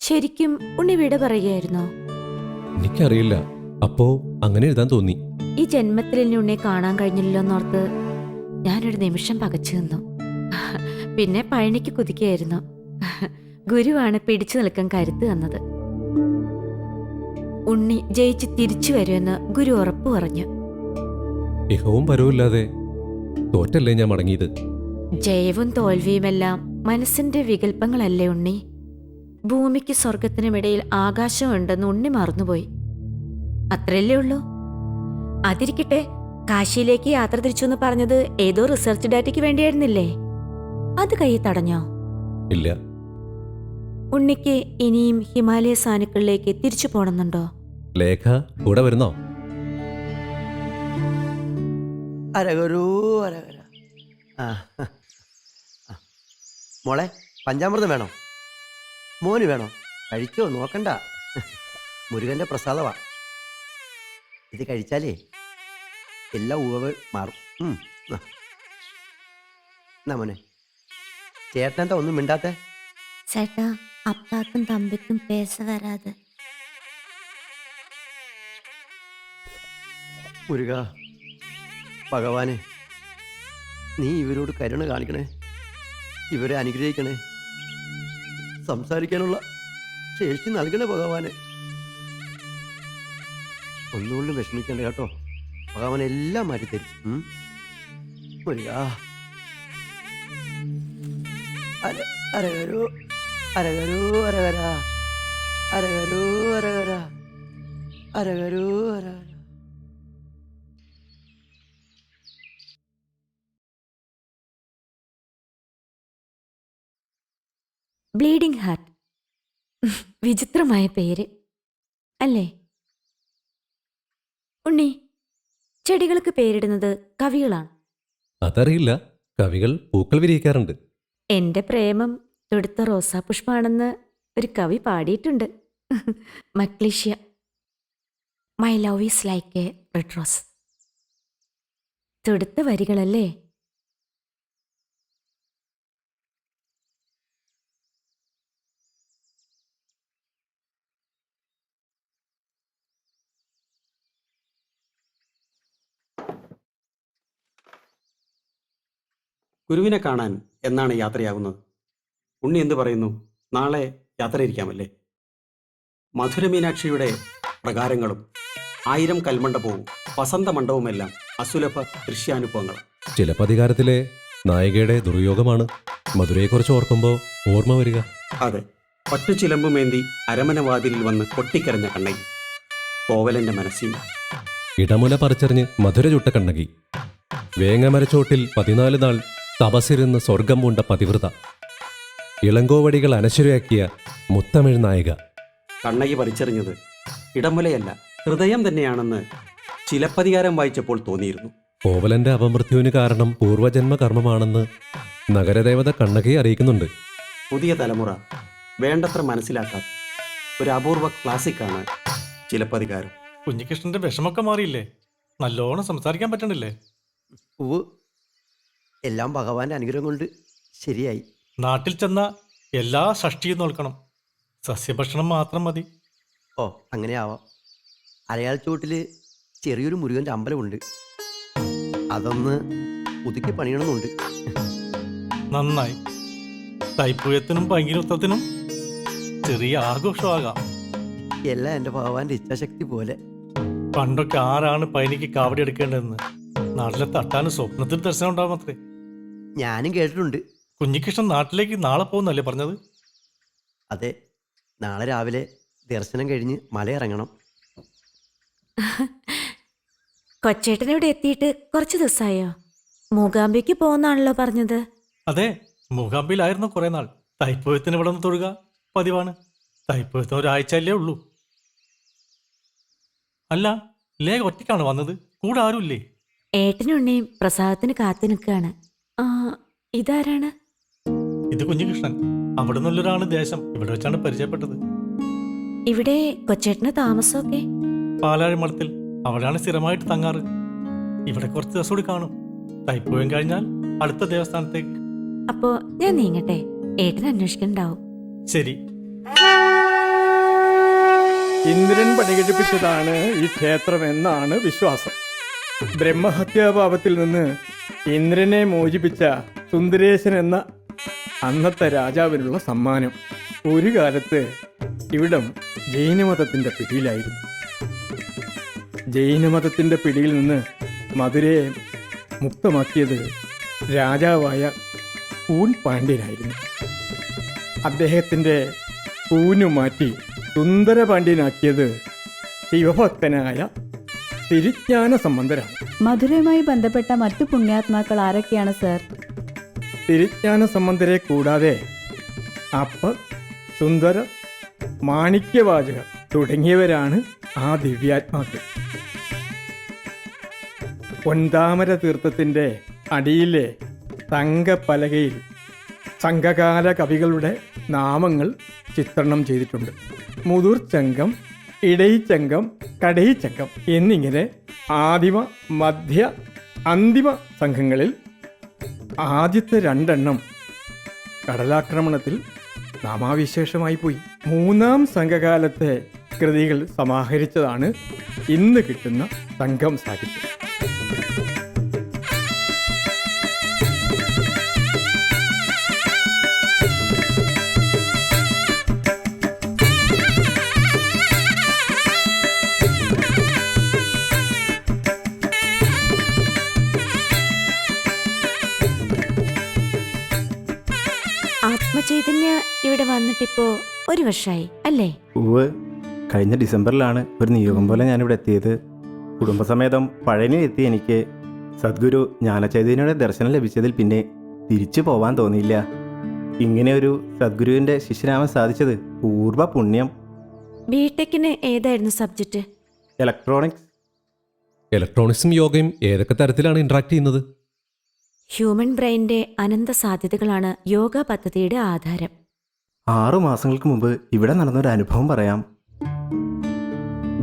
ശരിക്കും ഉണ്ണി വിട പറയുകയായിരുന്നോ? എനിക്കറിയില്ല. അപ്പോ അങ്ങനെ എഴുതാൻ തോന്നി. ഈ ജന്മത്തിൽ എന്നെ ഉണ്ണിയെ കാണാൻ കഴിഞ്ഞില്ലല്ലോ എന്നോർത്ത് ഞാനൊരു നിമിഷം പകച്ചു നിന്നു. പിന്നെ പഴനിക്ക് കുതിക്കുകയായിരുന്നു. ഗുരുവാണ് പിടിച്ചു നിൽക്കാൻ കരുത്ത് തന്നത്. ഉണ്ണി ജയിച്ച് തിരിച്ചു വരുമെന്ന് ഗുരു ഉറപ്പു പറഞ്ഞു. ഇഹവും പരവുമില്ലാതെ തോറ്റല്ലേ ഞാൻ മടങ്ങിയത്. ജയവും തോൽവിയുമെല്ലാം മനസ്സിന്റെ വികല്പങ്ങളല്ലേ ഉണ്ണി? ഭൂമിക്ക് സ്വർഗത്തിനുമിടയിൽ ആകാശമുണ്ടെന്ന് ഉണ്ണി മറന്നുപോയി. അത്രയല്ലേ ഉള്ളൂ. അതിരിക്കട്ടെ, കാശിയിലേക്ക് യാത്ര തിരിച്ചു എന്ന് പറഞ്ഞത് ഏതോ റിസർച്ച് ഡാറ്റയ്ക്ക് വേണ്ടിയായിരുന്നില്ലേ? അത് കൈ തടഞ്ഞോ? ഇല്ല. ഉണ്ണിക്ക് ഇനിയും ഹിമാലയ സാനുക്കളിലേക്ക് തിരിച്ചു പോണമെന്നുണ്ടോ? ലേഖ കൂടെ വരുന്നോ? അരകരൂ അരകര. ആ മോളെ, പഞ്ചാമൃതം വേണോ? മോന് വേണോ? കഴിച്ചോ, നോക്കണ്ട. മുരുകന്റെ പ്രസാദമാ. ഇത് കഴിച്ചാലേ എല്ലാ ഉവവ് മാറും. എന്നാ മോനെ, ചേട്ടനെന്താ ഒന്നും മിണ്ടാത്തെ? ചേട്ടാ, അപ്പാക്കും തമ്പിക്കും പേസ വരാതെ. മുരുക, ഭഗവാനെ, നീ ഇവരോട് കരുണ കാണിക്കണേ, ഇവരെ അനുഗ്രഹിക്കണേ, സംസാരിക്കാനുള്ള ശേഷി നൽകണേ ഭഗവാനെ. ഒന്നുകൊണ്ടും വിഷമിക്കണ്ട കേട്ടോ, ഭഗവാൻ എല്ലാം മാറ്റിത്തരും. മുരുക, അരകരോ അരകരോ അരകര, അരകരോ അരകര, അരകരോ അരകര. Bleeding heart. വിചിത്രമായ പേര് അല്ലേ ഉണ്ണി? ചെടികൾക്ക് പേരിടുന്നത് കവികളാണ്. അതറിയില്ല. കവികൾ പൂക്കൾ വിരിയിക്കാറുണ്ട്. എന്റെ പ്രേമം തൊടുത്ത റോസാപുഷ്പാണെന്ന് ഒരു കവി പാടിയിട്ടുണ്ട്. മക്ലീഷ്യ, my love is like a red rose. തൊടുത്ത വരികളല്ലേ? ഗുരുവിനെ കാണാൻ എന്നാണ് യാത്രയാകുന്നത്? ഉണ്ണി എന്തു പറയുന്നു? നാളെ യാത്രയിരിക്കാമല്ലേ? മധുരമീനാക്ഷിയുടെ പ്രകാരങ്ങളും 1000 കൽമണ്ഡപവും വസന്തമണ്ഡപവുമെല്ലാം അസുലഭ ദൃശ്യാനുഭവങ്ങൾ. ചിലപ്പതികാരത്തിലെ നായികയുടെ ദുർയോഗമാണ് മധുരയെക്കുറിച്ച് ഓർക്കുമ്പോൾ ഓർമ്മ വരിക. അതെ, പട്ടുചിലമ്പുമേന്തി അരമനവാതിലിൽ വന്ന് പൊട്ടിക്കരഞ്ഞ കണ്ണകി, കോവലന്റെ മനസ്സിൽ ഇടമുല പറിച്ചെറിഞ്ഞ് മധുര ചുട്ട കണ്ണകി, വേങ്ങമരച്ചോട്ടിൽ 14 നാൾ തപസ്സിരുന്ന് സ്വർഗം പൂണ്ട പതിവ്രത, ഇളങ്കോവടികൾ അനശ്വരയാക്കിയ മുത്തമിഴ് നായിക. കണ്ണകി പറിച്ചെറിഞ്ഞത് ഇടമുലയല്ല, ഹൃദയം തന്നെയാണെന്ന് ചിലപ്പതികാരം വായിച്ചപ്പോൾ തോന്നിയിരുന്നു. കോവലന്റെ അപമൃത്യുവിന് കാരണം പൂർവജന്മ കർമ്മമാണെന്ന് നഗരദേവത കണ്ണകയെ അറിയിക്കുന്നുണ്ട്. പുതിയ തലമുറ വേണ്ടത്ര മനസ്സിലാക്കാത്ത ഒരു അപൂർവ ക്ലാസിക്കാണ് ചിലപ്പതികാരം. കുഞ്ഞികൃഷ്ണന്റെ വിഷമൊക്കെ മാറിയില്ലേ? നല്ലോണം സംസാരിക്കാൻ പറ്റണില്ലേ? എല്ലാം ഭഗവാന്റെ അനുഗ്രഹം കൊണ്ട് ശരിയായി. നാട്ടിൽ ചെന്ന എല്ലാ ഷഷ്ടിയും നോക്കണം. സസ്യഭക്ഷണം മാത്രം മതി. ഓ, അങ്ങനെ ആവാം. അരയാൾ ചുവട്ടില് ചെറിയൊരു മുരുകന്റെ അമ്പലമുണ്ട്, അതൊന്ന് പുതുക്കി പണിയണമെന്നുണ്ട്. നന്നായി. തൈപ്പൂയത്തിനും പങ്കിരുത്തത്തിനും ചെറിയ ആഘോഷമാകാം. എല്ലാം എൻ്റെ ഭഗവാന്റെ ഇച്ഛാശക്തി പോലെ. പണ്ടൊക്കെ ആരാണ് പൈനിക്ക് കാവടി എടുക്കേണ്ടതെന്ന് നാട്ടിലെ തട്ടാനും സ്വപ്നത്തിൽ ദർശനം ഉണ്ടാവും അത്രേ. ഞാനും കേട്ടിട്ടുണ്ട്. കുഞ്ഞികൃഷ്ണൻ നാട്ടിലേക്ക് നാളെ പോകുന്നല്ലേ പറഞ്ഞത്? അതെ, നാളെ രാവിലെ ദർശനം കഴിഞ്ഞ് മലയിറങ്ങണം. കൊച്ചേട്ടൻ ഇവിടെ എത്തിയിട്ട് കുറച്ച് ദിവസമായോ? മൂകാംബിക്ക് പോകുന്നാണല്ലോ പറഞ്ഞത്. അതെ, മൂകാംബിയിലായിരുന്നു കുറെ നാൾ. തൈപ്പൂയത്തിന് ഇവിടെ നിന്ന് തൊഴുക പതിവാണ്. തൈപ്പൂയത്തിന് ഒരാഴ്ചയല്ലേ ഉള്ളൂ. അല്ല, ലേഖ ഒറ്റയ്ക്കാണ് വന്നത്? കൂടെ ആരുമില്ലേ? ഏട്ടനുണ്ണിയും പ്രസാദത്തിന് കാത്തു നിൽക്കുകയാണ്. ഇതാരാണ്? ഇത് കുഞ്ഞികൃഷ്ണൻ. അവിടെ നിന്നുള്ളൊരാണ് ദേശം. ഇവിടെ വെച്ചാണ് പരിചയപ്പെട്ടത്. ഇവിടെ കൊച്ചേട്ടന് താമസമൊക്കെ? പാലാഴിമഠത്തിൽ. അവിടെയാണ് സ്ഥിരമായിട്ട് തങ്ങാറ്. ഇവിടെ കുറച്ച് ദിവസം കൂടി കാണും. തൈപ്പൂയം കഴിഞ്ഞാൽ അടുത്ത ദേവസ്ഥാനത്തേക്ക്. അപ്പോ ഞാൻ നീങ്ങട്ടെ, ഏട്ടൻ അന്വേഷിക്കണ്ടാവും. ശരി. ഇന്ദ്രൻ പണികഴിപ്പിച്ചതാണ് ഈ ക്ഷേത്രം എന്നാണ് വിശ്വാസം. ബ്രഹ്മഹത്യാപാപത്തിൽ നിന്ന് ഇന്ദ്രനെ മോചിപ്പിച്ച സുന്ദരേശൻ എന്ന അന്നത്തെ രാജാവിനുള്ള സമ്മാനം. ഒരു കാലത്ത് ഇവിടം ജൈനമതത്തിൻ്റെ പിടിയിലായിരുന്നു. ജൈനമതത്തിൻ്റെ പിടിയിൽ നിന്ന് മധുരയെ മുക്തമാക്കിയത് രാജാവായ കൂൻ പാണ്ഡ്യനായിരുന്നു. അദ്ദേഹത്തിൻ്റെ കൂനു മാറ്റി സുന്ദര പാണ്ഡ്യനാക്കിയത് ശിവഭക്തനായ തിരുജ്ഞാന സംബന്ധരാണ്. മധുരയുമായി ബന്ധപ്പെട്ട മറ്റു പുണ്യാത്മാക്കൾ ആരൊക്കെയാണ് സർ? തിരുജ്ഞാന സംബന്ധരെ കൂടാതെ അപ്പർ, സുന്ദര, മാണിക്യവാചകർ തുടങ്ങിയവരാണ് ആ ദിവ്യാത്മാക്കൾ. പൊൻതാമര തീർത്ഥത്തിൻ്റെ അടിയിലെ തങ്കപ്പലകയിൽ സംഘകാല കവികളുടെ നാമങ്ങൾ ചിത്രണം ചെയ്തിട്ടുണ്ട്. മുതിർച്ചങ്കം, ഇടയിച്ചങ്കം, കടയിച്ചങ്കം എന്നിങ്ങനെ ആദിമ, മധ്യ, അന്തിമ സംഘങ്ങളിൽ ആദ്യത്തെ 2 കടലാക്രമണത്തിൽ നാമാവിശേഷമായി പോയി. 3-ാം സംഘകാലത്തെ കൃതികൾ സമാഹരിച്ചതാണ് ഇന്ന് കിട്ടുന്ന സംഘം സാഹിത്യം. ആത്മചൈതന്യ ഇവിടെ വന്നിട്ടിപ്പോ 1 വർഷമായി അല്ലേ? ഉവ്, കഴിഞ്ഞ ഡിസംബറിലാണ് ഒരു നിയോഗം പോലെ ഞാനിവിടെ എത്തിയത്. കുടുംബസമേതം പഴനിയിൽ എത്തിയ എനിക്ക് സദ്ഗുരു ജ്ഞാനചൈതന്യയുടെ ദർശനം ലഭിച്ചതിൽ പിന്നെ തിരിച്ചു പോവാൻ തോന്നിയില്ല. ഇങ്ങനെ ഒരു സദ്ഗുരുവിൻ്റെ ശിഷ്യനാവാൻ സാധിച്ചത് പൂർവ്വ പുണ്യം. ബിടെക്കിന് ഏതായിരുന്നു സബ്ജക്റ്റ്? ഇലക്ട്രോണിക്സ്. ഇലക്ട്രോണിക്സും യോഗയും ഏതൊക്കെ തരത്തിലാണ് ഇന്ററാക്ട് ചെയ്യുന്നത്? ഹ്യൂമൻ ബ്രെയിനിന്റെ അനന്ത സാധ്യതകളാണ് യോഗ പദ്ധതിയുടെ ആധാരം. 6 മാസങ്ങൾക്ക് മുമ്പ് ഇവിടെ നടന്നൊരു അനുഭവം പറയാം.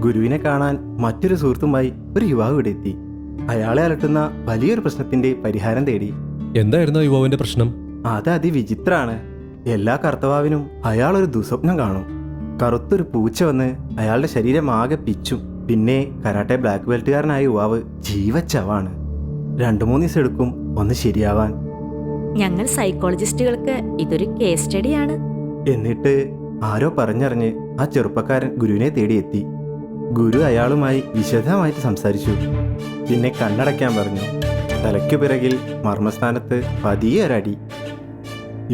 ഗുരുവിനെ കാണാൻ മറ്റൊരു സുഹൃത്തുമായി ഒരു യുവാവ് ഇവിടെ എത്തി. അയാളെ അലട്ടുന്ന വലിയൊരു പ്രശ്നത്തിന്റെ പരിഹാരം തേടി. എന്തായിരുന്നു യുവാവിന്റെ പ്രശ്നം? അത് അതിവിചിത്രാണ്. എല്ലാ കർത്തവാവിനും അയാൾ ഒരു ദുസ്വപ്നം കാണും. കറുത്തൊരു പൂച്ച വന്ന് അയാളുടെ ശരീരം ആകെ പിച്ചും. പിന്നെ കരാട്ടെ ബ്ലാക്ക് ബെൽറ്റുകാരനായ യുവാവ് ജീവച്ചവാണ്. 2-3 ദിവസം എടുക്കും ഒന്ന് ശരിയാവാൻ. ഞങ്ങൾ സൈക്കോളജിസ്റ്റുകൾക്ക് ഇതൊരു കേസ് സ്റ്റഡിയാണ്. എന്നിട്ട് ആരോ പറഞ്ഞറിഞ്ഞ് ആ ചെറുപ്പക്കാരൻ ഗുരുവിനെ തേടിയെത്തി. ഗുരു അയാളുമായി വിശദമായിട്ട് സംസാരിച്ചു. പിന്നെ കണ്ണടയ്ക്കാൻ പറഞ്ഞു. തലയ്ക്കു പിറകിൽ മർമ്മസ്ഥാനത്ത് പതിയെ ഒരടി.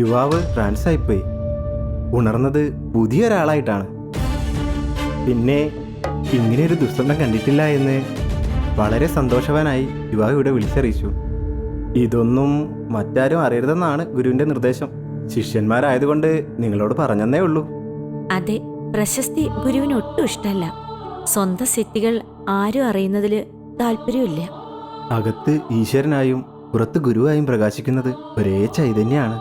യുവാവ് ട്രാൻസായിപ്പോയി. ഉണർന്നത് പുതിയൊരാളായിട്ടാണ്. പിന്നെ ഇങ്ങനെയൊരു ദുസ്വപ്നം കണ്ടിട്ടില്ല എന്ന് വളരെ സന്തോഷവാനായി യുവാവ് ഇവിടെ വിളിച്ചറിയിച്ചു. ഇതൊന്നും മറ്റാരും അറിയരുതെന്നാണ് ഗുരുവിന്റെ നിർദ്ദേശം. ശിഷ്യന്മാരായതുകൊണ്ട് നിങ്ങളോട് പറഞ്ഞെന്നേ ഉള്ളൂ. അതെ, പ്രശസ്തി ഗുരുവിന് ഒട്ടും ഇഷ്ടമല്ല. സ്വന്തം സിദ്ധികൾ ആരും അറിയുന്നതിൽ താല്പര്യമില്ല. അകത്ത് ഈശ്വരനായും പുറത്ത് ഗുരുവായും പ്രകാശിക്കുന്നത് ഒരേ ചൈതന്യമാണ്.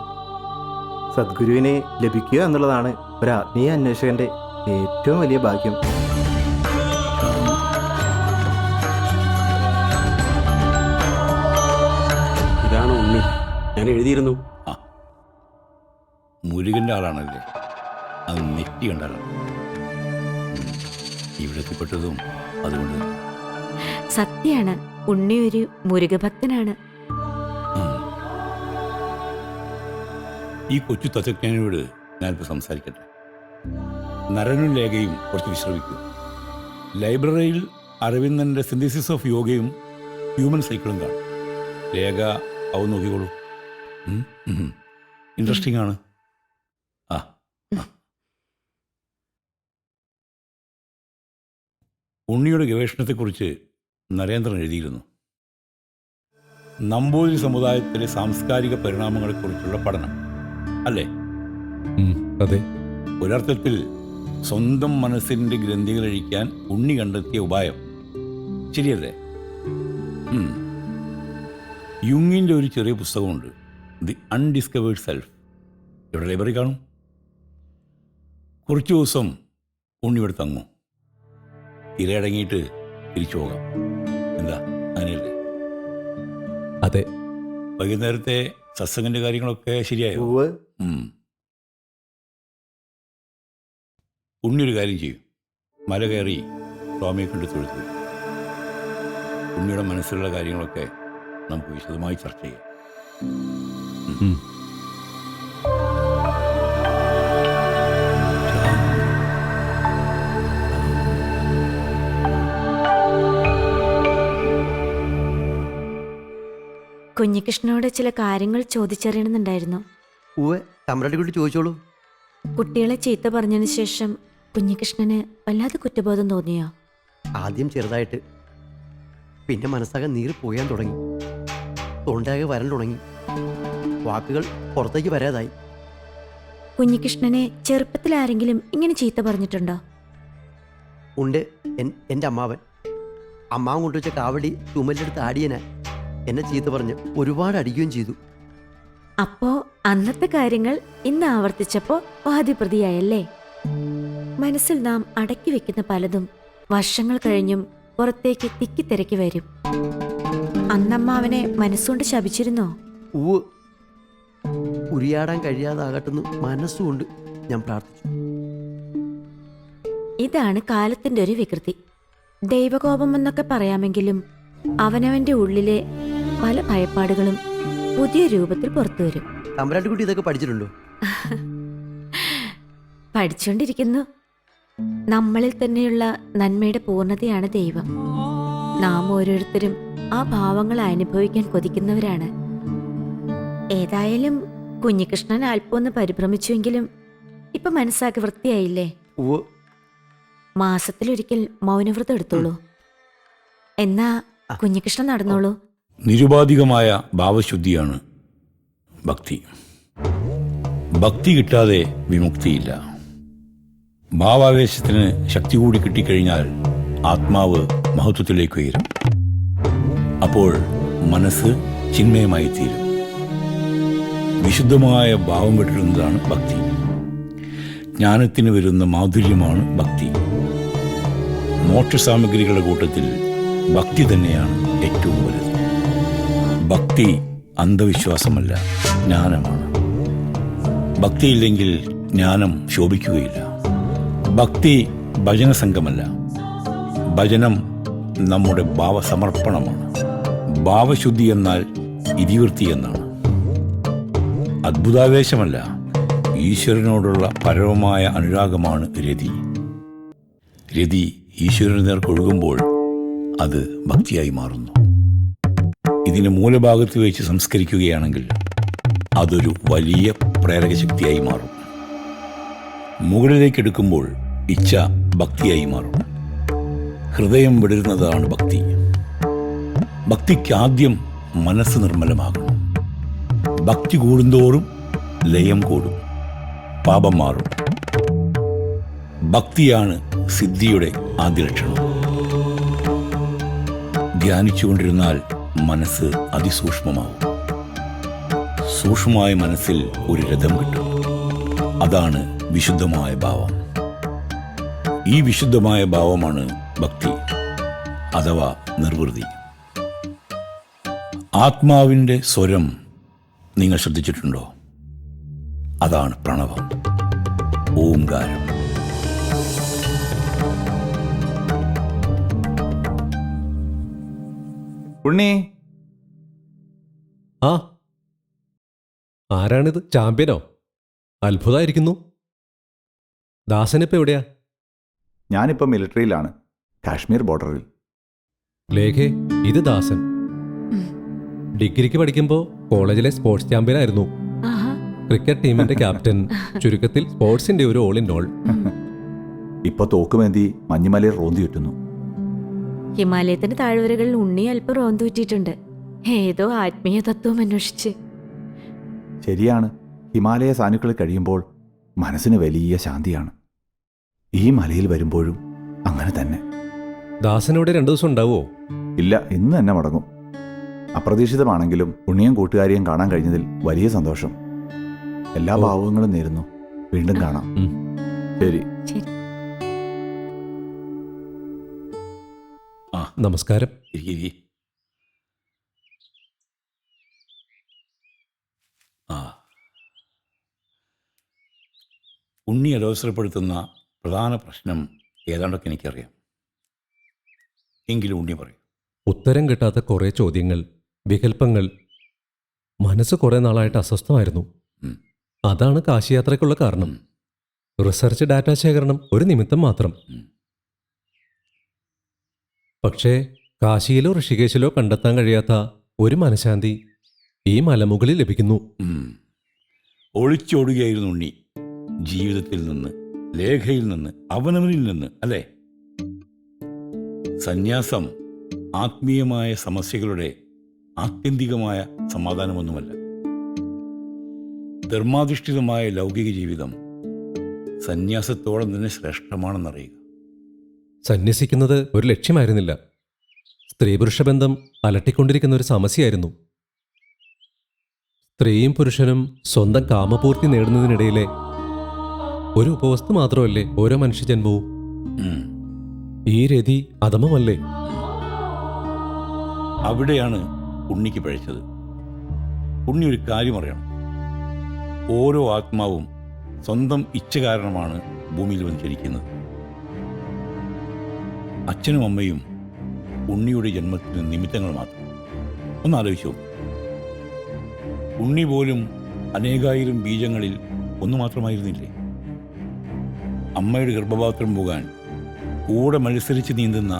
സദ്ഗുരുവിനെ ലഭിക്കുക എന്നുള്ളതാണ് ഒരു ആത്മീയ അന്വേഷകന്റെ ഏറ്റവും വലിയ ഭാഗ്യം. ഇതാണ് ഉണ്ണി. ഞാൻ എഴുതിയിരുന്നു. മുരുകന്റെ ആളാണല്ലേ? അത് നെറ്റി കണ്ടാലാണ് ഇവിടെ എത്തിപ്പെട്ടതും. അതുകൊണ്ട് സത്യാണ്, ഉണ്ണി ഒരു മുരുകഭക്തനാണ്. ഈ കൊച്ചു തത്വജ്ഞാനിയോട് ഞാനിപ്പോൾ സംസാരിക്കട്ടെ. നരനും ലേഖയും കുറച്ച് വിശ്രമിക്കും. ലൈബ്രറിയിൽ അരവിന്ദന്റെ സിന്തസിസ് ഓഫ് യോഗയും ഹ്യൂമൻ സൈക്കിളും കാണും. ലേഖ അവ നോക്കിക്കോളൂ. ഇൻട്രസ്റ്റിംഗ് ആണ്. ഉണ്ണിയുടെ ഗവേഷണത്തെക്കുറിച്ച് നരേന്ദ്രൻ എഴുതിയിരുന്നു. നമ്പൂതിരി സമുദായത്തിലെ സാംസ്കാരിക പരിണാമങ്ങളെക്കുറിച്ചുള്ള പഠനം അല്ലേ? അതെ. ഒരർത്ഥത്തിൽ സ്വന്തം മനസ്സിൻ്റെ ഗ്രന്ഥികളഴിക്കാൻ ഉണ്ണി കണ്ടെത്തിയ ഉപായം ശരിയല്ലേ? യുങ്ങിൻ്റെ ഒരു ചെറിയ പുസ്തകമുണ്ട്, ദി അൺഡിസ്കവേർഡ് സെൽഫ്. ഇവിടെ ലൈബ്രറി കാണും. കുറച്ചു ദിവസം ഉണ്ണി ഇവിടെ തങ്ങും. തിരയടങ്ങിയിട്ട് തിരിച്ചു പോകാം. എന്താ, അങ്ങനെയല്ലേ? അതെ. വൈകുന്നേരത്തെ സത്സംഗന്റെ കാര്യങ്ങളൊക്കെ ശരിയായോ? ഉണ്ണിയൊരു കാര്യം ചെയ്യും. മല കയറി സ്വാമിയെ കണ്ട് തൊഴുത്തു. ഉണ്ണിയുടെ മനസ്സിലുള്ള കാര്യങ്ങളൊക്കെ നമുക്ക് വിശദമായി ചർച്ച ചെയ്യാം. കുഞ്ഞികൃഷ്ണനോട് ചില കാര്യങ്ങൾ ചോദിച്ചറിയണമെന്നുണ്ടായിരുന്നു. ഉവ്വ്, തമ്പ്രാട്ടിക്കുട്ടി ചോദിച്ചോളൂ. കുട്ടികളെ ചീത്ത പറഞ്ഞതിന് ശേഷം കുഞ്ഞികൃഷ്ണന് വല്ലാതെ കുറ്റബോധം തോന്നിയോ? ആദ്യം ചെറുതായിട്ട്, പിന്നെ മനസ്സാകെ നീറി പോയാൻ തുടങ്ങി. തൊണ്ടയാകെ വരൻ തുടങ്ങി. വാക്കുകൾ പുറത്തേക്ക് വരാതായി. കുഞ്ഞികൃഷ്ണനെ ചെറുപ്പത്തിൽ ആരെങ്കിലും ഇങ്ങനെ ചീത്ത പറഞ്ഞിട്ടുണ്ടോ? ഉണ്ട്. എൻ്റെ അമ്മാവൻ. അമ്മാവൻ കൊണ്ടുവച്ച കാവടി ചുമലെടുത്ത് ആടിയന എന്നെ ചീത്ത പറഞ്ഞ് ഒരുപാട് അടിക്കുകയും ചെയ്തു. അപ്പോ അന്നത്തെ കാര്യങ്ങൾ ഇന്ന് ആവർത്തിച്ചപ്പോ വാദിപ്രതിയായല്ലേ? മനസ്സിൽ നാം അടക്കി വെക്കുന്ന പലതും വർഷങ്ങൾ കഴിഞ്ഞും പുറത്തേക്ക് തിക്കിത്തിരക്കി വരും. അന്നമ്മ അവനെ മനസ്സുകൊണ്ട് ശപിച്ചിരുന്നോ? ഉവ്, ഉരിയാടാൻ കഴിയാതാകട്ടെന്ന് മനസ്സുകൊണ്ട് ഞാൻ പ്രാർത്ഥിച്ചു. ഇതാണ് കാലത്തിന്റെ ഒരു വികൃതി. ദൈവകോപം എന്നൊക്കെ പറയാമെങ്കിലും അവനവന്റെ ഉള്ളിലെ പല ഭയപ്പാടുകളും പുതിയ രൂപത്തിൽ പുറത്തു വരും. തമ്പരാട്ടിക്കുട്ടി ഇതൊക്കെ പഠിച്ചിട്ടുണ്ടോ? പഠിച്ചുകൊണ്ടിരിക്കുന്നു. നമ്മളിൽ തന്നെയുള്ള നന്മയുടെ പൂർണ്ണതയാണ് ദൈവം. നാം ഓരോരുത്തരും ആ ഭാവങ്ങൾ അനുഭവിക്കാൻ കൊതിക്കുന്നവരാണ്. ഏതായാലും കുഞ്ഞികൃഷ്ണൻ അല്പമൊന്ന് പരിഭ്രമിച്ചുവെങ്കിലും ഇപ്പൊ മനസ്സാക്കി വൃത്തിയായില്ലേ? മാസത്തിലൊരിക്കൽ മൗനവ്രതം എടുത്തോളൂ. എന്നാ കുഞ്ഞികൃഷ്ണൻ നടന്നോളൂ. നിരുപാധികമായ ഭാവശുദ്ധിയാണ് ഭക്തി. ഭക്തി കിട്ടാതെ വിമുക്തിയില്ല. ഭാവാവേശത്തിന് ശക്തി കൂടി കിട്ടിക്കഴിഞ്ഞാൽ ആത്മാവ് മഹത്വത്തിലേക്ക് ഉയരും. അപ്പോൾ മനസ്സ് ചിന്മയമായി തീരും. വിശുദ്ധമായ ഭാവം വിട്ടിരുന്നതാണ് ഭക്തി. ജ്ഞാനത്തിന് വരുന്ന മാധുര്യമാണ് ഭക്തി. മോക്ഷസാമഗ്രികളുടെ കൂട്ടത്തിൽ ഭക്തി തന്നെയാണ് ഏറ്റവും വലുത്. ഭക്തി അന്ധവിശ്വാസമല്ല, ജ്ഞാനമാണ്. ഭക്തിയില്ലെങ്കിൽ ജ്ഞാനം ശോഭിക്കുകയില്ല. ഭക്തി ഭജനസംഘമല്ല, ഭജനം നമ്മുടെ ഭാവസമർപ്പണമാണ്. ഭാവശുദ്ധി എന്നാൽ ഇതിവൃത്തി എന്നാണ്. അദ്ഭുതാവേശമല്ല, ഈശ്വരനോടുള്ള പരമമായ അനുരാഗമാണ് രതി. രതി ഈശ്വരന് നേർക്കൊഴുകുമ്പോൾ അത് ഭക്തിയായി മാറുന്നു. ഇതിനെ മൂലഭാഗത്ത് വെച്ച് സംസ്കരിക്കുകയാണെങ്കിൽ അതൊരു വലിയ പ്രേരക ശക്തിയായി മാറും. മുകളിലേക്ക് എടുക്കുമ്പോൾ ഇച്ഛ ഭക്തിയായി മാറും. ഹൃദയം വിടരുന്നതാണ് ഭക്തി. ഭക്തിക്ക് ആദ്യം മനസ്സ് നിർമ്മലമാകണം. ഭക്തി കൂടുന്തോറും ലയം കൂടും, പാപം മാറും. ഭക്തിയാണ് സിദ്ധിയുടെ ആദ്യ ലക്ഷണം. ധ്യാനിച്ചുകൊണ്ടിരുന്നാൽ മനസ്സ് അതിസൂക്ഷ്മമാവും. സൂക്ഷ്മമായ മനസ്സിൽ ഒരു രഥം കിട്ടും. അതാണ് വിശുദ്ധമായ ഭാവം. ഈ വിശുദ്ധമായ ഭാവമാണ് ഭക്തി അഥവാ നിർവൃതി. ആത്മാവിൻ്റെ സ്വരം നിങ്ങൾ ശ്രദ്ധിച്ചിട്ടുണ്ടോ? അതാണ് പ്രണവം, ഓംകാരം. ഉണ്ണി, ആ ആരാണിത്? ചാമ്പ്യനോ? അത്ഭുതമായിരിക്കുന്നു. ദാസനിപ്പോ എവിടെയാ? ഞാനിപ്പോൾ മിലിറ്ററിയിലാണ്, കാശ്മീർ ബോർഡറിൽ. ലേഖേ, ഇത് ദാസൻ. ഡിഗ്രിക്ക് പഠിക്കുമ്പോൾ കോളേജിലെ സ്പോർട്സ് ചാമ്പ്യനായിരുന്നു. ക്രിക്കറ്റ് ടീമിന്റെ ക്യാപ്റ്റൻ. ചുരുക്കത്തിൽ സ്പോർട്സിന്റെ ഒരു ഓൾ ഇൻ ഓൾ. ഇപ്പൊ തോക്കുമേന്തി മഞ്ഞുമലയിൽ റോന്തി കിട്ടുന്നു. ഹിമാലയത്തിന്റെ താഴ്വരകളിൽ ഉണ്ണി അല്പം റോന്തുറ്റിട്ടുണ്ട്. ഏതോ ആത്മീയ തത്വം അന്വേഷിച്ച്. ശരിയാണ്, ഹിമാലയ സാനുക്കളിൽ കഴിയുമ്പോൾ മനസ്സിന് വലിയ ശാന്തിയാണ്. ഈ മലയിൽ വരുമ്പോഴും അങ്ങനെ തന്നെ. ദാസനോടെ 2 ദിവസം ഉണ്ടാവുമോ? ഇല്ല, ഇന്ന് തന്നെ മടങ്ങും. അപ്രതീക്ഷിതമാണെങ്കിലും ഉണ്ണിയും കൂട്ടുകാരിയും കാണാൻ കഴിഞ്ഞതിൽ വലിയ സന്തോഷം. എല്ലാ ഭാവങ്ങളും നേരുന്നു. വീണ്ടും കാണാം. ശരി. നമസ്കാരം. ഉണ്ണി അലോസരപ്പെടുത്തുന്ന പ്രധാന പ്രശ്നം ഏതാണ്ടൊക്കെ എനിക്കറിയാം. എങ്കിലും ഉണ്ണി പറയും. ഉത്തരം കിട്ടാത്ത കുറേ ചോദ്യങ്ങൾ, വികല്പങ്ങൾ. മനസ്സ് കുറേ നാളായിട്ട് അസ്വസ്ഥമായിരുന്നു. അതാണ് കാശിയാത്രയ്ക്കുള്ള കാരണം. റിസർച്ച് ഡാറ്റ ശേഖരണം ഒരു നിമിത്തം മാത്രം. പക്ഷേ കാശിയിലോ ഋഷികേശിലോ കണ്ടെത്താൻ കഴിയാത്ത ഒരു മനഃശാന്തി ഈ മലമുകളിൽ ലഭിക്കുന്നു. ഒളിച്ചോടുകയായിരുന്നു ഉണ്ണി, ജീവിതത്തിൽ നിന്ന്, ലേഖയിൽ നിന്ന്, അവനവനിൽ നിന്ന്, അല്ലേ? സന്യാസം ആത്മീയമായ സമസ്യകളുടെ ആത്യന്തികമായ സമാധാനമൊന്നുമല്ല. ധർമാധിഷ്ഠിതമായ ലൗകിക ജീവിതം സന്യാസത്തോളം തന്നെ ശ്രേഷ്ഠമാണെന്നറിയുക. സന്യസിക്കുന്നത് ഒരു ലക്ഷ്യമായിരുന്നില്ല. സ്ത്രീ പുരുഷ ബന്ധം അലട്ടിക്കൊണ്ടിരിക്കുന്ന ഒരു സമസ്യയായിരുന്നു. സ്ത്രീയും പുരുഷനും സ്വന്തം കാമപൂർത്തി നേടുന്നതിനിടയിലെ ഒരു ഉപവസ്തു മാത്രമല്ലേ ഓരോ മനുഷ്യജന്മവും? ഈ രതി അധമമല്ലേ? അവിടെയാണ് ഉണ്ണിക്ക് പഴിച്ചത്. ഉണ്ണി ഒരു കാര്യം അറിയണം. ഓരോ ആത്മാവും സ്വന്തം ഇച്ഛ കാരണമാണ് ഭൂമിയിൽ വന്ന് ജനിക്കുന്നത്. അച്ഛനും അമ്മയും ഉണ്ണിയുടെ ജന്മത്തിന് നിമിത്തങ്ങൾ മാത്രം. ഒന്നാലോചിച്ചു. ഉണ്ണി പോലും അനേകായിരം ബീജങ്ങളിൽ ഒന്നു മാത്രമായിരുന്നില്ലേ? അമ്മയുടെ ഗർഭപാത്രം പോകാൻ കൂടെ മത്സരിച്ച് നീന്തുന്ന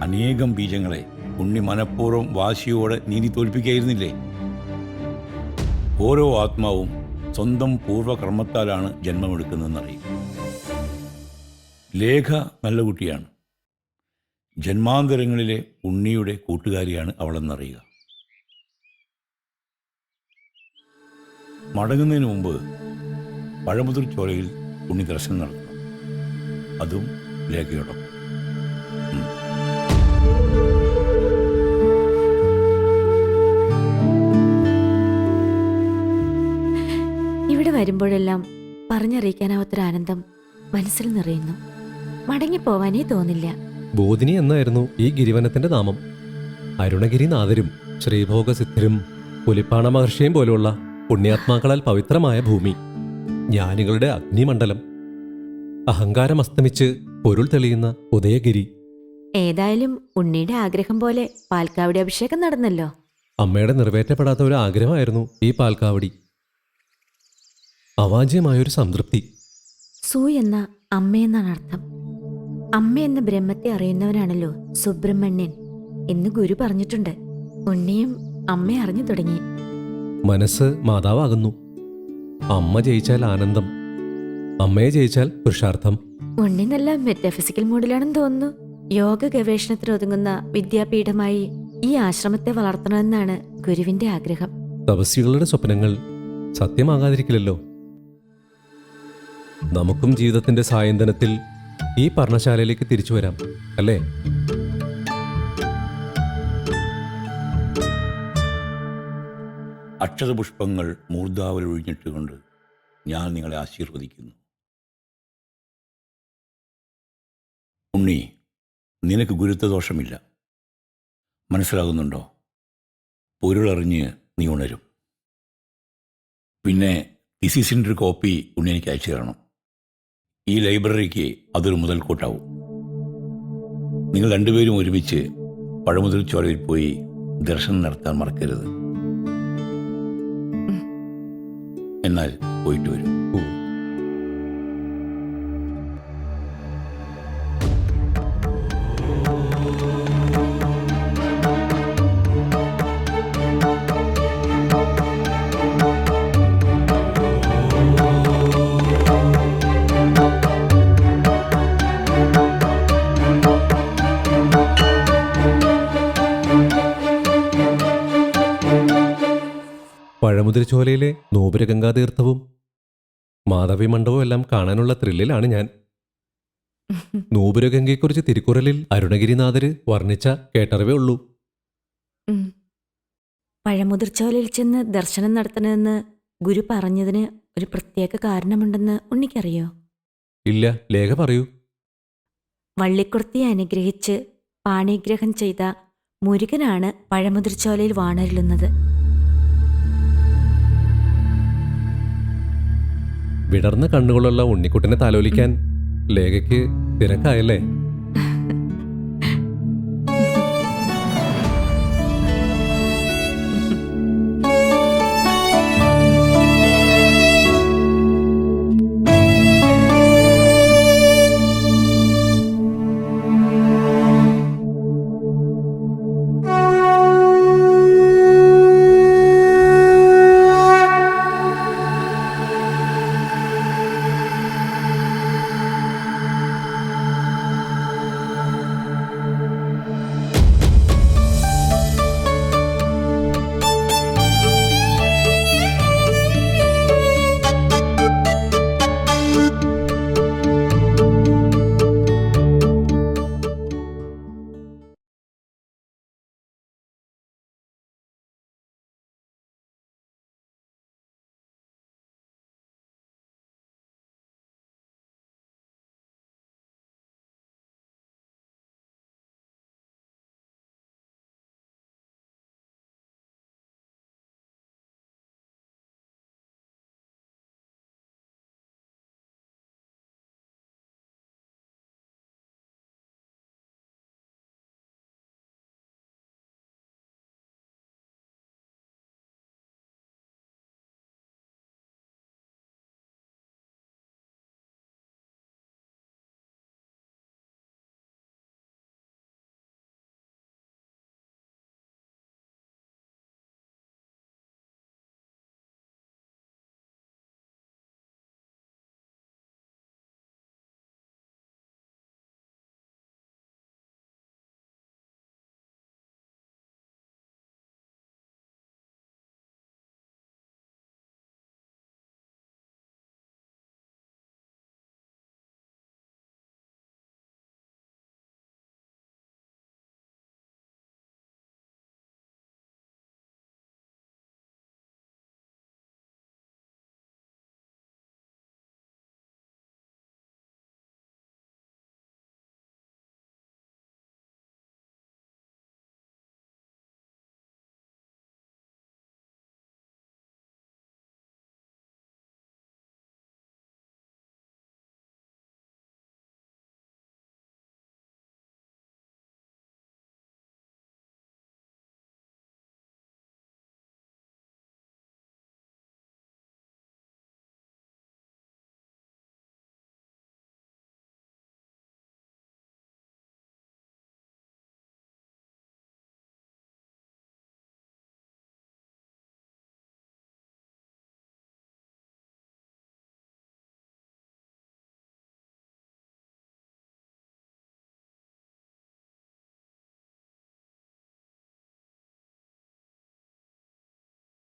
അനേകം ബീജങ്ങളെ ഉണ്ണി മനഃപൂർവ്വം വാശിയോടെ നീന്തി തോൽപ്പിക്കായിരുന്നില്ലേ? ഓരോ ആത്മാവും സ്വന്തം പൂർവ്വകർമ്മത്താലാണ് ജന്മമെടുക്കുന്നതെന്നറിയും. ലേഖ നല്ല കുട്ടിയാണ്. ജന്മാന്തരങ്ങളിലെ ഉണ്ണിയുടെ കൂട്ടുകാരിയാണ് അവളെന്നറിയുക. മടങ്ങുന്നതിന് മുമ്പ് പഴമുതിർ ചോലയിൽ ഉണ്ണി ദർശനം നടത്തണം. അതും ലേഖയോടൊപ്പം. ഇവിടെ വരുമ്പോഴെല്ലാം പറഞ്ഞറിയിക്കാനാവാത്തൊരാനന്ദം മനസ്സിൽ നിറയുന്നു. മടങ്ങിപ്പോവാനേ തോന്നില്ല. ബോധിനി എന്നായിരുന്നു ഈ ഗിരിവനത്തിന്റെ നാമം. അരുണഗിരിനാഥരും ശ്രീഭോഗസിദ്ധരും പുലിപ്പാണ മഹർഷിയും പോലുള്ള പുണ്യാത്മാക്കളാൽ പവിത്രമായ ഭൂമി, ജ്ഞാനികളുടെ അഗ്നിമണ്ഡലം, അഹങ്കാരം അസ്തമിച്ച് പൊരുൾ തെളിയുന്ന ഉദയഗിരി. ഏതായാലും ഉണ്ണിയുടെ ആഗ്രഹം പോലെ പാൽക്കാവടി അഭിഷേകം നടന്നല്ലോ. അമ്മയുടെ നിറവേറ്റപ്പെടാത്ത ഒരു ആഗ്രഹമായിരുന്നു ഈ പാൽക്കാവടി. അവാജ്യമായൊരു സംതൃപ്തി. സു എന്ന അമ്മയെന്നാണ് അർത്ഥം. അമ്മ എന്ന ബ്രഹ്മത്തെ അറിയുന്നവനാണല്ലോ സുബ്രഹ്മണ്യൻ എന്ന് ഗുരു പറഞ്ഞിട്ടുണ്ട്. ഉണ്ണിയും അമ്മയെ അറിഞ്ഞു തുടങ്ങി. മനസ്സ് മാതാവാകുന്നു. അമ്മ ജയിച്ചാൽ ആനന്ദം, അമ്മയെ ജയിച്ചാൽ പുരുഷാർത്ഥം. ഉണ്ണി നല്ല മെറ്റാഫിസിക്കൽ മൂഡിലാണെന്ന് തോന്നുന്നു. യോഗ ഗവേഷണത്തിന് ഒതുങ്ങുന്ന വിദ്യാപീഠമായി ഈ ആശ്രമത്തെ വളർത്തണമെന്നാണ് ഗുരുവിന്റെ ആഗ്രഹം. തപസ്വികളുടെ സ്വപ്നങ്ങൾ സത്യമാകാതിരിക്കില്ലല്ലോ. നമുക്കും ജീവിതത്തിന്റെ സായന്തനത്തിൽ ഈ പർണശാലയിലേക്ക് തിരിച്ചു വരാം, അല്ലേ? അക്ഷതപുഷ്പങ്ങൾ മൂർധാവൽ ഒഴിഞ്ഞിട്ടുകൊണ്ട് ഞാൻ നിങ്ങളെ ആശീർവദിക്കുന്നു. ഉണ്ണി, നിനക്ക് ഗുരുത്വദോഷമില്ല. മനസ്സിലാകുന്നുണ്ടോ? പൊരുളറിഞ്ഞ് നീ ഉണരും. പിന്നെ തിസീസിൻ്റെ ഒരു കോപ്പി ഉണ്ണി എനിക്ക് അയച്ചു തരണം. ഈ ലൈബ്രറിക്ക് അതൊരു മുതൽക്കൂട്ടാവും. നിങ്ങൾ രണ്ടുപേരും ഒരുമിച്ച് പഴമുതിർ ചോലയിൽ പോയി ദർശനം നടത്താൻ മറക്കരുത്. എന്നാൽ പോയിട്ട് വരും. പഴമുതിർച്ചോലയിലെ നൂപുരഗംഗാതീർത്ഥവും മാധവി മണ്ഡപവും എല്ലാം കാണാനുള്ള ത്രില്ലിലാണ് ഞാൻ. നൂപുരഗംഗയെക്കുറിച്ച് തിരുക്കുറലിൽ അരുണഗിരിനാഥര് വർണ്ണിച്ച കേട്ടറിവേ ഉള്ളൂ. പഴമുതിർച്ചോലയിൽ ചെന്ന് ദർശനം നടത്തണമെന്ന് ഗുരു പറഞ്ഞതിന് ഒരു പ്രത്യേക കാരണമുണ്ടെന്ന് ഉണ്ണിക്കറിയോ? ഇല്ല, ലേഖ പറയൂ. വള്ളിക്കുർത്തിയെ അനുഗ്രഹിച്ച് പാണിഗ്രഹം ചെയ്ത മുരുകനാണ് പഴമുതിർച്ചോലയിൽ വാണരുളുന്നത്. വിടർന്ന കണ്ണുകളുള്ള ഉണ്ണിക്കുട്ടനെ താലോലിക്കാൻ ലേഖയ്ക്ക് തിരക്കായല്ലേ?